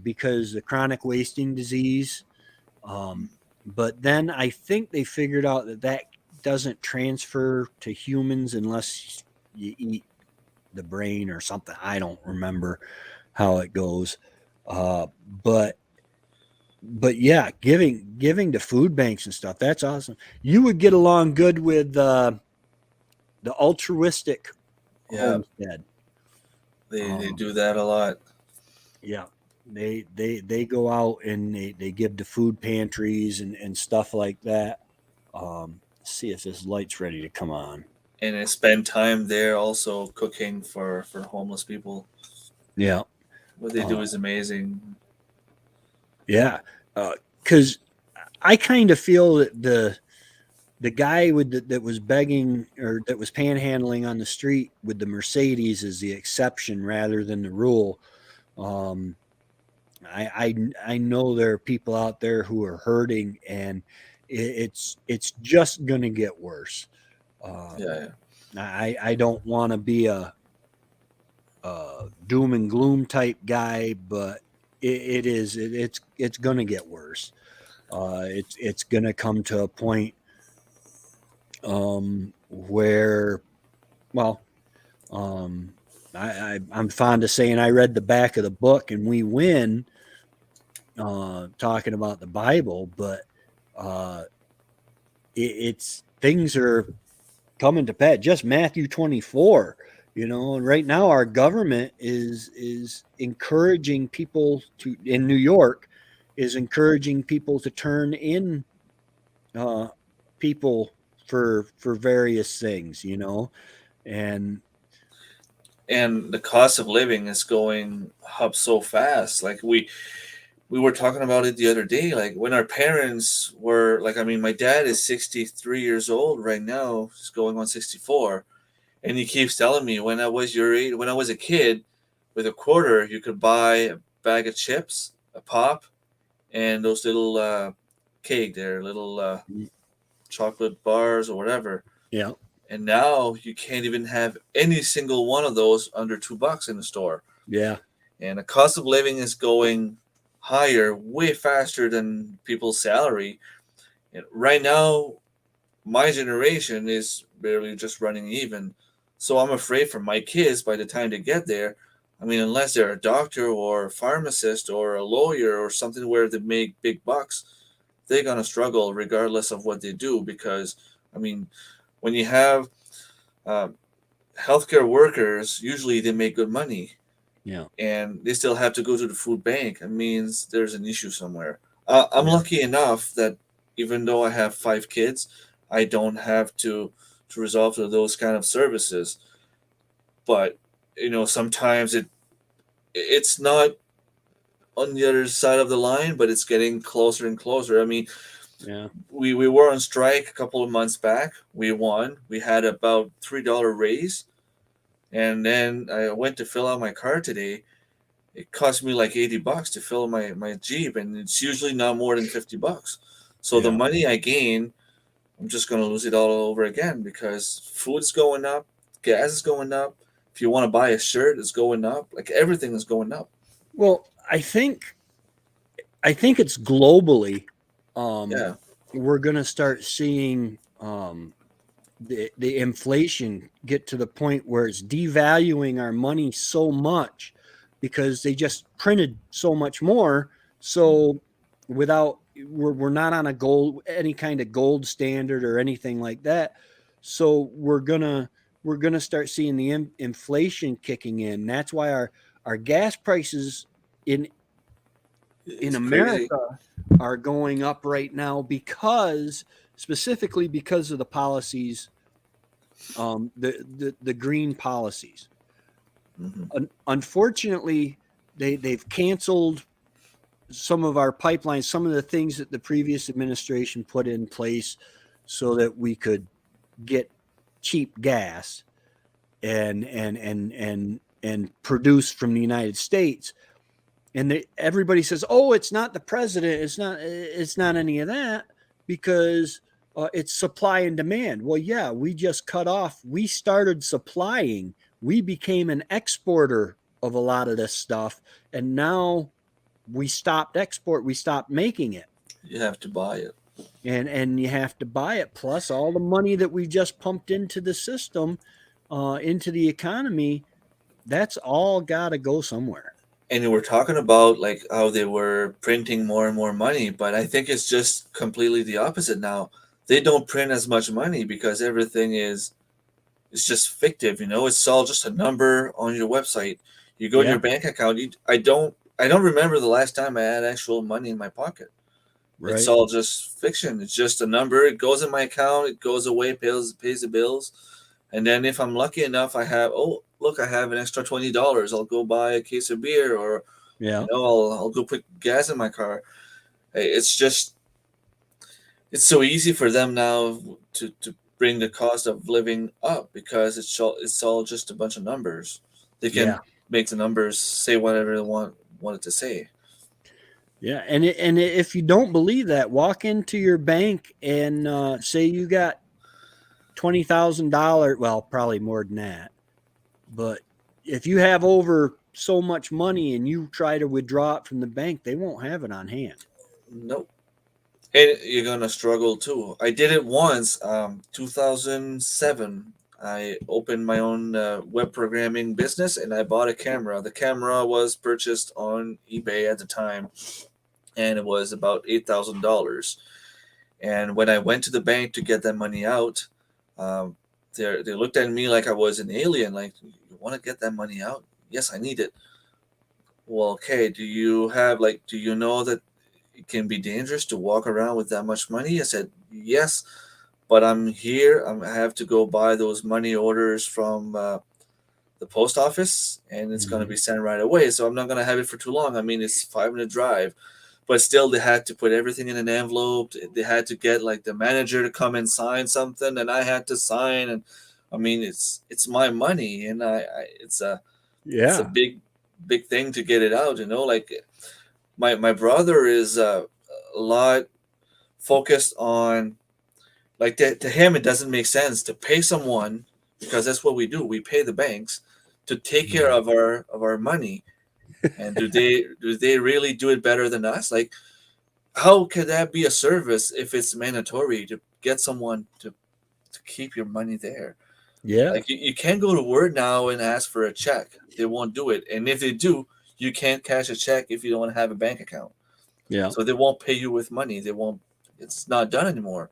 because the chronic wasting disease. But then I think they figured out that doesn't transfer to humans unless you eat the brain or something. I don't remember how it goes. But yeah, giving to food banks and stuff, that's awesome. You would get along good with the altruistic homestead. They do that a lot. Yeah. They go out and they give to food pantries and stuff like that. See if this light's ready to come on. And I spend time there also cooking for homeless people. Yeah. What they do is amazing. Yeah. Because I kind of feel that the guy that was begging or that was panhandling on the street with the Mercedes is the exception rather than the rule. I know there are people out there who are hurting, and it's just going to get worse. I don't want to be a doom and gloom type guy, but it's going to get worse. It's going to come to a point where, well, I'm fond of saying I read the back of the book and we win. talking about the Bible, but it's things are coming to pass. Just Matthew 24, and right now our government is encouraging people to in New York is encouraging people to turn in uh, people for various things, and And the cost of living is going up so fast. Like we were talking about it the other day. Like when our parents were like, I mean, my dad is 63 years old right now. He's going on 64, and he keeps telling me when I was your age, when I was a kid, with a quarter you could buy a bag of chips, a pop, and those little cake, there, little chocolate bars or whatever. yeah, And now you can't even have any single one of those under $2 in the store. yeah, And the cost of living is going higher way faster than people's salary. And right now, my generation is barely just running even. So I'm afraid for my kids by the time they get there. I mean, unless they're a doctor or a pharmacist or a lawyer or something where they make big bucks, they're going to struggle regardless of what they do. Because, I mean, when you have uh, healthcare workers, usually they make good money yeah, and they still have to go to the food bank. It means there's an issue somewhere. I'm yeah, lucky enough that even though I have 5 kids, I don't have to resolve to those kind of services. But sometimes it's not on the other side of the line, but it's getting closer and closer. I mean, yeah, we were on strike a couple of months back. We won. We had about $3 raise, and then I went to fill out my car today. It cost me like $80 to fill my Jeep, and it's usually not more than $50. So the yeah. money I gain, I'm just gonna lose it all over again because food's going up, gas is going up. If you want to buy a shirt, it's going up. Like everything is going up. Well, I think it's globally. Um, Yeah, we're going to start seeing the inflation get to the point where it's devaluing our money so much because they just printed so much more. So without we're not on a gold any kind of gold standard or anything like that. So we're gonna start seeing the inflation kicking in. That's why our gas prices in it's crazy. America are going up right now because specifically because of the policies, the green policies. Hmm. Unfortunately, they've canceled some of our pipelines, some of the things that the previous administration put in place so that we could get cheap gas and produce from the United States. And everybody says, "Oh, it's not the president. It's not any of that because it's supply and demand." Well, yeah, we just cut off. We started supplying. We became an exporter of a lot of this stuff, and now we stopped export. We stopped making it, You have to buy it. and you have to buy it. Plus, all the money that we just pumped into the system, into the economy, that's all got to go somewhere. And we're talking about like how they were printing more and more money, but I think it's just completely the opposite now. They don't print as much money because everything is it's just fictive, it's all just a number on your website. You go in your Yeah, bank account, I don't remember the last time I had actual money in my pocket. It's right. all just fiction. It's just a number. It goes in my account, it goes away, pays the bills. And then if I'm lucky enough, I have, oh, look, I have an extra $20. I'll go buy a case of beer, or Yeah, I'll go put gas in my car. It's just it's so easy for them now to bring the cost of living up because it's all just a bunch of numbers. They yeah. can make the numbers say whatever they want it to say. Yeah, and if you don't believe that, walk into your bank and say you got $20,000. Well, probably more than that. But if you have over so much money and you try to withdraw it from the bank, they won't have it on hand. Nope. And you're gonna struggle too. I did it once, 2007. I opened my own web programming business and I bought a camera. The camera was purchased on eBay at the time, and it was about $8,000. And when I went to the bank to get that money out, um, they looked at me like I was an alien. Like, you want to get that money out? Yes, I need it. Well, okay. Do you know that it can be dangerous to walk around with that much money? I said, yes, but I'm here. I have to go buy those money orders from the post office, and it's going to be sent right away. So I'm not going to have it for too long. I mean, it's 5 minute drive, but still, they had to put everything in an envelope. They had to get like the manager to come and sign something, and I had to sign. And I mean, it's my money, and it's a Yeah. big thing to get it out. Like my brother is a lot focused on, like, to him it doesn't make sense to pay someone, because that's what we do. We pay the banks to take care of our money. And do they really do it better than us? Like, how could that be a service if it's mandatory to get someone to keep your money there? Yeah. Like, you can't go to Word now and ask for a check. They won't do it. And if they do, you can't cash a check if you don't have a bank account. Yeah. So they won't pay you with money. They won't. It's not done anymore.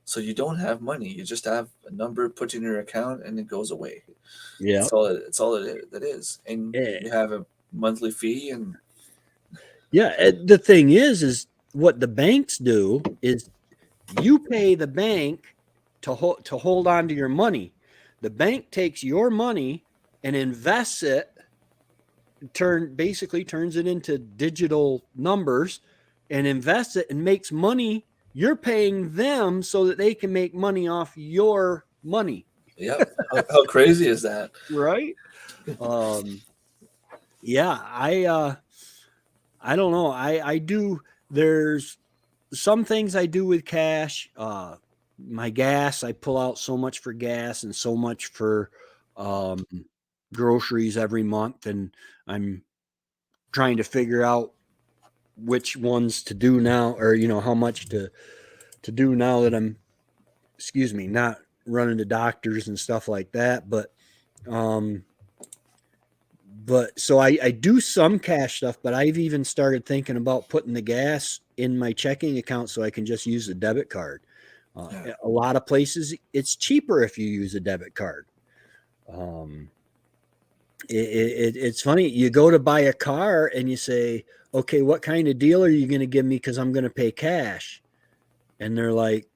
So you don't have money. You just have a number put in your account, and it goes away. Yeah. That is. And Eh, you have a monthly fee, and Yeah. The thing is what the banks do is you pay the bank to hold on to your money. The bank takes your money and invests it, basically turns it into digital numbers and invests it and makes money. You're paying them so that they can make money off your money. yeah, how crazy is that? Right? Um, yeah, I don't know. I do there's some things I do with cash. My gas, I pull out so much for gas and so much for um, groceries every month, and I'm trying to figure out which ones to do now, or how much to do now that I'm, excuse me, not running to doctors and stuff like that. Um, but so I do some cash stuff, but I've even started thinking about putting the gas in my checking account so I can just use the debit card. Yeah. A lot of places it's cheaper if you use a debit card. Um, it's funny. You go to buy a car and you say, "Okay, what kind of deal are you going to give me? Because I'm going to pay cash." And they're like,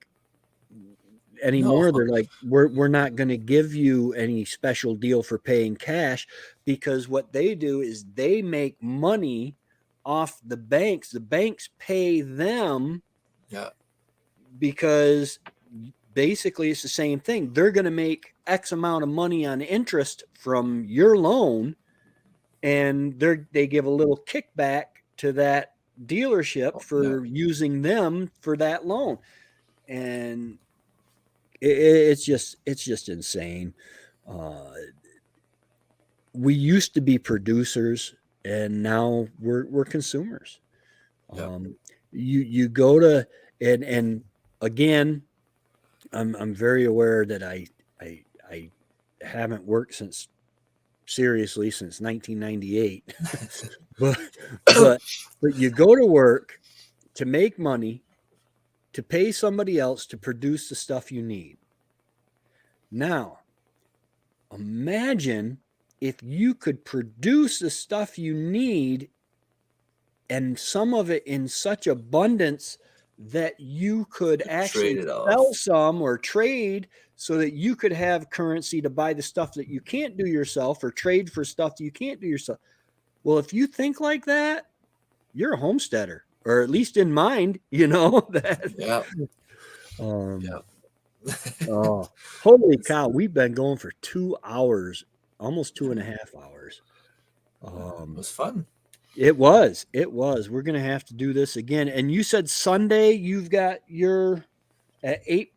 No. anymore, they're like, "We're not going to give you any special deal for paying cash," because what they do is they make money off the banks. The banks pay them Yeah. because basically it's the same thing. They're going to make X amount of money on interest from your loan, and they give a little kickback to that dealership Yeah. for using them for that loan. And it's just insane. Uh, we used to be producers, and now we're consumers. Yeah. You go to and again, I'm very aware that I haven't worked seriously since 1998, but but but you go to work to make money to pay somebody else to produce the stuff you need. Now, imagine if you could produce the stuff you need, and some of it in such abundance that you could Trade actually it sell off. some or trade so that you could have currency to buy the stuff that you can't do yourself, or trade for stuff that you can't do yourself. Well, if you think like that, you're a homesteader, or at least in mind, that. Yeah. Um, Yeah. oh, holy cow! We've been going for 2 hours, almost two and a half hours. It Um, was fun. It was. It was. We're gonna have to do this again. And you said Sunday you've got your at 8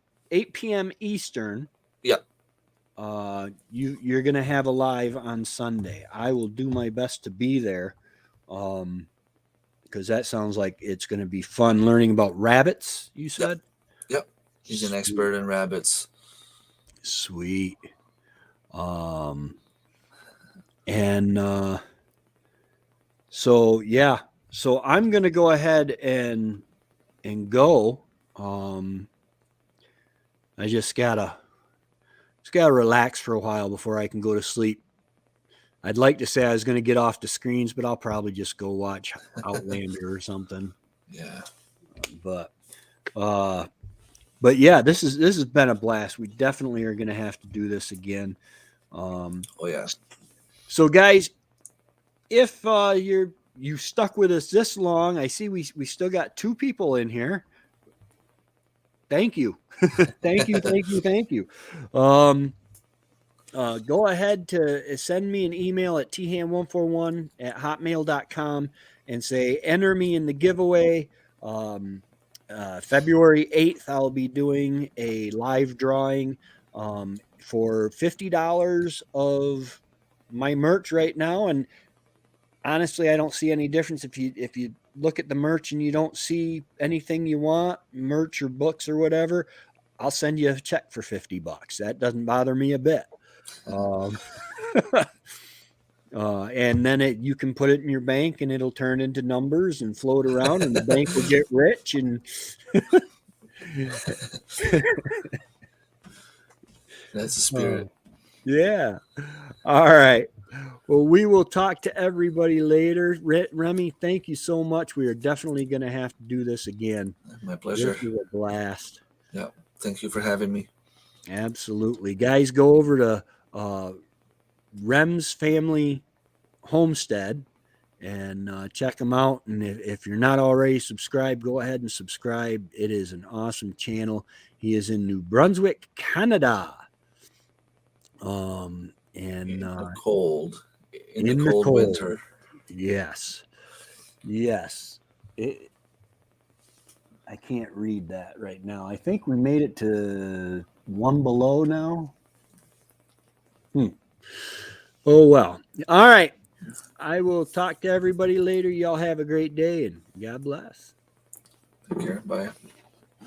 p.m. Eastern. Yeah. You're gonna have a live on Sunday. I will do my best to be there. Because that sounds like it's gonna be fun learning about rabbits, you Yep. said? Yep. He's an Sweet. expert in rabbits. Sweet. Um and so yeah. So I'm going to go ahead and go. I just gotta relax for a while before I can go to sleep. I'd like to say I was going to get off the screens, but I'll probably just go watch Outlander or something. Yeah. But yeah, this has been a blast. We definitely are going to have to do this again. Oh yeah. So guys, if you stuck with us this long, I see we still got 2 people in here. Thank you. Thank you. Go ahead to send me an email at tham141@hotmail.com and say, enter me in the giveaway. February 8th, I'll be doing a live drawing for $50 of my merch right now. And honestly, I don't see any difference if you look at the merch and you don't see anything you want, merch or books or whatever. I'll send you a check for $50. That doesn't bother me a bit. And then you can put it in your bank and it'll turn into numbers and float around and the bank will get rich. And that's the spirit. Yeah. All right. Well, we will talk to everybody later. Remy, thank you so much. We are definitely going to have to do this again. My pleasure. This was a blast. Yeah. Thank you for having me. Absolutely. Guys, go over to Rem's Family Homestead and check them out. And if you're not already subscribed, go ahead and subscribe. It is an awesome channel. He is in New Brunswick, Canada. And in the cold winter. Yes. I can't read that right now. I think we made it to 1 below now. Oh, well. All right. I will talk to everybody later. Y'all have a great day and God bless. Take care. Bye.